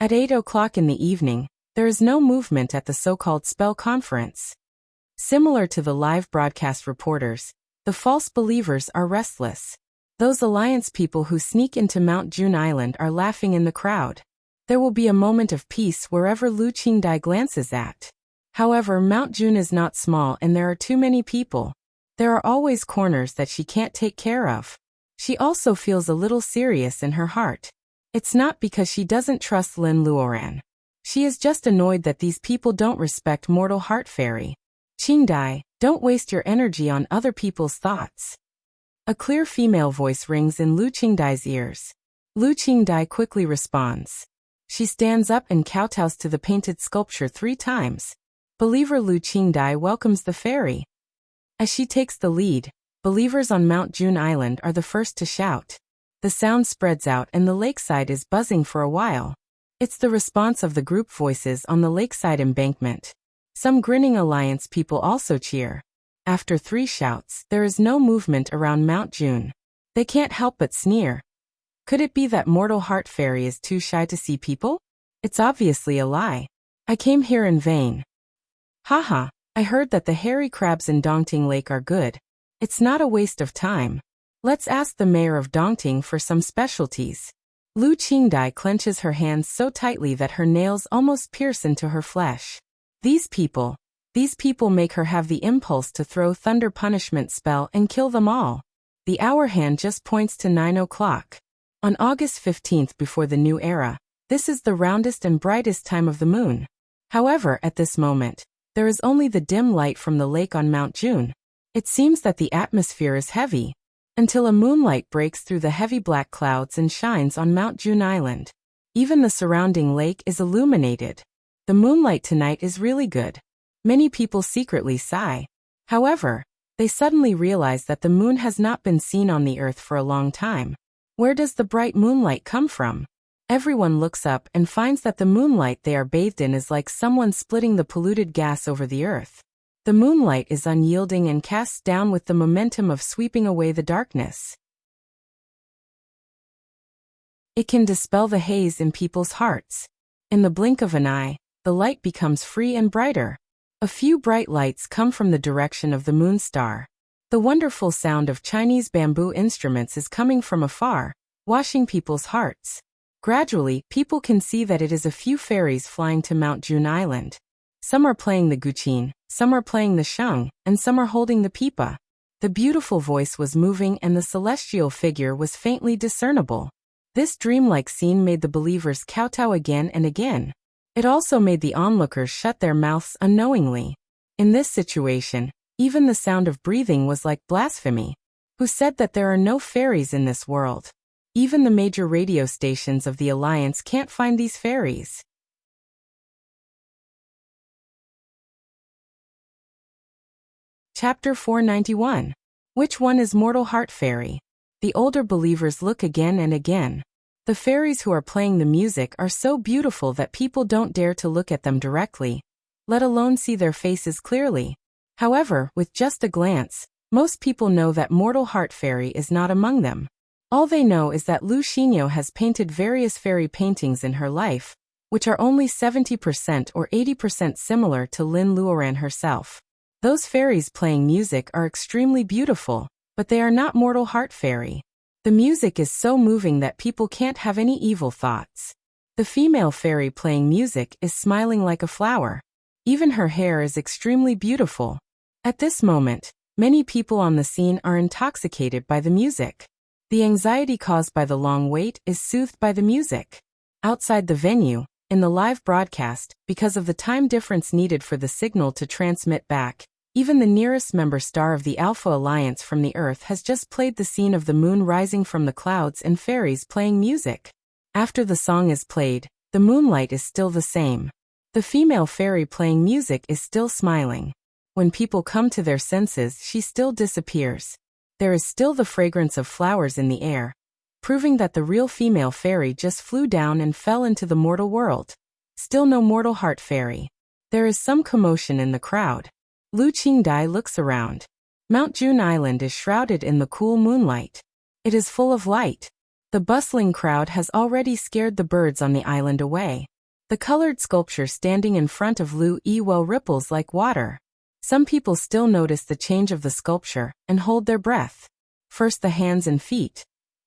At 8 o'clock in the evening, there is no movement at the so-called spell conference. Similar to the live broadcast reporters, the false believers are restless. Those Alliance people who sneak into Mount June Island are laughing in the crowd. There will be a moment of peace wherever Lu Qingdai glances at. However, Mount June is not small and there are too many people. There are always corners that she can't take care of. She also feels a little serious in her heart. It's not because she doesn't trust Lin Luoran. She is just annoyed that these people don't respect Mortal Heart Fairy. Qingdai, don't waste your energy on other people's thoughts. A clear female voice rings in Lu Qingdai's ears. Lu Qingdai quickly responds. She stands up and kowtows to the painted sculpture 3 times. Believer Lu Qingdai welcomes the fairy. As she takes the lead, believers on Mount June Island are the first to shout. The sound spreads out and the lakeside is buzzing for a while. It's the response of the group voices on the lakeside embankment. Some grinning Alliance people also cheer. After 3 shouts, there is no movement around Mount June. They can't help but sneer. Could it be that Mortal Heart Fairy is too shy to see people? It's obviously a lie. I came here in vain. Haha, I heard that the hairy crabs in Dongting Lake are good. It's not a waste of time. Let's ask the mayor of Dongting for some specialties. Lu Qingdai clenches her hands so tightly that her nails almost pierce into her flesh. These people make her have the impulse to throw thunder punishment spell and kill them all. The hour hand just points to 9 o'clock. On August 15th before the new era, this is the roundest and brightest time of the moon. However, at this moment, there is only the dim light from the lake on Mount June. It seems that the atmosphere is heavy, until a moonlight breaks through the heavy black clouds and shines on Mount June Island. Even the surrounding lake is illuminated. The moonlight tonight is really good. Many people secretly sigh. However, they suddenly realize that the moon has not been seen on the earth for a long time. Where does the bright moonlight come from? Everyone looks up and finds that the moonlight they are bathed in is like someone splitting the polluted gas over the earth. The moonlight is unyielding and casts down with the momentum of sweeping away the darkness. It can dispel the haze in people's hearts. In the blink of an eye, the light becomes free and brighter. A few bright lights come from the direction of the moon star. The wonderful sound of Chinese bamboo instruments is coming from afar, washing people's hearts. Gradually, people can see that it is a few fairies flying to Mount June Island. Some are playing the guqin, some are playing the sheng, and some are holding the pipa. The beautiful voice was moving and the celestial figure was faintly discernible. This dreamlike scene made the believers kowtow again and again. It also made the onlookers shut their mouths unknowingly. In this situation, even the sound of breathing was like blasphemy. Who said that there are no fairies in this world? Even the major radio stations of the Alliance can't find these fairies. Chapter 491. Which one is Mortal Heart Fairy? The older believers look again and again. The fairies who are playing the music are so beautiful that people don't dare to look at them directly, let alone see their faces clearly. However, with just a glance, most people know that Mortal Heart Fairy is not among them. All they know is that Lu Xinyo has painted various fairy paintings in her life, which are only 70% or 80% similar to Lin Luoran herself. Those fairies playing music are extremely beautiful, but they are not Mortal Heart Fairy. The music is so moving that people can't have any evil thoughts. The female fairy playing music is smiling like a flower. Even her hair is extremely beautiful. At this moment, many people on the scene are intoxicated by the music. The anxiety caused by the long wait is soothed by the music. Outside the venue, in the live broadcast, because of the time difference needed for the signal to transmit back, even the nearest member star of the Alpha Alliance from the Earth has just played the scene of the moon rising from the clouds and fairies playing music. After the song is played, the moonlight is still the same. The female fairy playing music is still smiling. When people come to their senses, she still disappears. There is still the fragrance of flowers in the air, proving that the real female fairy just flew down and fell into the mortal world. Still no Mortal Heart Fairy. There is some commotion in the crowd. Lu Qingdai looks around. Mount June Island is shrouded in the cool moonlight. It is full of light. The bustling crowd has already scared the birds on the island away. The colored sculpture standing in front of Lu Yiwell ripples like water. Some people still notice the change of the sculpture and hold their breath. First the hands and feet.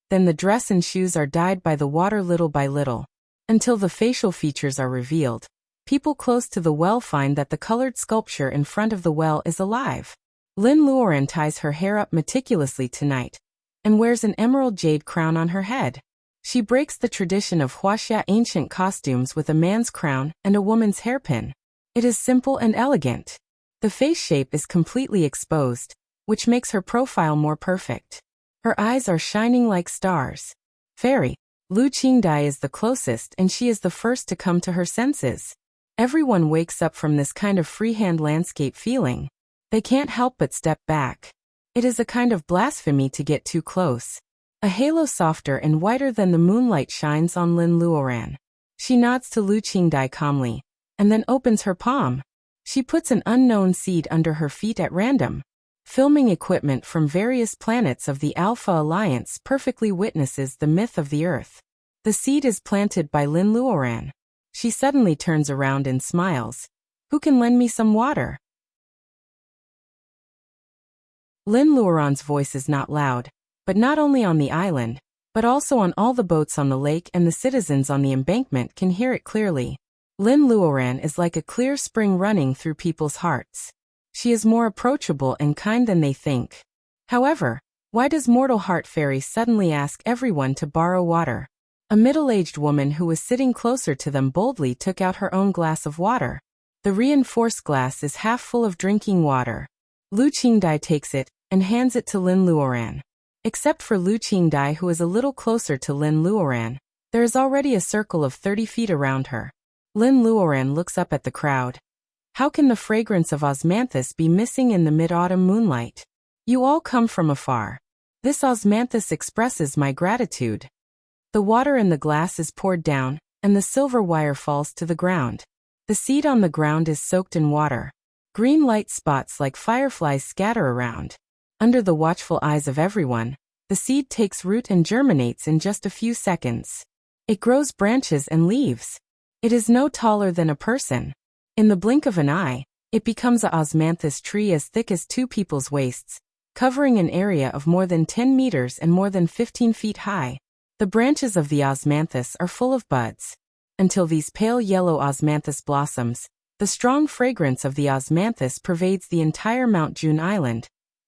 Then the dress and shoes are dyed by the water little by little, until the facial features are revealed. People close to the well find that the colored sculpture in front of the well is alive. Lin Luoran ties her hair up meticulously tonight, and wears an emerald jade crown on her head. She breaks the tradition of Wuxia ancient costumes with a man's crown and a woman's hairpin. It is simple and elegant. The face shape is completely exposed, which makes her profile more perfect. Her eyes are shining like stars. Fairy. Lu Qingdai is the closest and she is the first to come to her senses. Everyone wakes up from this kind of freehand landscape feeling. They can't help but step back. It is a kind of blasphemy to get too close. A halo softer and whiter than the moonlight shines on Lin Luoran. She nods to Lu Qingdai calmly, and then opens her palm. She puts an unknown seed under her feet at random. Filming equipment from various planets of the Alpha Alliance perfectly witnesses the myth of the Earth. The seed is planted by Lin Luoran. She suddenly turns around and smiles. Who can lend me some water? Lin Luoran's voice is not loud, but not only on the island, but also on all the boats on the lake, and the citizens on the embankment can hear it clearly. Lin Luoran is like a clear spring running through people's hearts. She is more approachable and kind than they think. However, why does Mortal Heart Fairy suddenly ask everyone to borrow water? A middle-aged woman who was sitting closer to them boldly took out her own glass of water. The reinforced glass is half full of drinking water. Lu Qingdai takes it and hands it to Lin Luoran. Except for Lu Qingdai, who is a little closer to Lin Luoran, there is already a circle of 30 feet around her. Lin Luoran looks up at the crowd. How can the fragrance of osmanthus be missing in the mid-autumn moonlight? You all come from afar. This osmanthus expresses my gratitude. The water in the glass is poured down, and the silver wire falls to the ground. The seed on the ground is soaked in water. Green light spots like fireflies scatter around. Under the watchful eyes of everyone, the seed takes root and germinates in just a few seconds. It grows branches and leaves. It is no taller than a person. In the blink of an eye, it becomes a osmanthus tree as thick as two people's waists, covering an area of more than 10 meters and more than 15 feet high. The branches of the osmanthus are full of buds. Until these pale yellow osmanthus blossoms, the strong fragrance of the osmanthus pervades the entire Mount June Island,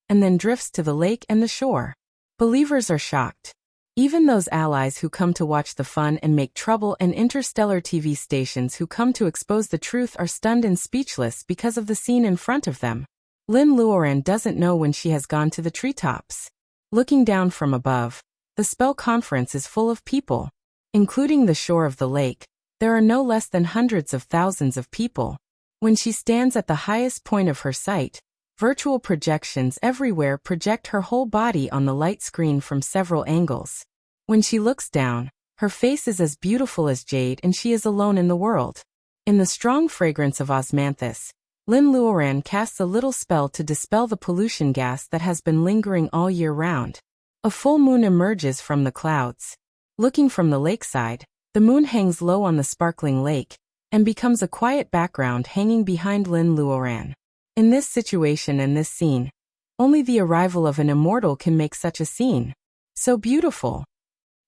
and then drifts to the lake and the shore. Believers are shocked. Even those allies who come to watch the fun and make trouble, and interstellar TV stations who come to expose the truth, are stunned and speechless because of the scene in front of them. Lin Luoran doesn't know when she has gone to the treetops. Looking down from above, the spell conference is full of people. Including the shore of the lake, there are no less than hundreds of thousands of people. When she stands at the highest point of her sight, virtual projections everywhere project her whole body on the light screen from several angles. When she looks down, her face is as beautiful as jade, and she is alone in the world. In the strong fragrance of osmanthus, Lin Luoran casts a little spell to dispel the pollution gas that has been lingering all year round. A full moon emerges from the clouds. Looking from the lakeside, the moon hangs low on the sparkling lake, and becomes a quiet background hanging behind Lin Luoran. In this situation and this scene, only the arrival of an immortal can make such a scene so beautiful.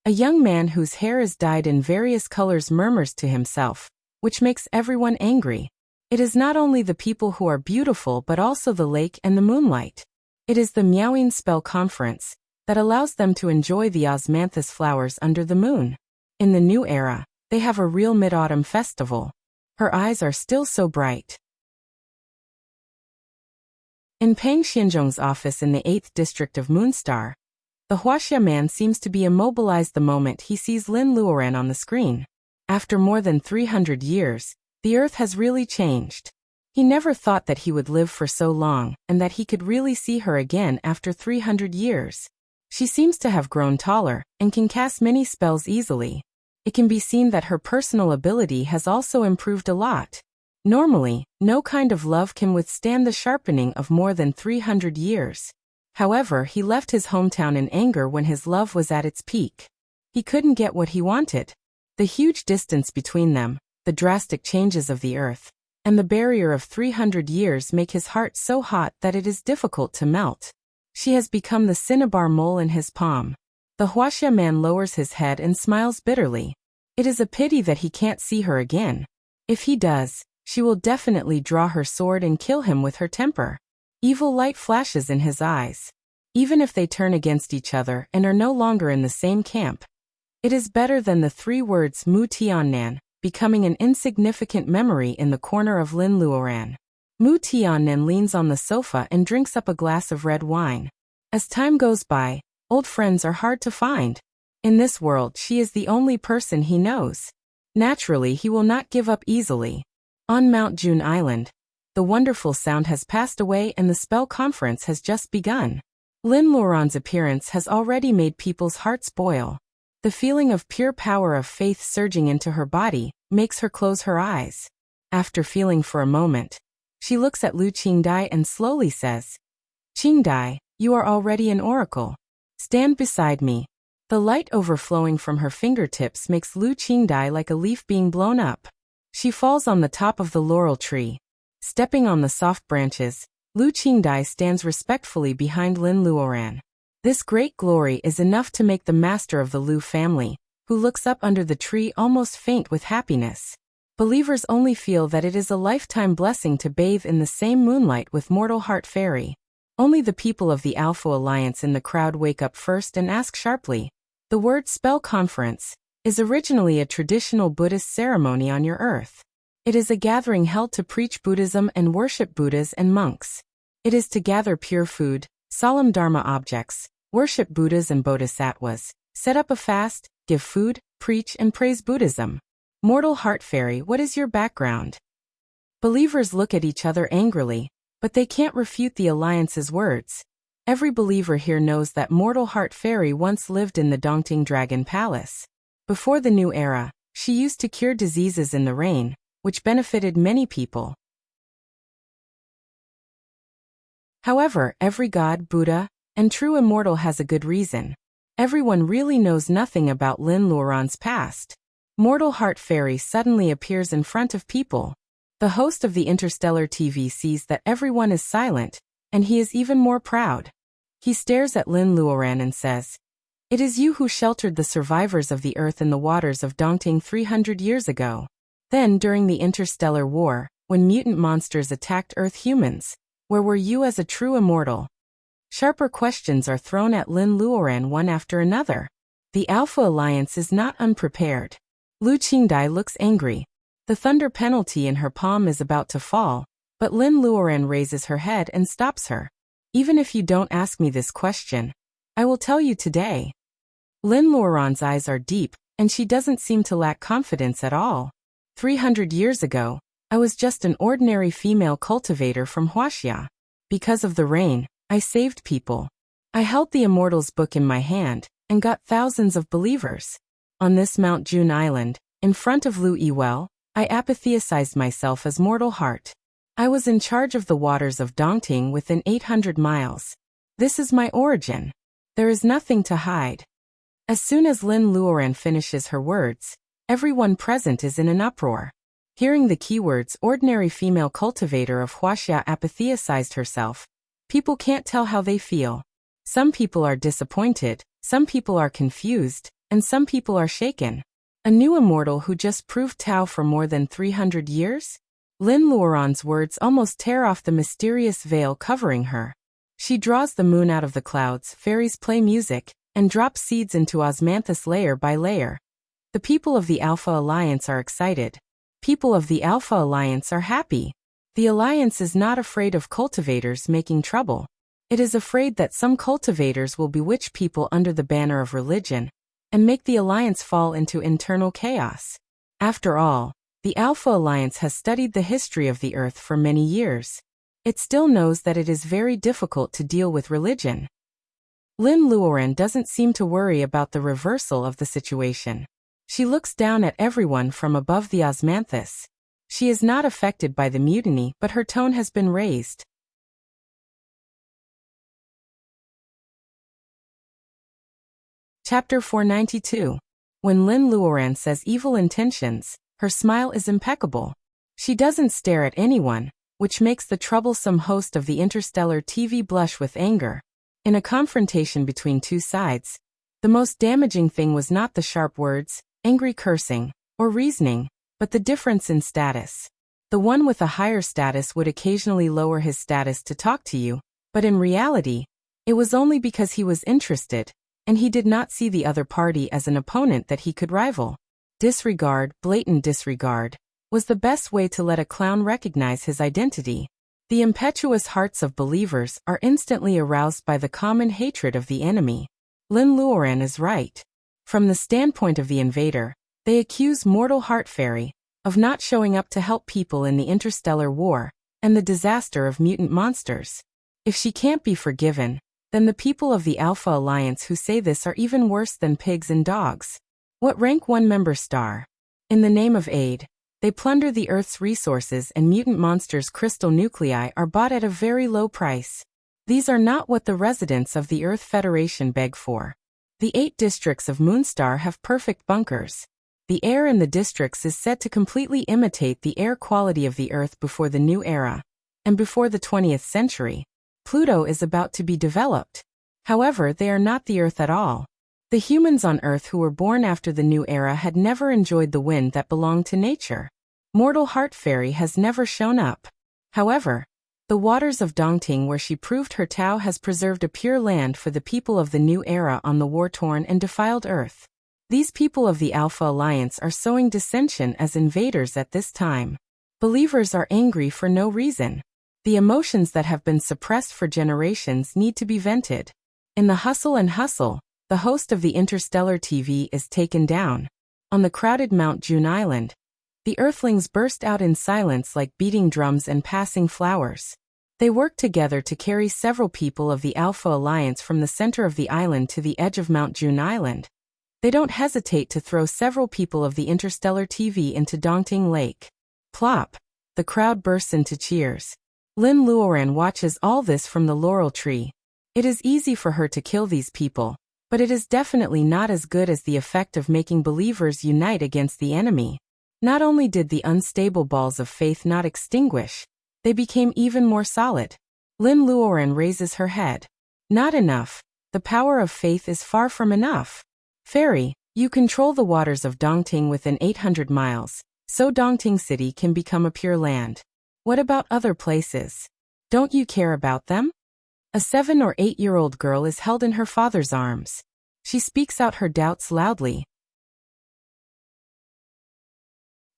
A young man whose hair is dyed in various colors murmurs to himself, which makes everyone angry. It is not only the people who are beautiful but also the lake and the moonlight. It is the meowing spell conference that allows them to enjoy the osmanthus flowers under the moon. In the new era, they have a real mid-autumn festival. Her eyes are still so bright. In Pang Xianzhong's office in the 8th district of Moonstar, the Wuxia man seems to be immobilized the moment he sees Lin Luoran on the screen. After more than 300 years, the earth has really changed. He never thought that he would live for so long, and that he could really see her again after 300 years. She seems to have grown taller, and can cast many spells easily. It can be seen that her personal ability has also improved a lot. Normally, no kind of love can withstand the sharpening of more than 300 years. However, he left his hometown in anger when his love was at its peak. He couldn't get what he wanted. The huge distance between them, the drastic changes of the earth, and the barrier of 300 years make his heart so hot that it is difficult to melt. She has become the cinnabar mole in his palm. The Wuxia man lowers his head and smiles bitterly. It is a pity that he can't see her again. If he does, she will definitely draw her sword and kill him with her temper. Evil light flashes in his eyes. Even if they turn against each other and are no longer in the same camp, it is better than the 3 words Mu Tiannan, becoming an insignificant memory in the corner of Lin Luoran. Mu Tiannan leans on the sofa and drinks up a glass of red wine. As time goes by, old friends are hard to find. In this world, she is the only person he knows. Naturally, he will not give up easily. On Mount June Island, The wonderful sound has passed away and the spell conference has just begun. Lin Luoran's appearance has already made people's hearts boil. The feeling of pure power of faith surging into her body makes her close her eyes. After feeling for a moment, she looks at Lu Qingdai and slowly says, "Qingdai, you are already an oracle. Stand beside me." The light overflowing from her fingertips makes Lu Qingdai like a leaf being blown up. She falls on the top of the laurel tree. Stepping on the soft branches, Lu Qingdai stands respectfully behind Lin Luoran. This great glory is enough to make the master of the Lu family, who looks up under the tree, almost faint with happiness. Believers only feel that it is a lifetime blessing to bathe in the same moonlight with mortal heart fairy. Only the people of the Alpha Alliance in the crowd wake up first and ask sharply, "The word spell conference is originally a traditional Buddhist ceremony on your earth. It is a gathering held to preach Buddhism and worship Buddhas and monks. It is to gather pure food, solemn Dharma objects, worship Buddhas and Bodhisattvas, set up a fast, give food, preach and praise Buddhism." Mortal Heart Fairy, what is your background? Believers look at each other angrily, but they can't refute the Alliance's words. Every believer here knows that Mortal Heart Fairy once lived in the Dongting Dragon Palace. Before the new era, she used to cure diseases in the rain, which benefited many people. However, every god, Buddha, and true immortal has a good reason. Everyone really knows nothing about Lin Luoran's past. Mortal Heart Fairy suddenly appears in front of people. The host of the Interstellar TV sees that everyone is silent, and he is even more proud. He stares at Lin Luoran and says, "It is you who sheltered the survivors of the Earth in the waters of Dongting 300 years ago. Then, during the Interstellar War, when mutant monsters attacked Earth humans, where were you as a true immortal?" Sharper questions are thrown at Lin Luoran one after another. The Alpha Alliance is not unprepared. Lu Qingdai looks angry. The thunder penalty in her palm is about to fall, but Lin Luoran raises her head and stops her. "Even if you don't ask me this question, I will tell you today." Lin Luoran's eyes are deep, and she doesn't seem to lack confidence at all. 300 years ago, I was just an ordinary female cultivator from Wuxia. Because of the rain, I saved people. I held the Immortals book in my hand, and got thousands of believers. On this Mount June Island, in front of Lu Yiwell, I apatheosized myself as Mortal Heart. I was in charge of the waters of Dongting within 800 miles. This is my origin. There is nothing to hide. As soon as Lin Luoran finishes her words, everyone present is in an uproar. Hearing the keywords ordinary female cultivator of Wuxia apatheosized herself, people can't tell how they feel. Some people are disappointed, some people are confused, and some people are shaken. A new immortal who just proved Tao for more than 300 years? Lin Luoran's words almost tear off the mysterious veil covering her. She draws the moon out of the clouds, fairies play music, and drop seeds into osmanthus layer by layer. The people of the Alpha Alliance are excited. People of the Alpha Alliance are happy. The Alliance is not afraid of cultivators making trouble. It is afraid that some cultivators will bewitch people under the banner of religion, and make the Alliance fall into internal chaos. After all, the Alpha Alliance has studied the history of the Earth for many years. It still knows that it is very difficult to deal with religion. Lin Luoran doesn't seem to worry about the reversal of the situation. She looks down at everyone from above the osmanthus. She is not affected by the mutiny, but her tone has been raised. Chapter 492. When Lin Luoran says evil intentions, her smile is impeccable. She doesn't stare at anyone, which makes the troublesome host of the Interstellar TV blush with anger. In a confrontation between two sides, the most damaging thing was not the sharp words, angry cursing, or reasoning, but the difference in status. The one with a higher status would occasionally lower his status to talk to you, but in reality, it was only because he was interested, and he did not see the other party as an opponent that he could rival. Disregard, blatant disregard, was the best way to let a clown recognize his identity. The impetuous hearts of believers are instantly aroused by the common hatred of the enemy. Lin Luoran is right. From the standpoint of the invader, they accuse Mortal Heart Fairy of not showing up to help people in the interstellar war, and the disaster of mutant monsters. If she can't be forgiven, then the people of the Alpha Alliance who say this are even worse than pigs and dogs. What rank 1 member star? In the name of aid, they plunder the Earth's resources, and mutant monsters' crystal nuclei are bought at a very low price. These are not what the residents of the Earth Federation beg for. The 8 districts of Moonstar have perfect bunkers. The air in the districts is said to completely imitate the air quality of the Earth before the new era. And before the 20th century, Pluto is about to be developed. However, they are not the Earth at all. The humans on Earth who were born after the new era had never enjoyed the wind that belonged to nature. Mortal Heart Fairy has never shown up. However, the waters of Dongting where she proved her Tao has preserved a pure land for the people of the new era on the war-torn and defiled Earth. These people of the Alpha Alliance are sowing dissension as invaders at this time. Believers are angry for no reason. The emotions that have been suppressed for generations need to be vented. In the hustle and hustle, the host of the Interstellar TV is taken down. On the crowded Mount June Island, the Earthlings burst out in silence like beating drums and passing flowers. They work together to carry several people of the Alpha Alliance from the center of the island to the edge of Mount June Island. They don't hesitate to throw several people of the Interstellar TV into Dongting Lake. Plop! The crowd bursts into cheers. Lin Luoran watches all this from the laurel tree. It is easy for her to kill these people, but it is definitely not as good as the effect of making believers unite against the enemy. Not only did the unstable balls of faith not extinguish, they became even more solid. Lin Luoran raises her head. Not enough. The power of faith is far from enough. Fairy, you control the waters of Dongting within 800 miles, so Dongting City can become a pure land. What about other places? Don't you care about them? A 7 or 8-year-old girl is held in her father's arms. She speaks out her doubts loudly.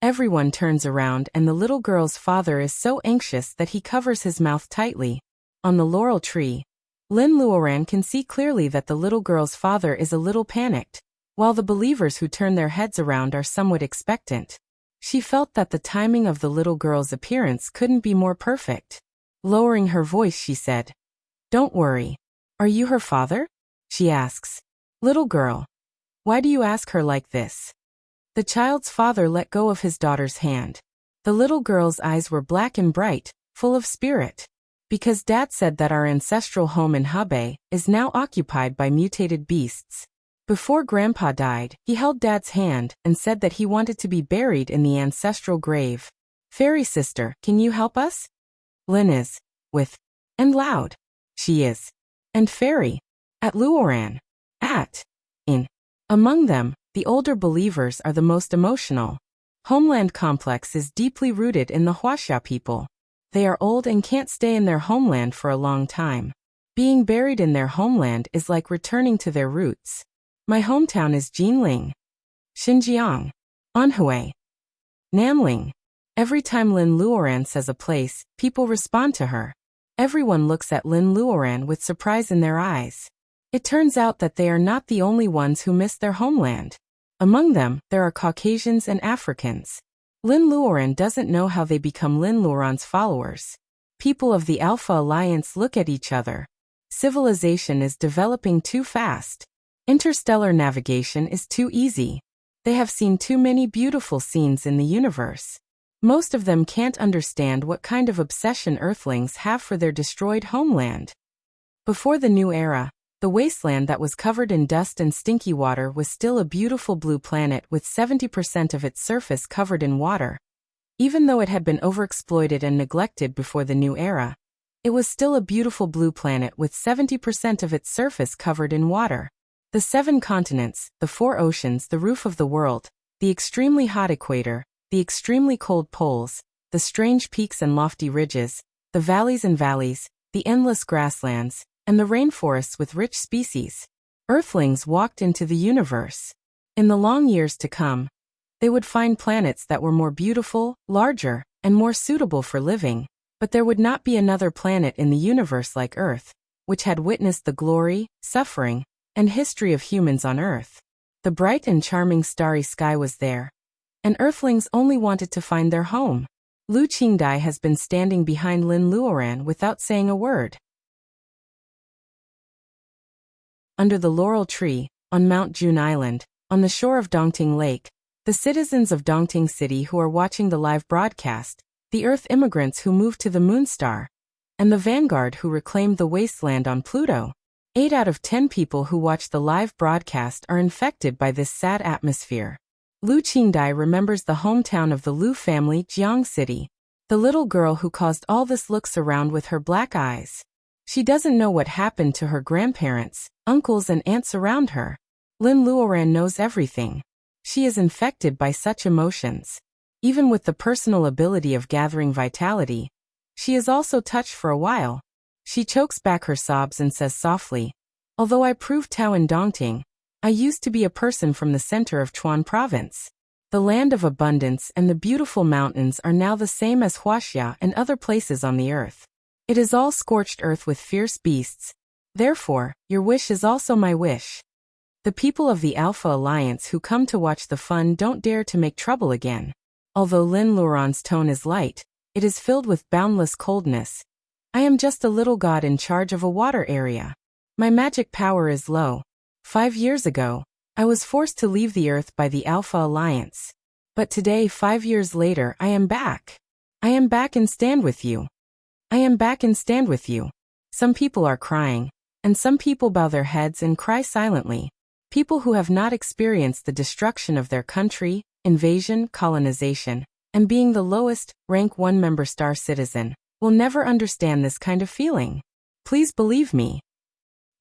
Everyone turns around and the little girl's father is so anxious that he covers his mouth tightly. On the laurel tree, Lin Luoran can see clearly that the little girl's father is a little panicked, while the believers who turn their heads around are somewhat expectant. She felt that the timing of the little girl's appearance couldn't be more perfect. Lowering her voice, she said, "Don't worry. Are you her father?" she asks. "Little girl, why do you ask her like this?" The child's father let go of his daughter's hand. The little girl's eyes were black and bright, full of spirit. "Because Dad said that our ancestral home in Hebei is now occupied by mutated beasts. Before Grandpa died, he held Dad's hand and said that he wanted to be buried in the ancestral grave. Fairy sister, can you help us?" Lin is, with, and loud. She is, and Fairy, at Luoran, at, in. Among them, the older believers are the most emotional. Homeland complex is deeply rooted in the Wuxia people. They are old and can't stay in their homeland for a long time. Being buried in their homeland is like returning to their roots. My hometown is Jinling, Xinjiang, Anhui, Namling. Every time Lin Luoran says a place, people respond to her. Everyone looks at Lin Luoran with surprise in their eyes. It turns out that they are not the only ones who miss their homeland. Among them, there are Caucasians and Africans. Lin Luoran doesn't know how they become Lin Luoran's followers. People of the Alpha Alliance look at each other. Civilization is developing too fast. Interstellar navigation is too easy. They have seen too many beautiful scenes in the universe. Most of them can't understand what kind of obsession Earthlings have for their destroyed homeland. Before the new era, the wasteland that was covered in dust and stinky water was still a beautiful blue planet with 70% of its surface covered in water. Even though it had been overexploited and neglected before the new era, it was still a beautiful blue planet with 70% of its surface covered in water. The 7 continents, the 4 oceans, the roof of the world, the extremely hot equator, the extremely cold poles, the strange peaks and lofty ridges, the valleys and valleys, the endless grasslands, and the rainforests with rich species. Earthlings walked into the universe. In the long years to come, they would find planets that were more beautiful, larger, and more suitable for living, but there would not be another planet in the universe like Earth, which had witnessed the glory, suffering, and history of humans on Earth. The bright and charming starry sky was there, and Earthlings only wanted to find their home. Lu Qingdai has been standing behind Lin Luoran without saying a word. Under the laurel tree, on Mount June Island, on the shore of Dongting Lake, the citizens of Dongting City who are watching the live broadcast, the Earth immigrants who moved to the Moonstar, and the vanguard who reclaimed the wasteland on Pluto. 8 out of 10 people who watch the live broadcast are infected by this sad atmosphere. Lu Qingdai remembers the hometown of the Lu family, Jiang City. The little girl who caused all this looks around with her black eyes. She doesn't know what happened to her grandparents, uncles and aunts around her. Lin Luoran knows everything. She is infected by such emotions. Even with the personal ability of gathering vitality, she is also touched for a while. She chokes back her sobs and says softly, "Although I proved Tao in Dongting, I used to be a person from the center of Chuan province. The land of abundance and the beautiful mountains are now the same as Wuxia and other places on the earth. It is all scorched earth with fierce beasts. Therefore, your wish is also my wish." The people of the Alpha Alliance who come to watch the fun don't dare to make trouble again. Although Lin Luoran's tone is light, it is filled with boundless coldness. "I am just a little god in charge of a water area. My magic power is low. 5 years ago, I was forced to leave the Earth by the Alpha Alliance. But today, 5 years later, I am back. I am back and stand with you. I am back and stand with you." Some people are crying, and some people bow their heads and cry silently. People who have not experienced the destruction of their country, invasion, colonization, and being the lowest, rank 1 member star citizen, will never understand this kind of feeling. Please believe me.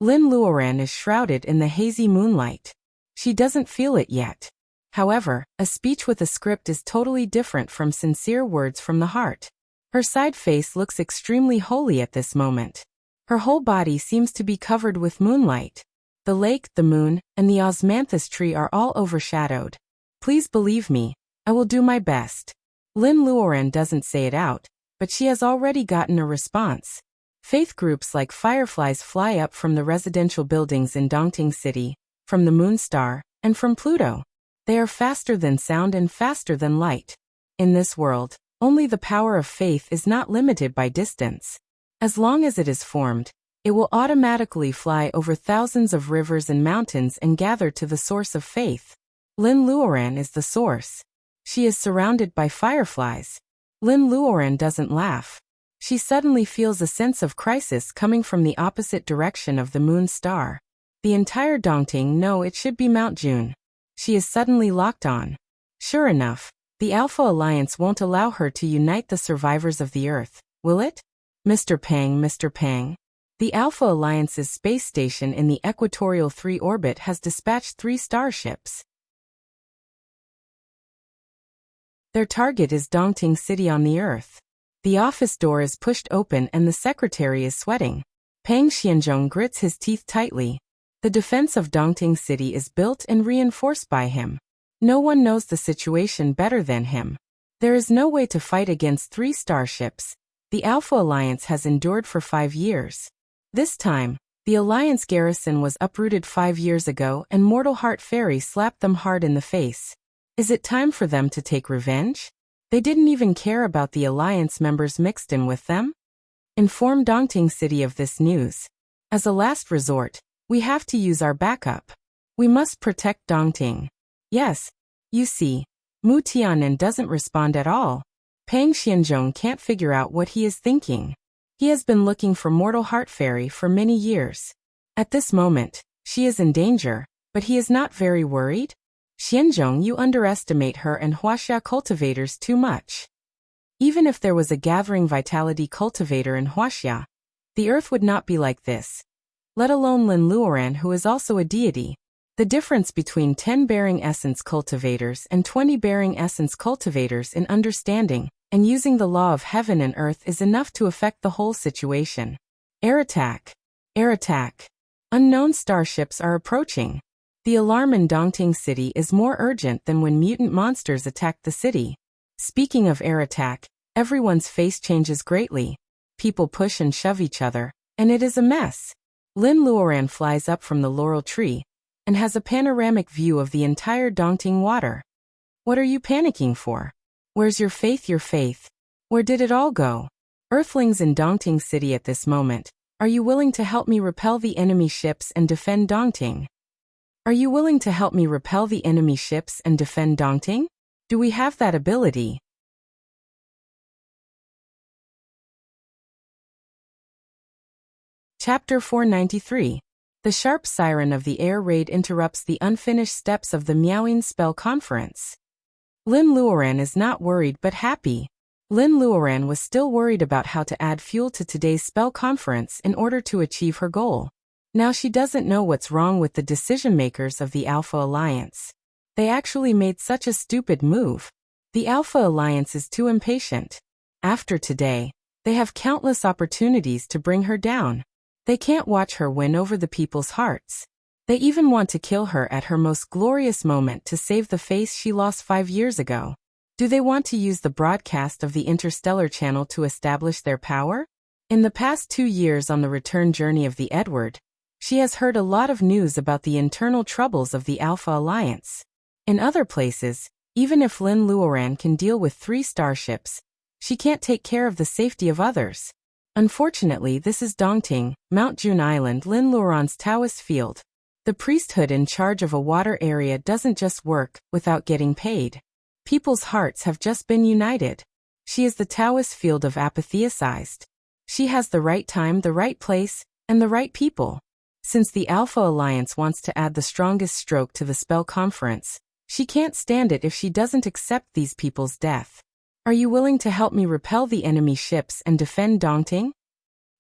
Lin Luoran is shrouded in the hazy moonlight. She doesn't feel it yet. However, a speech with a script is totally different from sincere words from the heart. Her side face looks extremely holy at this moment. Her whole body seems to be covered with moonlight. The lake, the moon, and the osmanthus tree are all overshadowed. Please believe me, I will do my best. Lin Luoran doesn't say it out, but she has already gotten a response. Faith groups like fireflies fly up from the residential buildings in Dongting City, from the Moonstar, and from Pluto. They are faster than sound and faster than light. In this world, only the power of faith is not limited by distance. As long as it is formed, it will automatically fly over thousands of rivers and mountains and gather to the source of faith. Lin Luoran is the source. She is surrounded by fireflies. Lin Luoran doesn't laugh. She suddenly feels a sense of crisis coming from the opposite direction of the moon star. The entire Dongting know it should be Mount June. She is suddenly locked on. Sure enough, the Alpha Alliance won't allow her to unite the survivors of the Earth, will it? Mr. Pang. The Alpha Alliance's space station in the Equatorial 3 orbit has dispatched 3 starships. Their target is Dongting City on the Earth. The office door is pushed open and the secretary is sweating. Pang Xianzhong grits his teeth tightly. The defense of Dongting City is built and reinforced by him. No one knows the situation better than him. There is no way to fight against 3 starships. The Alpha Alliance has endured for 5 years. This time, the Alliance garrison was uprooted 5 years ago and Mortal Heart Fairy slapped them hard in the face. Is it time for them to take revenge? They didn't even care about the Alliance members mixed in with them? Inform Dongting City of this news. As a last resort, we have to use our backup. We must protect Dongting. Yes, you see, Mu Tianan doesn't respond at all. Pang Xianzhong can't figure out what he is thinking. He has been looking for Mortal Heart Fairy for many years. At this moment, she is in danger, but he is not very worried. Xianzhong, you underestimate her and Wuxia cultivators too much. Even if there was a gathering vitality cultivator in Wuxia, the Earth would not be like this. Let alone Lin Luoran, who is also a deity. The difference between 10 bearing essence cultivators and 20 bearing essence cultivators in understanding and using the law of heaven and earth is enough to affect the whole situation. Air attack. Air attack. Unknown starships are approaching. The alarm in Dongting City is more urgent than when mutant monsters attacked the city. Speaking of air attack, everyone's face changes greatly. People push and shove each other, and it is a mess. Lin Luoran flies up from the laurel tree and has a panoramic view of the entire Dongting water. What are you panicking for? Where's your faith, your faith? Where did it all go? Earthlings in Dongting City at this moment, are you willing to help me repel the enemy ships and defend Dongting? Are you willing to help me repel the enemy ships and defend Dongting? Do we have that ability? Chapter 493. The sharp siren of the air raid interrupts the unfinished steps of the Miaoing spell conference. Lin Luoran is not worried but happy. Lin Luoran was still worried about how to add fuel to today's spell conference in order to achieve her goal. Now she doesn't know what's wrong with the decision-makers of the Alpha Alliance. They actually made such a stupid move. The Alpha Alliance is too impatient. After today, they have countless opportunities to bring her down. They can't watch her win over the people's hearts. They even want to kill her at her most glorious moment to save the face she lost 5 years ago. Do they want to use the broadcast of the Interstellar Channel to establish their power? In the past 2 years on the return journey of the Edward, she has heard a lot of news about the internal troubles of the Alpha Alliance. In other places, even if Lin Luoran can deal with 3 starships, she can't take care of the safety of others. Unfortunately, this is Dongting, Mount June Island, Lin Luoran's Taoist field. The priesthood in charge of a water area doesn't just work without getting paid. People's hearts have just been united. She is the Taoist field of apatheicized. She has the right time, the right place, and the right people. Since the Alpha Alliance wants to add the strongest stroke to the spell conference, she can't stand it if she doesn't accept these people's death. Are you willing to help me repel the enemy ships and defend Dongting?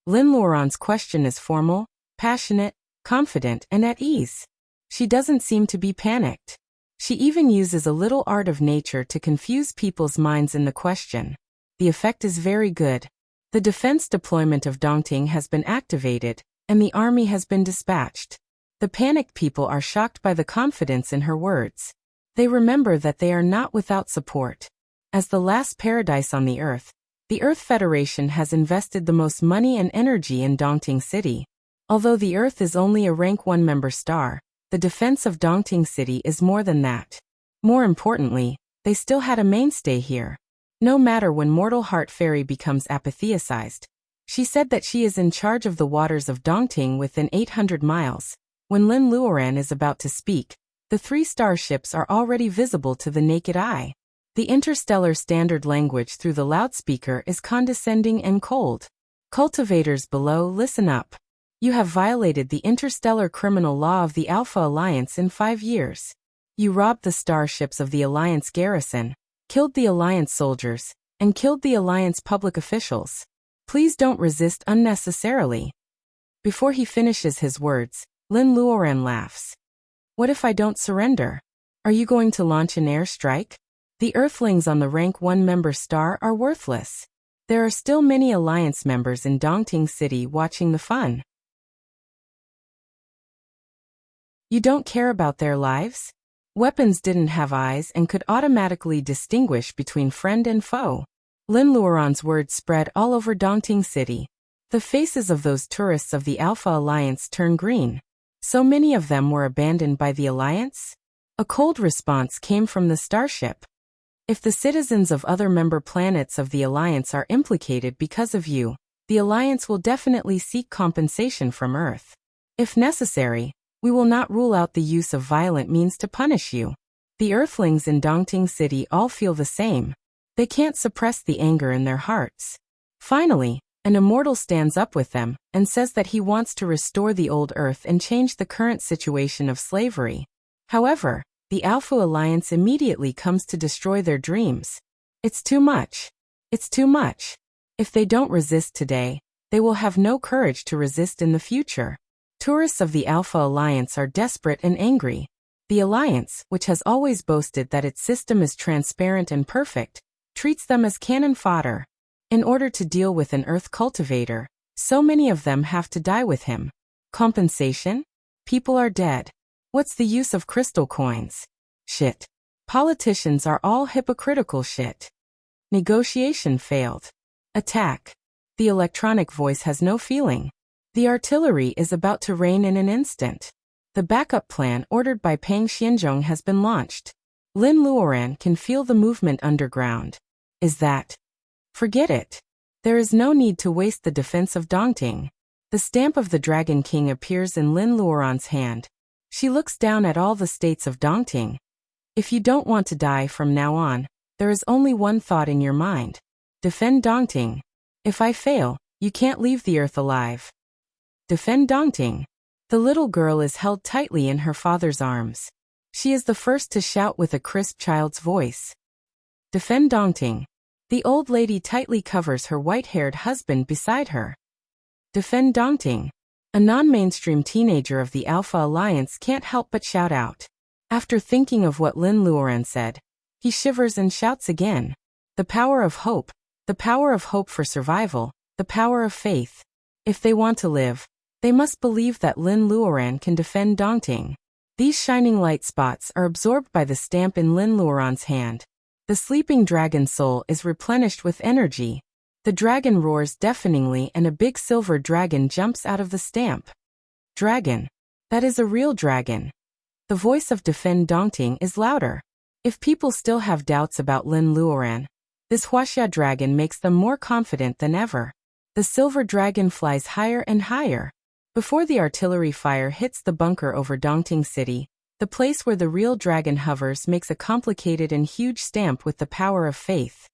Lin Luoran's question is formal, passionate, confident, and at ease. She doesn't seem to be panicked. She even uses a little art of nature to confuse people's minds in the question. The effect is very good. The defense deployment of Dongting has been activated, and the army has been dispatched. The panicked people are shocked by the confidence in her words. They remember that they are not without support. As the last paradise on the Earth Federation has invested the most money and energy in Dongting City. Although the Earth is only a rank 1 member star, the defense of Dongting City is more than that. More importantly, they still had a mainstay here. No matter when Mortal Heart Fairy becomes apatheicized, she said that she is in charge of the waters of Dongting within 800 miles. When Lin Luoran is about to speak, the 3 starships are already visible to the naked eye. The interstellar standard language through the loudspeaker is condescending and cold. Cultivators below, listen up. You have violated the interstellar criminal law of the Alpha Alliance in 5 years. You robbed the starships of the Alliance garrison, killed the Alliance soldiers, and killed the Alliance public officials. Please don't resist unnecessarily. Before he finishes his words, Lin Luoran laughs. What if I don't surrender? Are you going to launch an air strike? The Earthlings on the rank 1 member star are worthless. There are still many Alliance members in Dongting City watching the fun. You don't care about their lives? Weapons didn't have eyes and could automatically distinguish between friend and foe. Lin Luoran's words spread all over Dongting City. The faces of those tourists of the Alpha Alliance turn green. So many of them were abandoned by the Alliance? A cold response came from the starship. If the citizens of other member planets of the Alliance are implicated because of you, the Alliance will definitely seek compensation from Earth. If necessary, we will not rule out the use of violent means to punish you. The Earthlings in Dongting City all feel the same. They can't suppress the anger in their hearts. Finally, an immortal stands up with them and says that he wants to restore the old Earth and change the current situation of slavery. However, the Alpha Alliance immediately comes to destroy their dreams. It's too much. It's too much. If they don't resist today, they will have no courage to resist in the future. Tourists of the Alpha Alliance are desperate and angry. The Alliance, which has always boasted that its system is transparent and perfect, treats them as cannon fodder. In order to deal with an Earth cultivator, so many of them have to die with him. Compensation? People are dead. What's the use of crystal coins? Shit. Politicians are all hypocritical shit. Negotiation failed. Attack. The electronic voice has no feeling. The artillery is about to rain in an instant. The backup plan ordered by Pang Xianzhong has been launched. Lin Luoran can feel the movement underground. Is that Forget it. There is no need to waste the defense of Dongting. The stamp of the Dragon King appears in Lin Luoran's hand. She looks down at all the states of Dongting. If you don't want to die from now on, there is only one thought in your mind. Defend Dongting. If I fail, you can't leave the earth alive. Defend Dongting. The little girl is held tightly in her father's arms. She is the first to shout with a crisp child's voice. Defend Dongting. The old lady tightly covers her white-haired husband beside her. Defend Dongting. A non-mainstream teenager of the Alpha Alliance can't help but shout out. After thinking of what Lin Luoran said, he shivers and shouts again. The power of hope. The power of hope for survival. The power of faith. If they want to live, they must believe that Lin Luoran can defend Dongting. These shining light spots are absorbed by the stamp in Lin Luoran's hand. The sleeping dragon soul is replenished with energy. The dragon roars deafeningly and a big silver dragon jumps out of the stamp. Dragon. That is a real dragon. The voice of Defend Dongting is louder. If people still have doubts about Lin Luoran, this Wuxia dragon makes them more confident than ever. The silver dragon flies higher and higher. Before the artillery fire hits the bunker over Dongting City, the place where the real dragon hovers makes a complicated and huge stamp with the power of faith.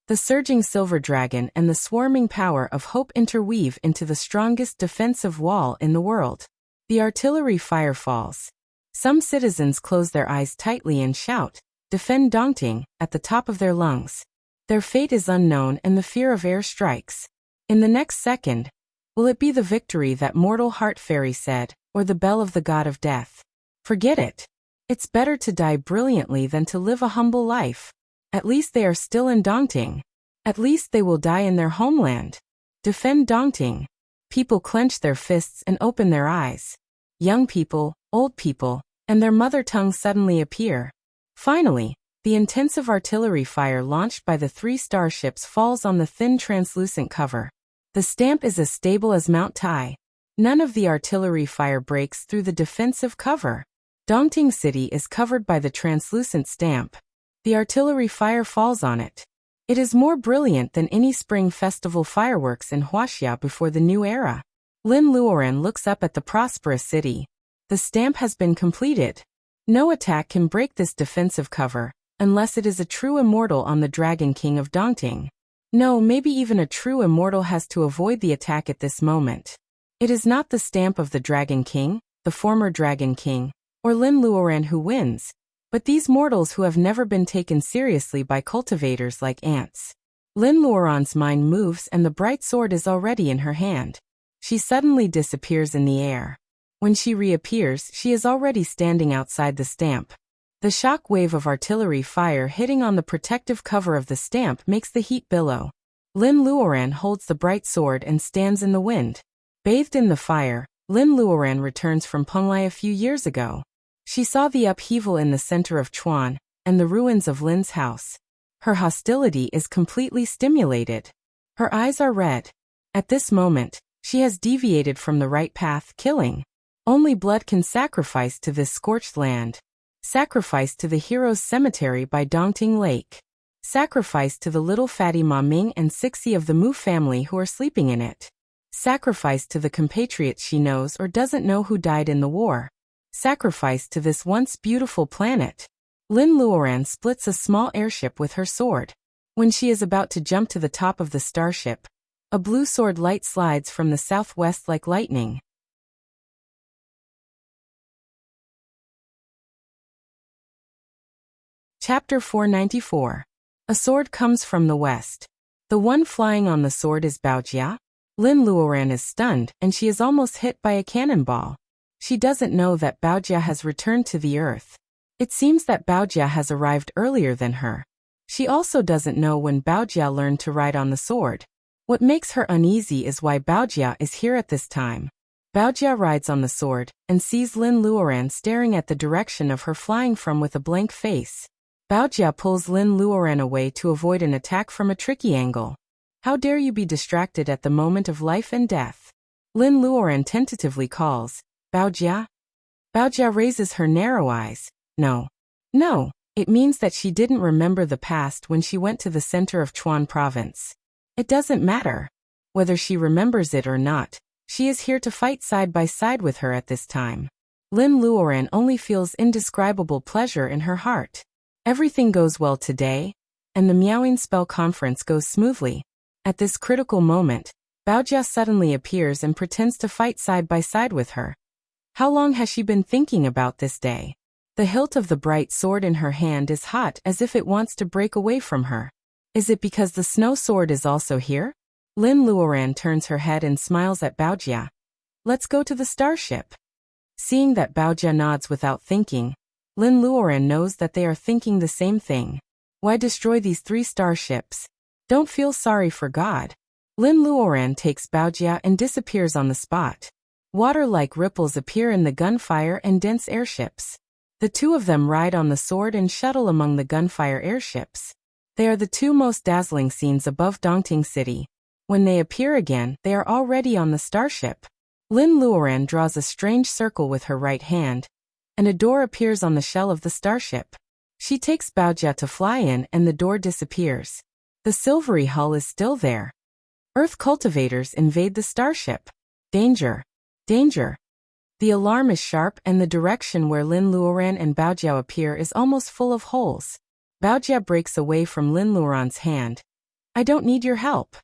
The surging silver dragon and the swarming power of hope interweave into the strongest defensive wall in the world. The artillery fire falls. Some citizens close their eyes tightly and shout, "Defend Dongting," at the top of their lungs. Their fate is unknown and the fear of air strikes. In the next second, will it be the victory that mortal heart fairy said, or the bell of the god of death? Forget it. It's better to die brilliantly than to live a humble life. At least they are still in Dongting. At least they will die in their homeland. Defend Dongting. People clench their fists and open their eyes. Young people, old people, and their mother tongue suddenly appear. Finally, the intensive artillery fire launched by the 3 starships falls on the thin translucent cover. The stamp is as stable as Mount Tai. None of the artillery fire breaks through the defensive cover. Dongting City is covered by the translucent stamp. The artillery fire falls on it. It is more brilliant than any spring festival fireworks in Wuxia before the new era. Lin Luoran looks up at the prosperous city. The stamp has been completed. No attack can break this defensive cover, unless it is a true immortal on the Dragon King of Dongting. No, maybe even a true immortal has to avoid the attack at this moment. It is not the stamp of the Dragon King, the former Dragon King, or Lin Luoran who wins, but these mortals who have never been taken seriously by cultivators like ants. Lin Luoran's mind moves and the bright sword is already in her hand. She suddenly disappears in the air. When she reappears, she is already standing outside the stamp. The shock wave of artillery fire hitting on the protective cover of the stamp makes the heat billow. Lin Luoran holds the bright sword and stands in the wind. Bathed in the fire, Lin Luoran returns from Penglai a few years ago. She saw the upheaval in the center of Chuan, and the ruins of Lin's house. Her hostility is completely stimulated. Her eyes are red. At this moment, she has deviated from the right path, killing. Only blood can sacrifice to this scorched land. Sacrifice to the heroes' cemetery by Dongting Lake. Sacrifice to the little fatty Ma Ming and Sixi of the Mu family who are sleeping in it. Sacrifice to the compatriots she knows or doesn't know who died in the war. Sacrifice to this once beautiful planet. Lin Luoran splits a small airship with her sword. When she is about to jump to the top of the starship, a blue sword light slides from the southwest like lightning. Chapter 494. A sword comes from the west. The one flying on the sword is Baojia. Lin Luoran is stunned and she is almost hit by a cannonball. She doesn't know that Baojia has returned to the earth. It seems that Baojia has arrived earlier than her. She also doesn't know when Baojia learned to ride on the sword. What makes her uneasy is why Baojia is here at this time. Baojia rides on the sword and sees Lin Luoran staring at the direction of her flying from with a blank face. Baojia pulls Lin Luoran away to avoid an attack from a tricky angle. How dare you be distracted at the moment of life and death? Lin Luoran tentatively calls, Baojia? Baojia raises her narrow eyes. No. No, It means that she didn't remember the past when she went to the center of Chuan province. It doesn't matter. Whether she remembers it or not, she is here to fight side by side with her at this time. Lin Luoran only feels indescribable pleasure in her heart. Everything goes well today, and the Miaoing spell conference goes smoothly. At this critical moment, Baojia suddenly appears and pretends to fight side by side with her. How long has she been thinking about this day? The hilt of the bright sword in her hand is hot as if it wants to break away from her. Is it because the snow sword is also here? Lin Luoran turns her head and smiles at Baojia. Let's go to the starship. Seeing that Baojia nods without thinking, Lin Luoran knows that they are thinking the same thing. Why destroy these 3 starships? Don't feel sorry for God. Lin Luoran takes Baojia and disappears on the spot. Water-like ripples appear in the gunfire and dense airships. The 2 of them ride on the sword and shuttle among the gunfire airships. They are the 2 most dazzling scenes above Dongting City. When they appear again, they are already on the starship. Lin Luoran draws a strange circle with her right hand, and a door appears on the shell of the starship. She takes Baojia to fly in and the door disappears. The silvery hull is still there. Earth cultivators invade the starship. Danger! Danger! The alarm is sharp and the direction where Lin Luoran and Baojia appear is almost full of holes. Baojia breaks away from Lin Luoran's hand. I don't need your help.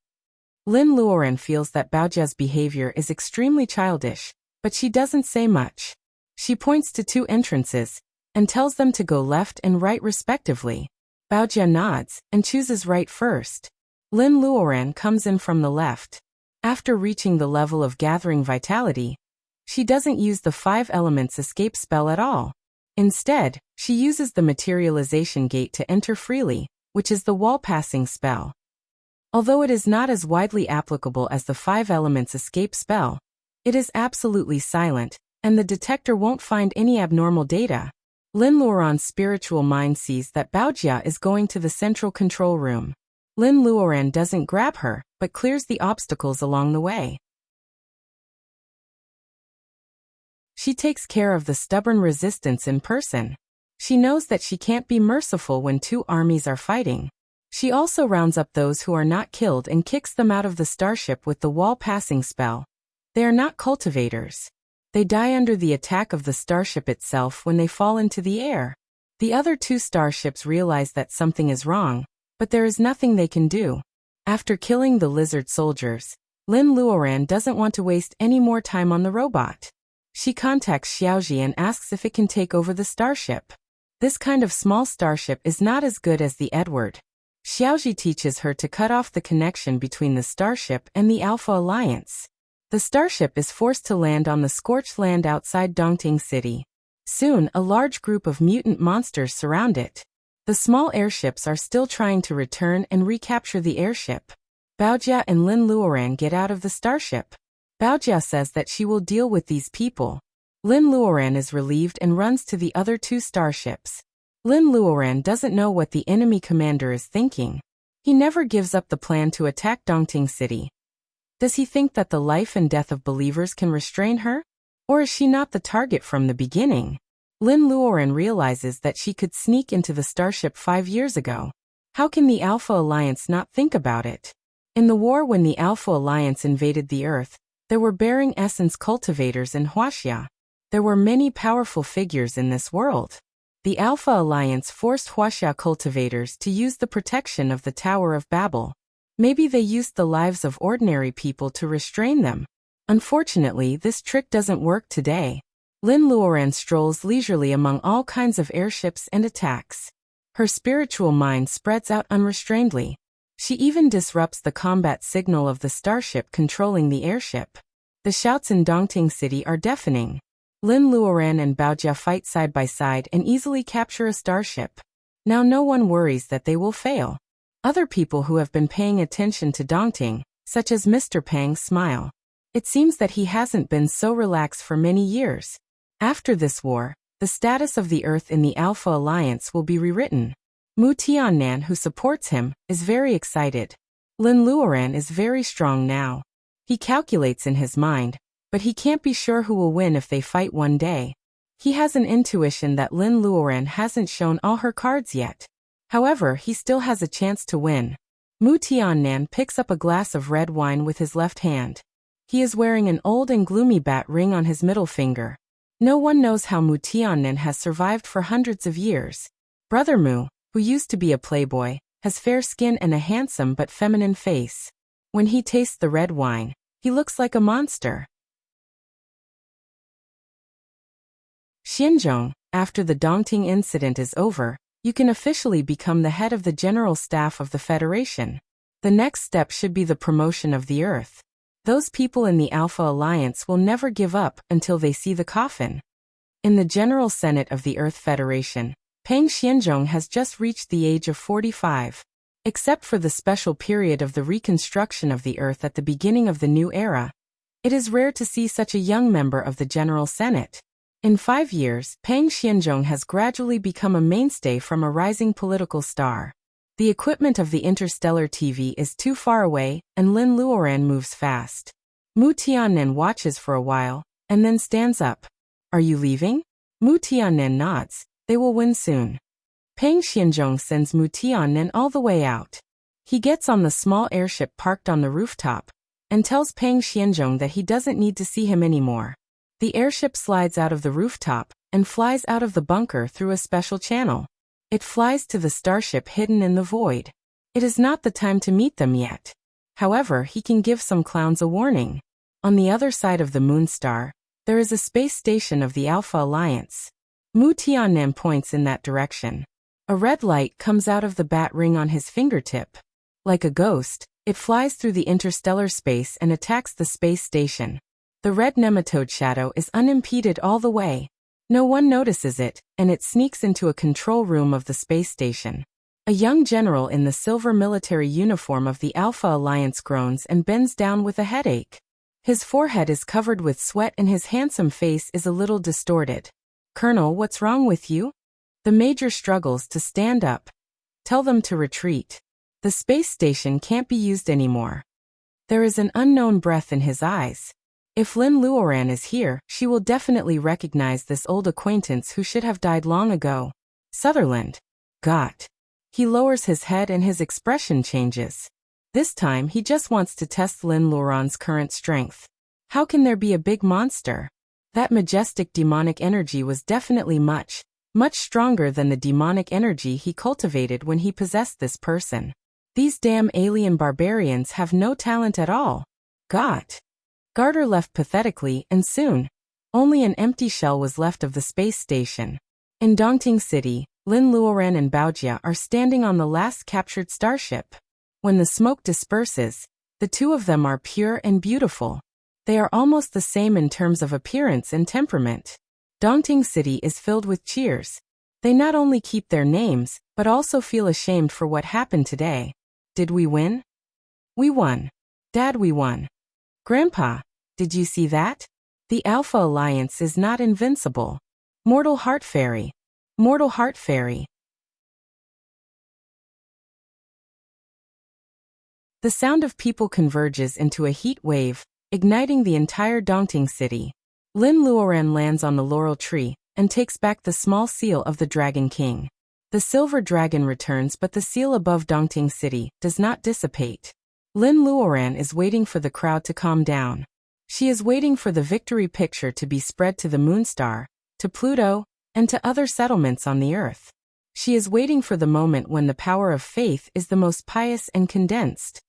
Lin Luoran feels that Baojia's behavior is extremely childish, but she doesn't say much. She points to 2 entrances and tells them to go left and right respectively. Baojia nods and chooses right first. Lin Luoran comes in from the left. After reaching the level of gathering vitality, she doesn't use the 5 elements escape spell at all. Instead, she uses the materialization gate to enter freely, which is the wall passing spell. Although it is not as widely applicable as the 5 elements escape spell, it is absolutely silent, and the detector won't find any abnormal data. Lin Luoran's spiritual mind sees that Baojia is going to the central control room. Lin Luoran doesn't grab her, but clears the obstacles along the way. She takes care of the stubborn resistance in person. She knows that she can't be merciful when 2 armies are fighting. She also rounds up those who are not killed and kicks them out of the starship with the wall-passing spell. They are not cultivators. They die under the attack of the starship itself when they fall into the air. The other 2 starships realize that something is wrong, but there is nothing they can do. After killing the lizard soldiers, Lin Luoran doesn't want to waste any more time on the robot. She contacts Xiaoji and asks if it can take over the starship. This kind of small starship is not as good as the Edward. Xiaoji teaches her to cut off the connection between the starship and the Alpha Alliance. The starship is forced to land on the scorched land outside Dongting City. Soon, a large group of mutant monsters surround it. The small airships are still trying to return and recapture the airship. Baojia and Lin Luoran get out of the starship. Baojia says that she will deal with these people. Lin Luoran is relieved and runs to the other 2 starships. Lin Luoran doesn't know what the enemy commander is thinking. He never gives up the plan to attack Dongting City. Does he think that the life and death of believers can restrain her? Or is she not the target from the beginning? Lin Luoran realizes that she could sneak into the starship 5 years ago. How can the Alpha Alliance not think about it? In the war when the Alpha Alliance invaded the Earth, there were bearing essence cultivators in Wuxia. There were many powerful figures in this world. The Alpha Alliance forced Wuxia cultivators to use the protection of the Tower of Babel. Maybe they used the lives of ordinary people to restrain them. Unfortunately, this trick doesn't work today. Lin Luoran strolls leisurely among all kinds of airships and attacks. Her spiritual mind spreads out unrestrainedly. She even disrupts the combat signal of the starship controlling the airship. The shouts in Dongting City are deafening. Lin Luoran and Baojia fight side by side and easily capture a starship. Now no one worries that they will fail. Other people who have been paying attention to Dongting, such as Mr. Pang, smile. It seems that he hasn't been so relaxed for many years. After this war, the status of the Earth in the Alpha Alliance will be rewritten. Mu Tiannan, who supports him, is very excited. Lin Luoran is very strong now. He calculates in his mind, but he can't be sure who will win if they fight one day. He has an intuition that Lin Luoran hasn't shown all her cards yet. However, he still has a chance to win. Mu Tiannan picks up a glass of red wine with his left hand. He is wearing an old and gloomy bat ring on his middle finger. No one knows how Mu Tiannan has survived for hundreds of years. Brother Mu, who used to be a playboy, has fair skin and a handsome but feminine face. When he tastes the red wine, he looks like a monster. Xianzhong, after the Dongting incident is over, you can officially become the head of the general staff of the Federation. The next step should be the promotion of the Earth. Those people in the Alpha Alliance will never give up until they see the coffin. In the General Senate of the Earth Federation, Peng Xianzhong has just reached the age of 45. Except for the special period of the reconstruction of the Earth at the beginning of the new era, it is rare to see such a young member of the General Senate. In 5 years, Peng Xianzhong has gradually become a mainstay from a rising political star. The equipment of the interstellar TV is too far away, and Lin Luoran moves fast. Mu Tiannan watches for a while, and then stands up. Are you leaving? Mu Tiannan nods. They will win soon. Peng Xianzhong sends Mu Tiannan all the way out. He gets on the small airship parked on the rooftop, and tells Peng Xianzhong that he doesn't need to see him anymore. The airship slides out of the rooftop, and flies out of the bunker through a special channel. It flies to the starship hidden in the void. It is not the time to meet them yet. However, he can give some clowns a warning. On the other side of the moon star, there is a space station of the Alpha Alliance. Mu Tiannan points in that direction. A red light comes out of the bat ring on his fingertip. Like a ghost, it flies through the interstellar space and attacks the space station. The red nematode shadow is unimpeded all the way. No one notices it, and it sneaks into a control room of the space station. A young general in the silver military uniform of the Alpha Alliance groans and bends down with a headache. His forehead is covered with sweat and his handsome face is a little distorted. Colonel, what's wrong with you? The major struggles to stand up. Tell them to retreat. The space station can't be used anymore. There is an unknown breath in his eyes. If Lin Luoran is here, she will definitely recognize this old acquaintance who should have died long ago. Sutherland. Got. He lowers his head and his expression changes. This time he just wants to test Lin Luoran's current strength. How can there be a big monster? That majestic demonic energy was definitely much stronger than the demonic energy he cultivated when he possessed this person. These damn alien barbarians have no talent at all. Got. Garter left pathetically, and soon, only an empty shell was left of the space station. In Dongting City, Lin Luoran and Baojia are standing on the last captured starship. When the smoke disperses, the two of them are pure and beautiful. They are almost the same in terms of appearance and temperament. Dongting City is filled with cheers. They not only keep their names, but also feel ashamed for what happened today. Did we win? We won. Dad, we won. Grandpa, did you see that? The Alpha Alliance is not invincible. Mortal Heart Fairy. Mortal Heart Fairy. The sound of people converges into a heat wave, igniting the entire Dongting City. Lin Luoran lands on the laurel tree, and takes back the small seal of the Dragon King. The silver dragon returns, but the seal above Dongting City does not dissipate. Lin Luoran is waiting for the crowd to calm down. She is waiting for the victory picture to be spread to the Moonstar, to Pluto, and to other settlements on the Earth. She is waiting for the moment when the power of faith is the most pious and condensed.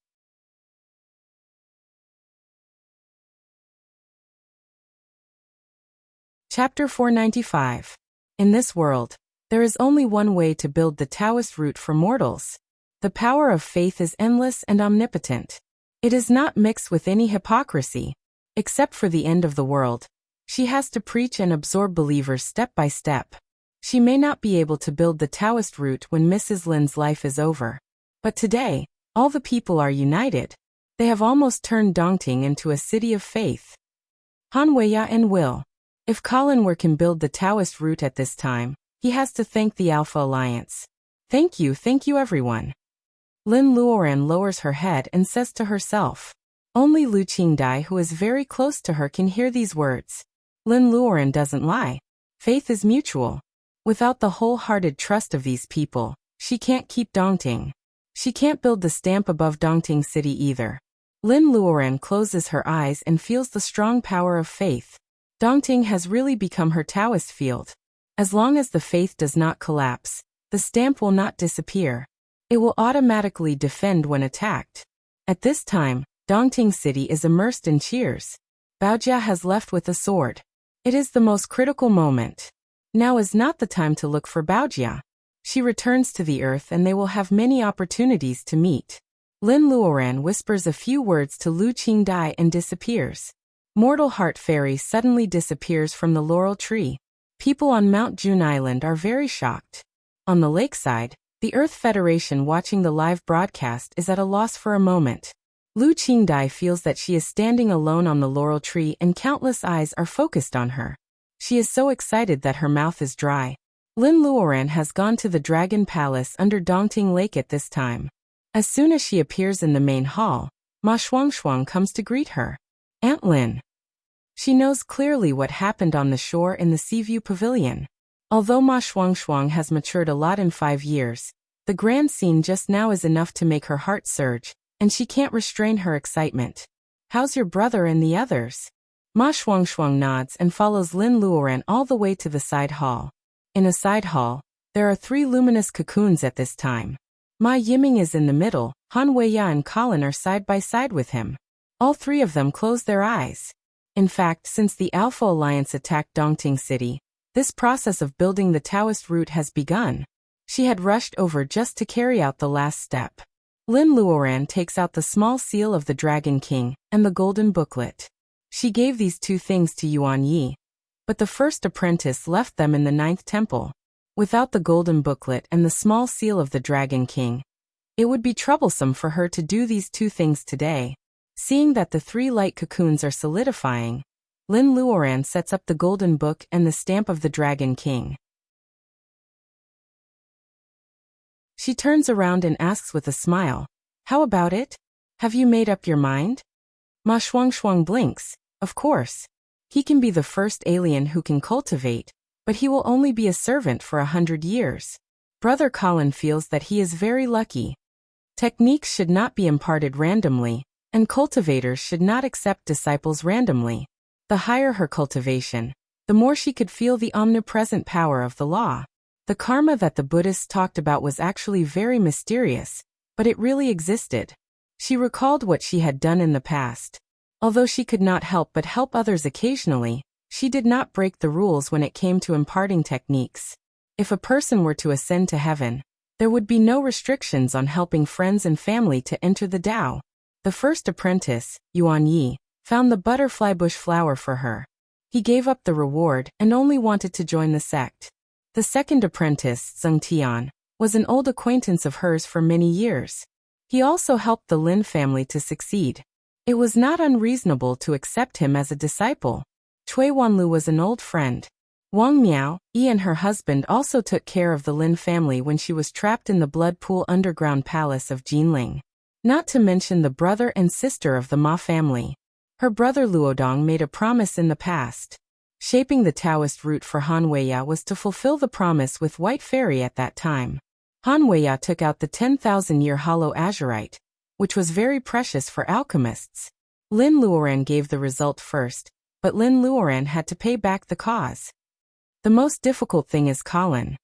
Chapter 495. In this world, there is only one way to build the Taoist root for mortals. The power of faith is endless and omnipotent. It is not mixed with any hypocrisy. Except for the end of the world, she has to preach and absorb believers step by step. She may not be able to build the Taoist root when Mrs. Lin's life is over. But today, all the people are united. They have almost turned Dongting into a city of faith. Han Weiya and Will. If Colin can build the Taoist root at this time, he has to thank the Alpha Alliance. Thank you everyone. Lin Luoran lowers her head and says to herself. Only Lu Qingdai, who is very close to her, can hear these words. Lin Luoran doesn't lie. Faith is mutual. Without the wholehearted trust of these people, she can't keep Dongting. She can't build the stamp above Dongting City either. Lin Luoran closes her eyes and feels the strong power of faith. Dongting has really become her Taoist field. As long as the faith does not collapse, the stamp will not disappear. It will automatically defend when attacked. At this time, Dongting City is immersed in cheers. Baojia has left with a sword. It is the most critical moment. Now is not the time to look for Baojia. She returns to the earth and they will have many opportunities to meet. Lin Luoran whispers a few words to Lu Qingdai and disappears. Mortal Heart Fairy suddenly disappears from the laurel tree. People on Mount June Island are very shocked. On the lakeside, the Earth Federation watching the live broadcast is at a loss for a moment. Lu Qingdai feels that she is standing alone on the laurel tree and countless eyes are focused on her. She is so excited that her mouth is dry. Lin Luoran has gone to the Dragon Palace under Dongting Lake at this time. As soon as she appears in the main hall, Ma Shuangshuang comes to greet her. Aunt Lin. She knows clearly what happened on the shore in the Seaview Pavilion. Although Ma Shuangshuang has matured a lot in 5 years, the grand scene just now is enough to make her heart surge, and she can't restrain her excitement. How's your brother and the others? Ma Shuangshuang nods and follows Lin Luoran all the way to the side hall. In a side hall, there are 3 luminous cocoons at this time. Ma Yiming is in the middle, Han Weiya and Colin are side by side with him. All 3 of them close their eyes. In fact, since the Alpha Alliance attacked Dongting City, this process of building the Taoist root has begun. She had rushed over just to carry out the last step. Lin Luoran takes out the small seal of the Dragon King and the golden booklet. She gave these 2 things to Yuan Yi, but the first apprentice left them in the 9th temple. Without the golden booklet and the small seal of the Dragon King, it would be troublesome for her to do these 2 things today. Seeing that the 3 light cocoons are solidifying, Lin Luoran sets up the golden book and the stamp of the Dragon King. She turns around and asks with a smile, "How about it? Have you made up your mind?" Ma Shuangshuang blinks. Of course. He can be the first alien who can cultivate, but he will only be a servant for 100 years. Brother Colin feels that he is very lucky. Techniques should not be imparted randomly, and cultivators should not accept disciples randomly. The higher her cultivation, the more she could feel the omnipresent power of the law. The karma that the Buddhists talked about was actually very mysterious, but it really existed. She recalled what she had done in the past. Although she could not help but help others occasionally, she did not break the rules when it came to imparting techniques. If a person were to ascend to heaven, there would be no restrictions on helping friends and family to enter the Tao. The first apprentice, Yuan Yi, found the butterfly bush flower for her. He gave up the reward and only wanted to join the sect. The second apprentice, Zheng Tian, was an old acquaintance of hers for many years. He also helped the Lin family to succeed. It was not unreasonable to accept him as a disciple. Cui Wanlu was an old friend. Wang Miao, Yi and her husband also took care of the Lin family when she was trapped in the blood pool underground palace of Jinling. Not to mention the brother and sister of the Ma family. Her brother Luodong made a promise in the past. Shaping the Taoist root for Han Weiya was to fulfill the promise with White Fairy at that time. Han Weiya took out the 10,000-year hollow azurite, which was very precious for alchemists. Lin Luoran gave the result first, but Lin Luoran had to pay back the cause. The most difficult thing is Colin.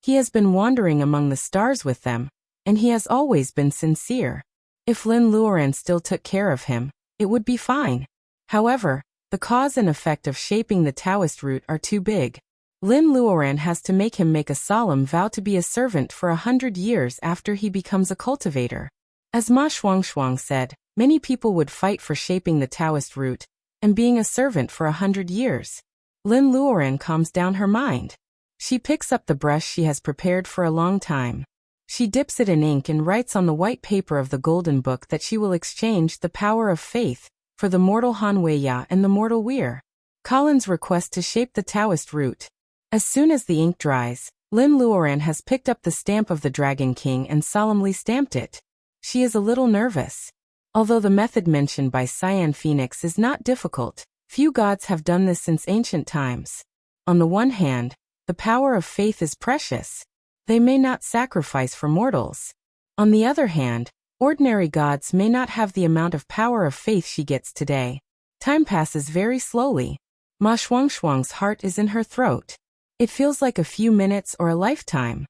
He has been wandering among the stars with them, and he has always been sincere. If Lin Luoran still took care of him, it would be fine. However, the cause and effect of shaping the Taoist root are too big. Lin Luoran has to make him make a solemn vow to be a servant for 100 years after he becomes a cultivator. As Ma Shuangshuang said, many people would fight for shaping the Taoist root and being a servant for 100 years. Lin Luoran calms down her mind. She picks up the brush she has prepared for a long time. She dips it in ink and writes on the white paper of the golden book that she will exchange the power of faith for the mortal Han Weiya and the mortal Weir. Colin's request to shape the Taoist root. As soon as the ink dries, Lin Luoran has picked up the stamp of the Dragon King and solemnly stamped it. She is a little nervous. Although the method mentioned by Cyan Phoenix is not difficult, few gods have done this since ancient times. On the one hand, the power of faith is precious. They may not sacrifice for mortals. On the other hand, ordinary gods may not have the amount of power of faith she gets today. Time passes very slowly. Ma Shuangshuang's heart is in her throat. It feels like a few minutes or a lifetime.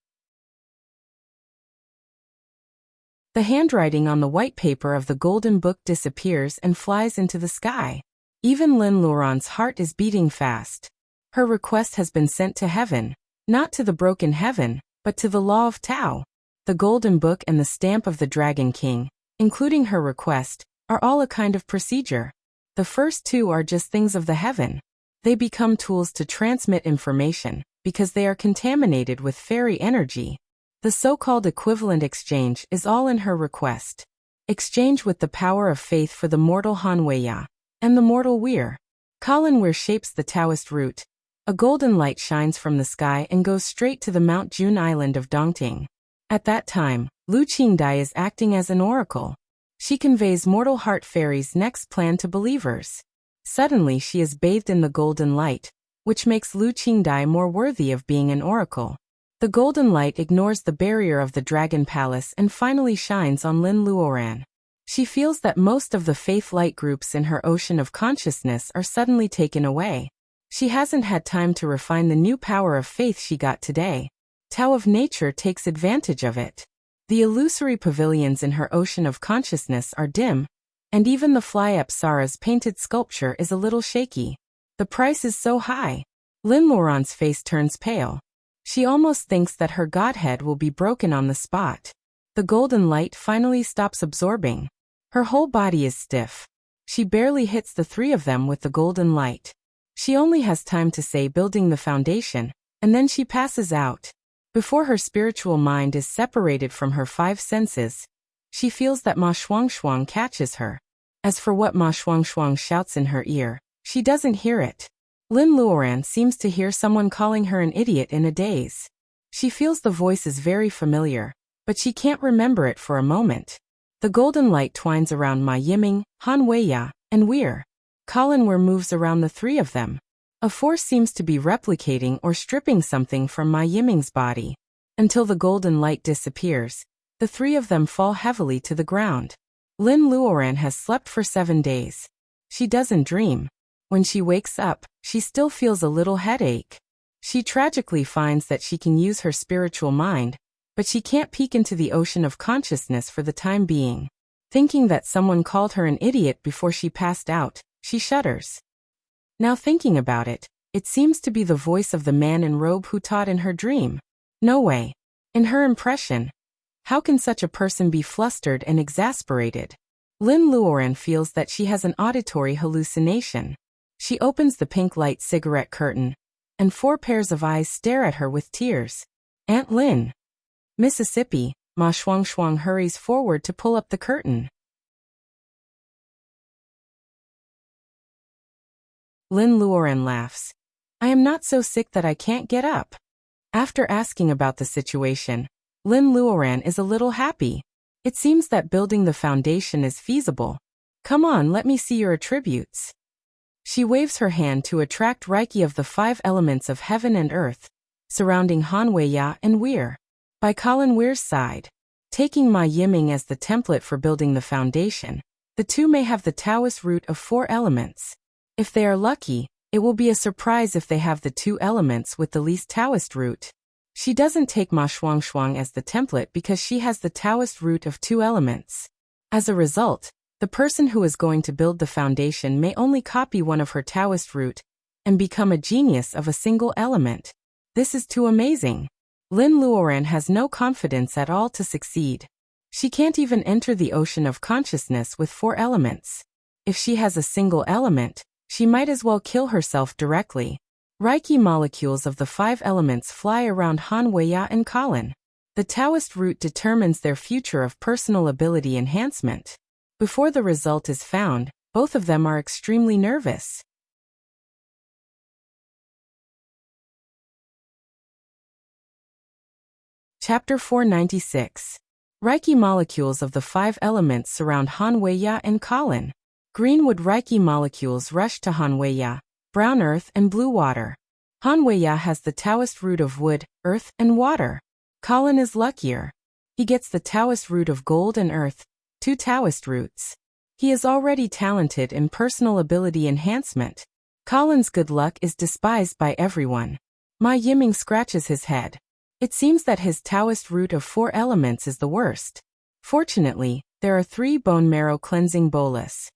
The handwriting on the white paper of the golden book disappears and flies into the sky. Even Lin Luoran's heart is beating fast. Her request has been sent to heaven, not to the broken heaven, but to the law of Tao. The golden book and the stamp of the Dragon King, including her request, are all a kind of procedure. The first two are just things of the heaven. They become tools to transmit information, because they are contaminated with fairy energy. The so-called equivalent exchange is all in her request. Exchange with the power of faith for the mortal Han Weiya and the mortal Weir. Colin Weir shapes the Taoist root. A golden light shines from the sky and goes straight to the Mount June island of Dongting. At that time, Lu Qingdai is acting as an oracle. She conveys mortal heart fairy's next plan to believers. Suddenly she is bathed in the golden light, which makes Lu Qingdai more worthy of being an oracle. The golden light ignores the barrier of the Dragon Palace and finally shines on Lin Luoran. She feels that most of the faith light groups in her ocean of consciousness are suddenly taken away. She hasn't had time to refine the new power of faith she got today. Tao of nature takes advantage of it. The illusory pavilions in her ocean of consciousness are dim, and even the fly Apsara's painted sculpture is a little shaky. The price is so high. Lin Luoran's face turns pale. She almost thinks that her godhead will be broken on the spot. The golden light finally stops absorbing. Her whole body is stiff. She barely hits the three of them with the golden light. She only has time to say building the foundation, and then she passes out. Before her spiritual mind is separated from her five senses, she feels that Ma Shuangshuang catches her. As for what Ma Shuangshuang shouts in her ear, she doesn't hear it. Lin Luoran seems to hear someone calling her an idiot in a daze. She feels the voice is very familiar, but she can't remember it for a moment. The golden light twines around Ma Yiming, Han Weiya, and Weir. Colin Weir moves around the three of them. A force seems to be replicating or stripping something from Ma Yiming's body. Until the golden light disappears, the three of them fall heavily to the ground. Lin Luoran has slept for 7 days. She doesn't dream. When she wakes up, she still feels a little headache. She tragically finds that she can use her spiritual mind, but she can't peek into the ocean of consciousness for the time being. Thinking that someone called her an idiot before she passed out, she shudders. Now thinking about it, it seems to be the voice of the man in robe who taught in her dream. No way. In her impression, how can such a person be flustered and exasperated? Lin Luoran feels that she has an auditory hallucination. She opens the pink light cigarette curtain, and 4 pairs of eyes stare at her with tears. Aunt Lin. Mississippi, Ma Shuangshuang hurries forward to pull up the curtain. Lin Luoran laughs. I am not so sick that I can't get up. After asking about the situation, Lin Luoran is a little happy. It seems that building the foundation is feasible. Come on, let me see your attributes. She waves her hand to attract Reiki of the 5 elements of heaven and earth, surrounding Han Weiya and Weir. By Colin Weir's side, taking Ma Yiming as the template for building the foundation, the two may have the Taoist root of 4 elements. If they are lucky, it will be a surprise if they have the 2 elements with the least Taoist root. She doesn't take Ma Shuangshuang as the template because she has the Taoist root of 2 elements. As a result, the person who is going to build the foundation may only copy one of her Taoist root and become a genius of a single element. This is too amazing. Lin Luoran has no confidence at all to succeed. She can't even enter the ocean of consciousness with 4 elements. If she has a single element, she might as well kill herself directly. Reiki molecules of the 5 elements fly around Han Weiya and Colin. The Taoist root determines their future of personal ability enhancement. Before the result is found, both of them are extremely nervous. Chapter 496. Reiki molecules of the 5 elements surround Han Weiya and Colin. Greenwood Reiki molecules rush to Han Weiya, brown earth and blue water. Han Weiya has the Taoist root of wood, earth, and water. Colin is luckier. He gets the Taoist root of gold and earth, 2 Taoist roots. He is already talented in personal ability enhancement. Colin's good luck is despised by everyone. Ma Yiming scratches his head. It seems that his Taoist root of 4 elements is the worst. Fortunately, there are 3 bone marrow cleansing bolas.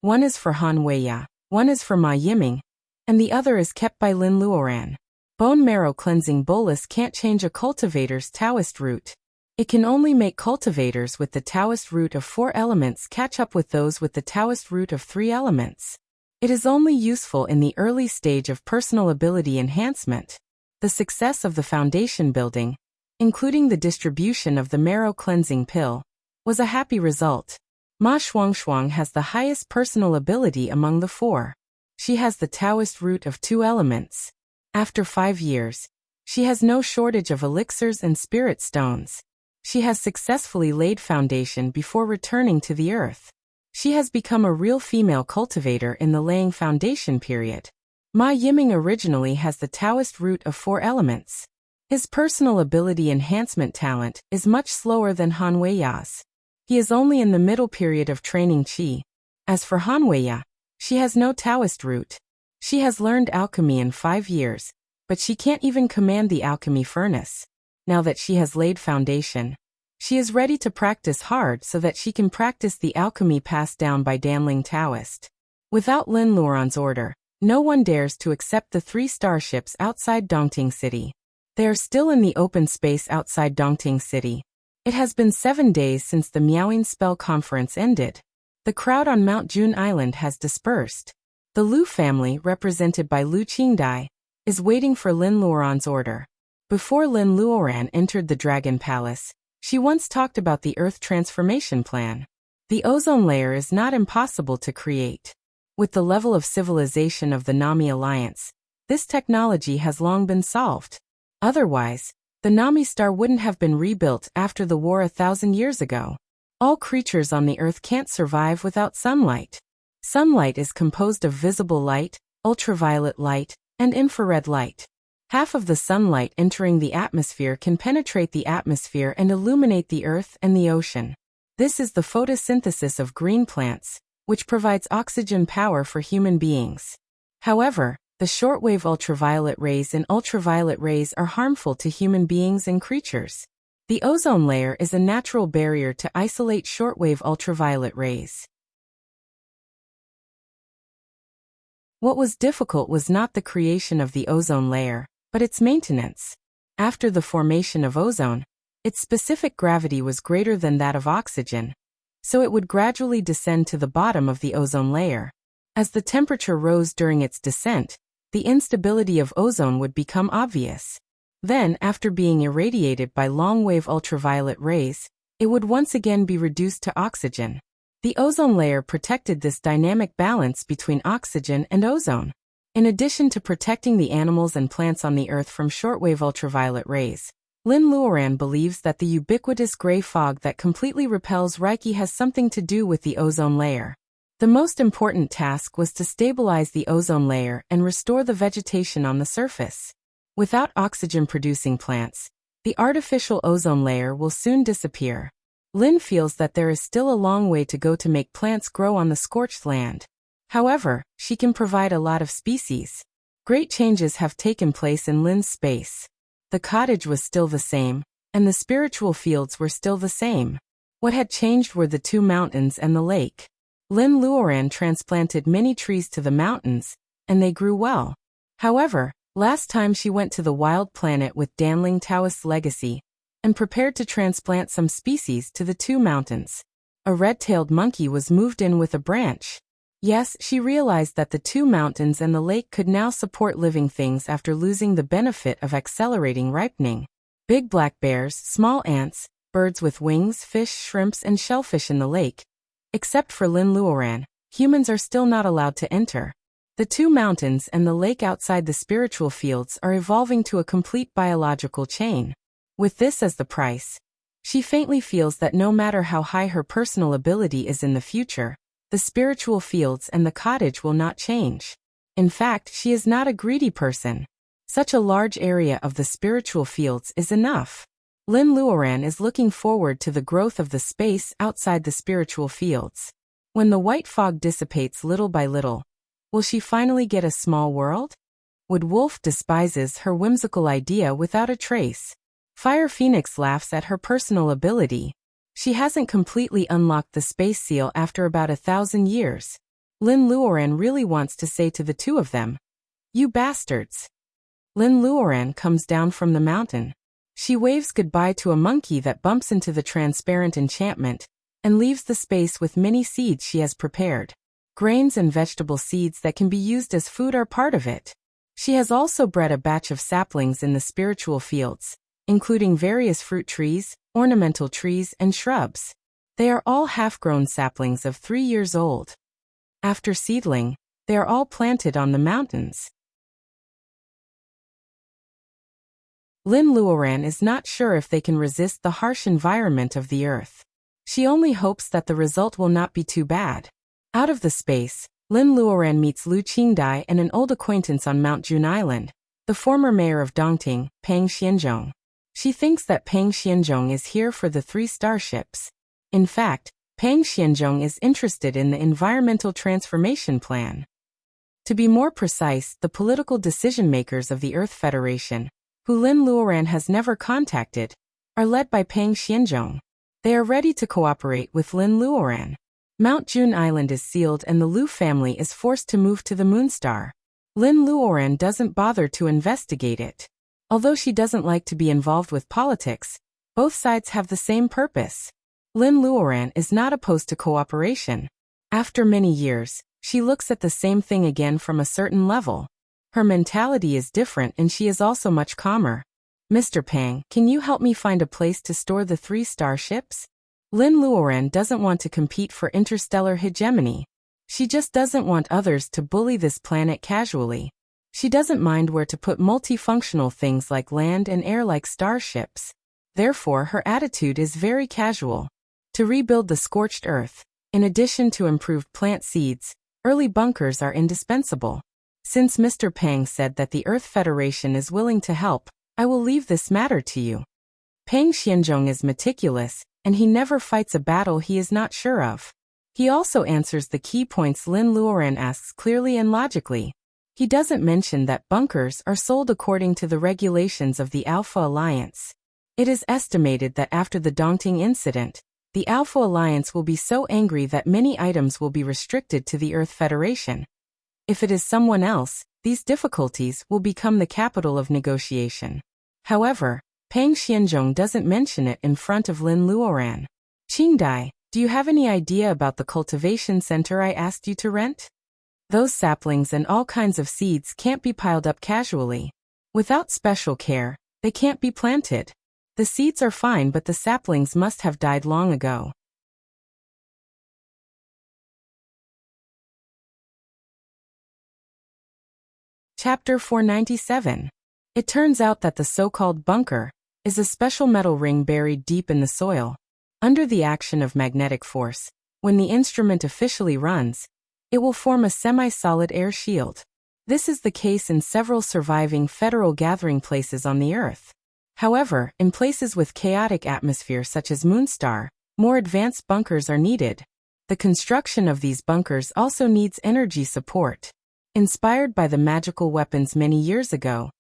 One is for Han Weiya, one is for Ma Yiming, and the other is kept by Lin Luoran. Bone marrow cleansing bolus can't change a cultivator's Taoist root. It can only make cultivators with the Taoist root of 4 elements catch up with those with the Taoist root of 3 elements. It is only useful in the early stage of personal ability enhancement. The success of the foundation building, including the distribution of the marrow cleansing pill, was a happy result. Ma Shuangshuang has the highest personal ability among the 4. She has the Taoist root of 2 elements. After 5 years, she has no shortage of elixirs and spirit stones. She has successfully laid foundation before returning to the earth. She has become a real female cultivator in the laying foundation period. Ma Yiming originally has the Taoist root of 4 elements. His personal ability enhancement talent is much slower than Han Weiya's. He is only in the middle period of training qi. As for Han Weiya, she has no Taoist root. She has learned alchemy in 5 years, but she can't even command the alchemy furnace. Now that she has laid foundation, she is ready to practice hard so that she can practice the alchemy passed down by Danling Taoist. Without Lin Luoran's order, no one dares to accept the 3 starships outside Dongting City. They are still in the open space outside Dongting City. It has been 7 days since the Miaoing Spell Conference ended. The crowd on Mount Jun Island has dispersed. The Lu family, represented by Lu Qingdai, is waiting for Lin Luoran's order. Before Lin Luoran entered the Dragon Palace, she once talked about the Earth transformation plan. The ozone layer is not impossible to create. With the level of civilization of the Nami Alliance, this technology has long been solved. Otherwise, the Nami star wouldn't have been rebuilt after the war 1,000 years ago. All creatures on the Earth can't survive without sunlight. Sunlight is composed of visible light, ultraviolet light, and infrared light. Half of the sunlight entering the atmosphere can penetrate the atmosphere and illuminate the earth and the ocean. This is the photosynthesis of green plants, which provides oxygen power for human beings. However, the shortwave ultraviolet rays and ultraviolet rays are harmful to human beings and creatures. The ozone layer is a natural barrier to isolate shortwave ultraviolet rays. What was difficult was not the creation of the ozone layer, but its maintenance. After the formation of ozone, its specific gravity was greater than that of oxygen, so it would gradually descend to the bottom of the ozone layer. As the temperature rose during its descent, the instability of ozone would become obvious. Then, after being irradiated by long-wave ultraviolet rays, it would once again be reduced to oxygen. The ozone layer protected this dynamic balance between oxygen and ozone. In addition to protecting the animals and plants on the Earth from shortwave ultraviolet rays, Lin Luoran believes that the ubiquitous gray fog that completely repels Reiki has something to do with the ozone layer. The most important task was to stabilize the ozone layer and restore the vegetation on the surface. Without oxygen-producing plants, the artificial ozone layer will soon disappear. Lin feels that there is still a long way to go to make plants grow on the scorched land. However, she can provide a lot of species. Great changes have taken place in Lin's space. The cottage was still the same, and the spiritual fields were still the same. What had changed were the 2 mountains and the lake. Lin Luoran transplanted many trees to the mountains, and they grew well. However, last time she went to the wild planet with Danling Taoist's legacy, and prepared to transplant some species to the 2 mountains. A red-tailed monkey was moved in with a branch. Yes, she realized that the 2 mountains and the lake could now support living things after losing the benefit of accelerating ripening. Big black bears, small ants, birds with wings, fish, shrimps, and shellfish in the lake. Except for Lin Luoran, humans are still not allowed to enter. The 2 mountains and the lake outside the spiritual fields are evolving to a complete biological chain. With this as the price, she faintly feels that no matter how high her personal ability is in the future, the spiritual fields and the cottage will not change. In fact, she is not a greedy person. Such a large area of the spiritual fields is enough. Lin Luoran is looking forward to the growth of the space outside the spiritual fields. When the white fog dissipates little by little, will she finally get a small world? Wood Wolf despises her whimsical idea without a trace. Fire Phoenix laughs at her personal ability. She hasn't completely unlocked the space seal after about 1,000 years. Lin Luoran really wants to say to the two of them, "You bastards." Lin Luoran comes down from the mountain. She waves goodbye to a monkey that bumps into the transparent enchantment and leaves the space with many seeds she has prepared. Grains and vegetable seeds that can be used as food are part of it. She has also bred a batch of saplings in the spiritual fields, including various fruit trees, ornamental trees, and shrubs. They are all half-grown saplings of 3 years old. After seedling, they are all planted on the mountains. Lin Luoran is not sure if they can resist the harsh environment of the earth. She only hopes that the result will not be too bad. Out of the space, Lin Luoran meets Lu Qingdai and an old acquaintance on Mount Jun Island, the former mayor of Dongting, Pang Xianzhong. She thinks that Pang Xianzhong is here for the 3 starships. In fact, Pang Xianzhong is interested in the environmental transformation plan. To be more precise, the political decision-makers of the Earth Federation, who Lin Luoran has never contacted, are led by Pang Xianzhong. They are ready to cooperate with Lin Luoran. Mount Jun Island is sealed and the Lu family is forced to move to the Moonstar. Lin Luoran doesn't bother to investigate it. Although she doesn't like to be involved with politics, both sides have the same purpose. Lin Luoran is not opposed to cooperation. After many years, she looks at the same thing again from a certain level. Her mentality is different and she is also much calmer. "Mr. Pang, can you help me find a place to store the 3 starships?" Lin Luoran doesn't want to compete for interstellar hegemony. She just doesn't want others to bully this planet casually. She doesn't mind where to put multifunctional things like land and air like starships. Therefore, her attitude is very casual. To rebuild the scorched earth, in addition to improved plant seeds, early bunkers are indispensable. Since Mr. Pang said that the Earth Federation is willing to help, I will leave this matter to you. Pang Xianzhong is meticulous, and he never fights a battle he is not sure of. He also answers the key points Lin Luoran asks clearly and logically. He doesn't mention that bunkers are sold according to the regulations of the Alpha Alliance. It is estimated that after the Dongting incident, the Alpha Alliance will be so angry that many items will be restricted to the Earth Federation. If it is someone else, these difficulties will become the capital of negotiation. However, Pang Xianzhong doesn't mention it in front of Lin Luoran. "Qingdai, do you have any idea about the cultivation center I asked you to rent? Those saplings and all kinds of seeds can't be piled up casually. Without special care, they can't be planted. The seeds are fine, but the saplings must have died long ago." Chapter 497. It turns out that the so-called bunker is a special metal ring buried deep in the soil. Under the action of magnetic force, when the instrument officially runs, it will form a semi-solid air shield. This is the case in several surviving federal gathering places on the Earth. However, in places with chaotic atmosphere such as Moonstar, more advanced bunkers are needed. The construction of these bunkers also needs energy support. Inspired by the magical weapons many years ago,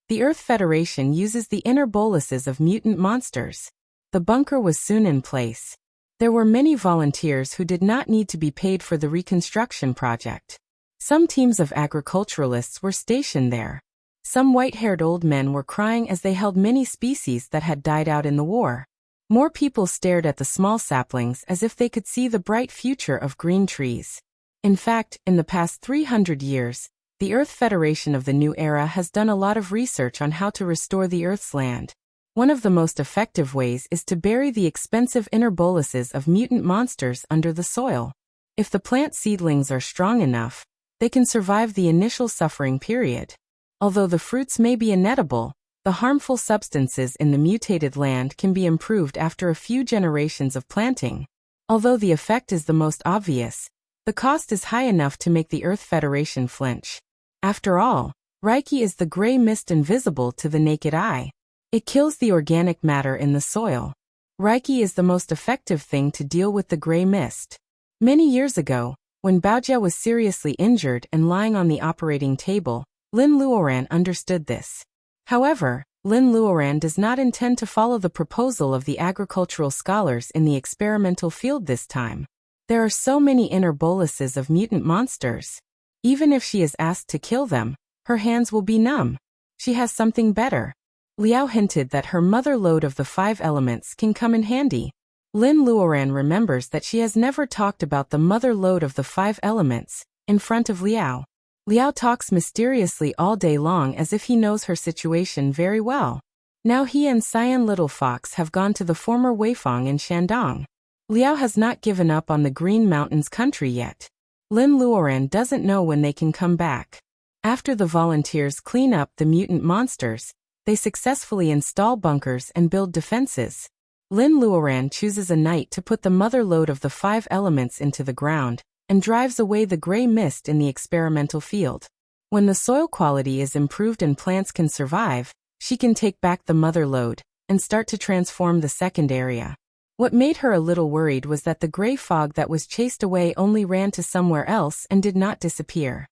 the Earth Federation uses the inner boluses of mutant monsters. The bunker was soon in place. There were many volunteers who did not need to be paid for the reconstruction project. Some teams of agriculturalists were stationed there. Some white-haired old men were crying as they held many species that had died out in the war. More people stared at the small saplings as if they could see the bright future of green trees. In fact, in the past 300 years, the Earth Federation of the New Era has done a lot of research on how to restore the Earth's land. One of the most effective ways is to bury the expensive inner boluses of mutant monsters under the soil. If the plant seedlings are strong enough, they can survive the initial suffering period. Although the fruits may be inedible, the harmful substances in the mutated land can be improved after a few generations of planting. Although the effect is the most obvious, the cost is high enough to make the Earth Federation flinch. After all, Reiki is the gray mist invisible to the naked eye. It kills the organic matter in the soil. Reiki is the most effective thing to deal with the gray mist. Many years ago, when Baojia was seriously injured and lying on the operating table, Lin Luoran understood this. However, Lin Luoran does not intend to follow the proposal of the agricultural scholars in the experimental field this time. There are so many inner boluses of mutant monsters. Even if she is asked to kill them, her hands will be numb. She has something better. Liao hinted that her mother lode of the 5 elements can come in handy. Lin Luoran remembers that she has never talked about the mother lode of the 5 elements in front of Liao. Liao talks mysteriously all day long as if he knows her situation very well. Now he and Cyan Little Fox have gone to the former Weifang in Shandong. Liao has not given up on the Green Mountains country yet. Lin Luoran doesn't know when they can come back. After the volunteers clean up the mutant monsters, they successfully install bunkers and build defenses. Lin Luoran chooses a night to put the mother lode of the 5 elements into the ground, and drives away the gray mist in the experimental field. When the soil quality is improved and plants can survive, she can take back the mother lode, and start to transform the second area. What made her a little worried was that the gray fog that was chased away only ran to somewhere else and did not disappear.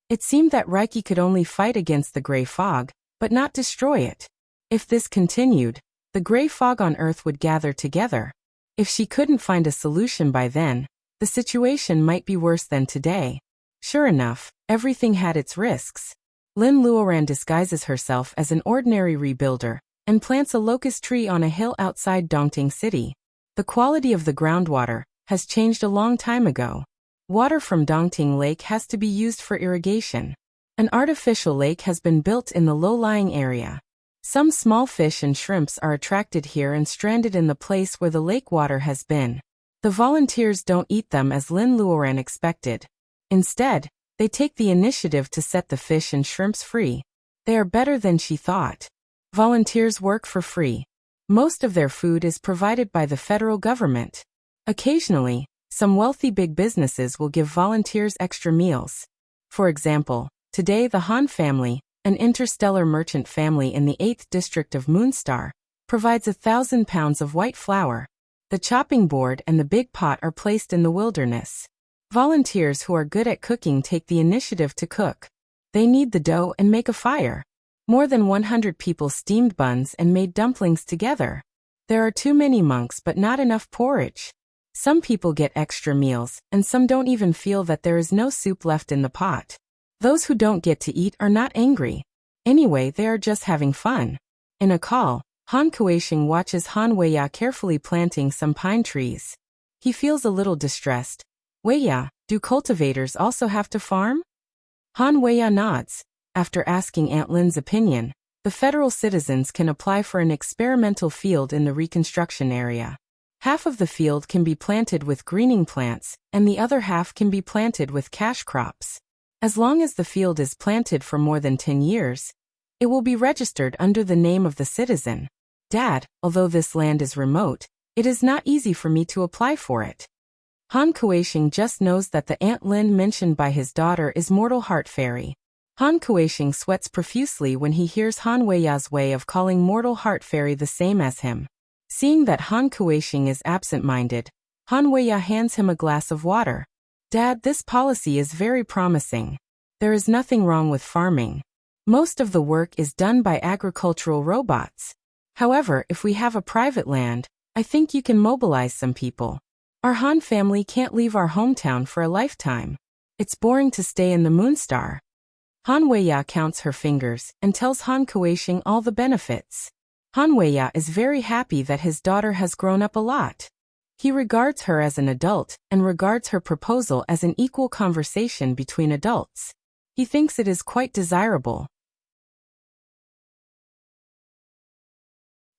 It seemed that Reiki could only fight against the gray fog, but not destroy it. If this continued, the gray fog on Earth would gather together. If she couldn't find a solution by then, the situation might be worse than today. Sure enough, everything had its risks. Lin Luoran disguises herself as an ordinary rebuilder, and plants a locust tree on a hill outside Dongting City. The quality of the groundwater has changed a long time ago. Water from Dongting Lake has to be used for irrigation. An artificial lake has been built in the low-lying area. Some small fish and shrimps are attracted here and stranded in the place where the lake water has been. The volunteers don't eat them as Lin Luoran expected. Instead, they take the initiative to set the fish and shrimps free. They are better than she thought. Volunteers work for free. Most of their food is provided by the federal government. Occasionally, some wealthy big businesses will give volunteers extra meals. For example, today the Han family, an interstellar merchant family in the 8th district of Moonstar, provides 1,000 pounds of white flour. The chopping board and the big pot are placed in the wilderness. Volunteers who are good at cooking take the initiative to cook. They knead the dough and make a fire. More than 100 people steamed buns and made dumplings together. There are too many monks but not enough porridge. Some people get extra meals, and some don't even feel that there is no soup left in the pot. Those who don't get to eat are not angry. Anyway, they are just having fun. In a call, Han Kueisheng watches Han Weiya carefully planting some pine trees. He feels a little distressed. Weiya, do cultivators also have to farm? Han Weiya nods. After asking Aunt Lin's opinion, the federal citizens can apply for an experimental field in the reconstruction area. Half of the field can be planted with greening plants, and the other half can be planted with cash crops. As long as the field is planted for more than 10 years, it will be registered under the name of the citizen. Dad, although this land is remote, it is not easy for me to apply for it. Han Kueisheng just knows that the Aunt Lin mentioned by his daughter is Mortal Heart Fairy. Han Kueisheng sweats profusely when he hears Han Weiya's way of calling Mortal Heart Fairy the same as him. Seeing that Han Kueisheng is absent-minded, Han Weiya hands him a glass of water. Dad, this policy is very promising. There is nothing wrong with farming. Most of the work is done by agricultural robots. However, if we have a private land, I think you can mobilize some people. Our Han family can't leave our hometown for a lifetime. It's boring to stay in the Moonstar. Han Weiya counts her fingers and tells Han Kueisheng all the benefits. Han Weiya is very happy that his daughter has grown up a lot. He regards her as an adult and regards her proposal as an equal conversation between adults. He thinks it is quite desirable.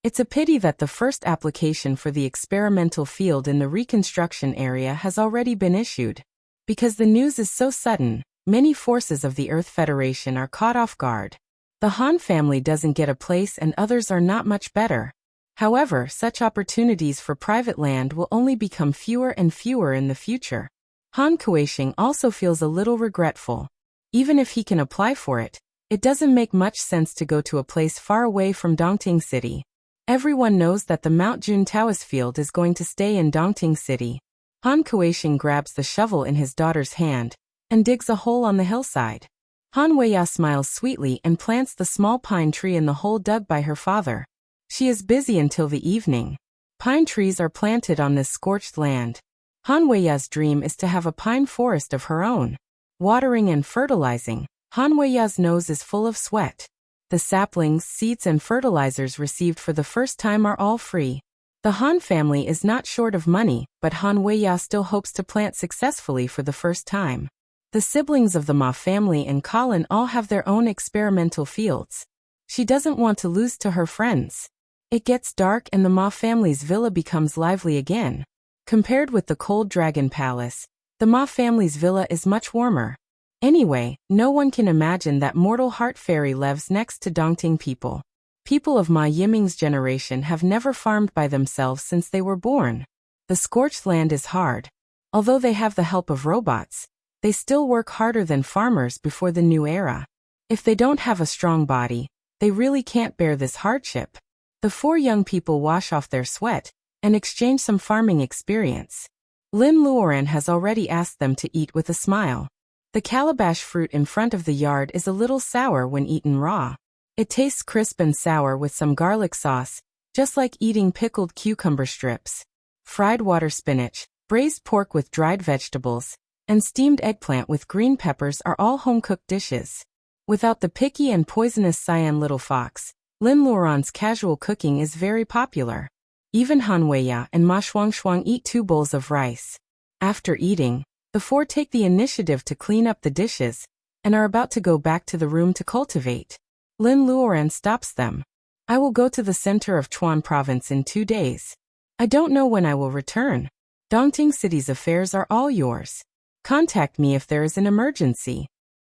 It's a pity that the first application for the experimental field in the reconstruction area has already been issued. Because the news is so sudden, many forces of the Earth Federation are caught off guard. The Han family doesn't get a place and others are not much better. However, such opportunities for private land will only become fewer and fewer in the future. Han Kuei-sheng also feels a little regretful. Even if he can apply for it, it doesn't make much sense to go to a place far away from Dongting City. Everyone knows that the Mount Jun Taoist field is going to stay in Dongting City. Han Kuei-sheng grabs the shovel in his daughter's hand and digs a hole on the hillside. Han Weiya smiles sweetly and plants the small pine tree in the hole dug by her father. She is busy until the evening. Pine trees are planted on this scorched land. Han Weiya's dream is to have a pine forest of her own. Watering and fertilizing, Han Weiya's nose is full of sweat. The saplings, seeds and fertilizers received for the first time are all free. The Han family is not short of money, but Han Weiya still hopes to plant successfully for the first time. The siblings of the Ma family and Colin all have their own experimental fields. She doesn't want to lose to her friends. It gets dark and the Ma family's villa becomes lively again. Compared with the cold dragon palace, the Ma family's villa is much warmer. Anyway, no one can imagine that mortal heart fairy lives next to Dongting people. People of Ma Yiming's generation have never farmed by themselves since they were born. The scorched land is hard. Although they have the help of robots, they still work harder than farmers before the new era. If they don't have a strong body, they really can't bear this hardship. The four young people wash off their sweat and exchange some farming experience. Lin Luoran has already asked them to eat with a smile. The calabash fruit in front of the yard is a little sour when eaten raw. It tastes crisp and sour with some garlic sauce, just like eating pickled cucumber strips. Fried water spinach, braised pork with dried vegetables, and steamed eggplant with green peppers are all home-cooked dishes. Without the picky and poisonous cyan little fox, Lin Luoran's casual cooking is very popular. Even Han Weiya and Ma Shuangshuang eat 2 bowls of rice. After eating, the four take the initiative to clean up the dishes and are about to go back to the room to cultivate. Lin Luoran stops them. I will go to the center of Chuan province in 2 days. I don't know when I will return. Dongting City's affairs are all yours. Contact me if there is an emergency.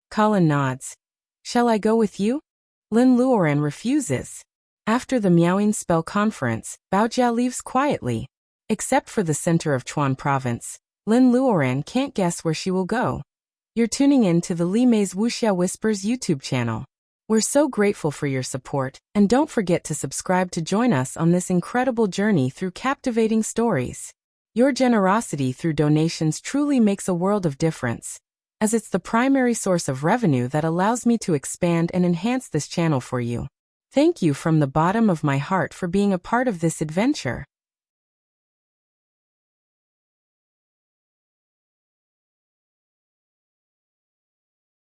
Colin nods. Shall I go with you? Lin Luoran refuses. After the Miaoing spell conference, Baojia leaves quietly. Except for the center of Chuan province, Lin Luoran can't guess where she will go. You're tuning in to the Li Mei's Wuxia Whispers YouTube channel. We're so grateful for your support, and don't forget to subscribe to join us on this incredible journey through captivating stories. Your generosity through donations truly makes a world of difference, as it's the primary source of revenue that allows me to expand and enhance this channel for you. Thank you from the bottom of my heart for being a part of this adventure.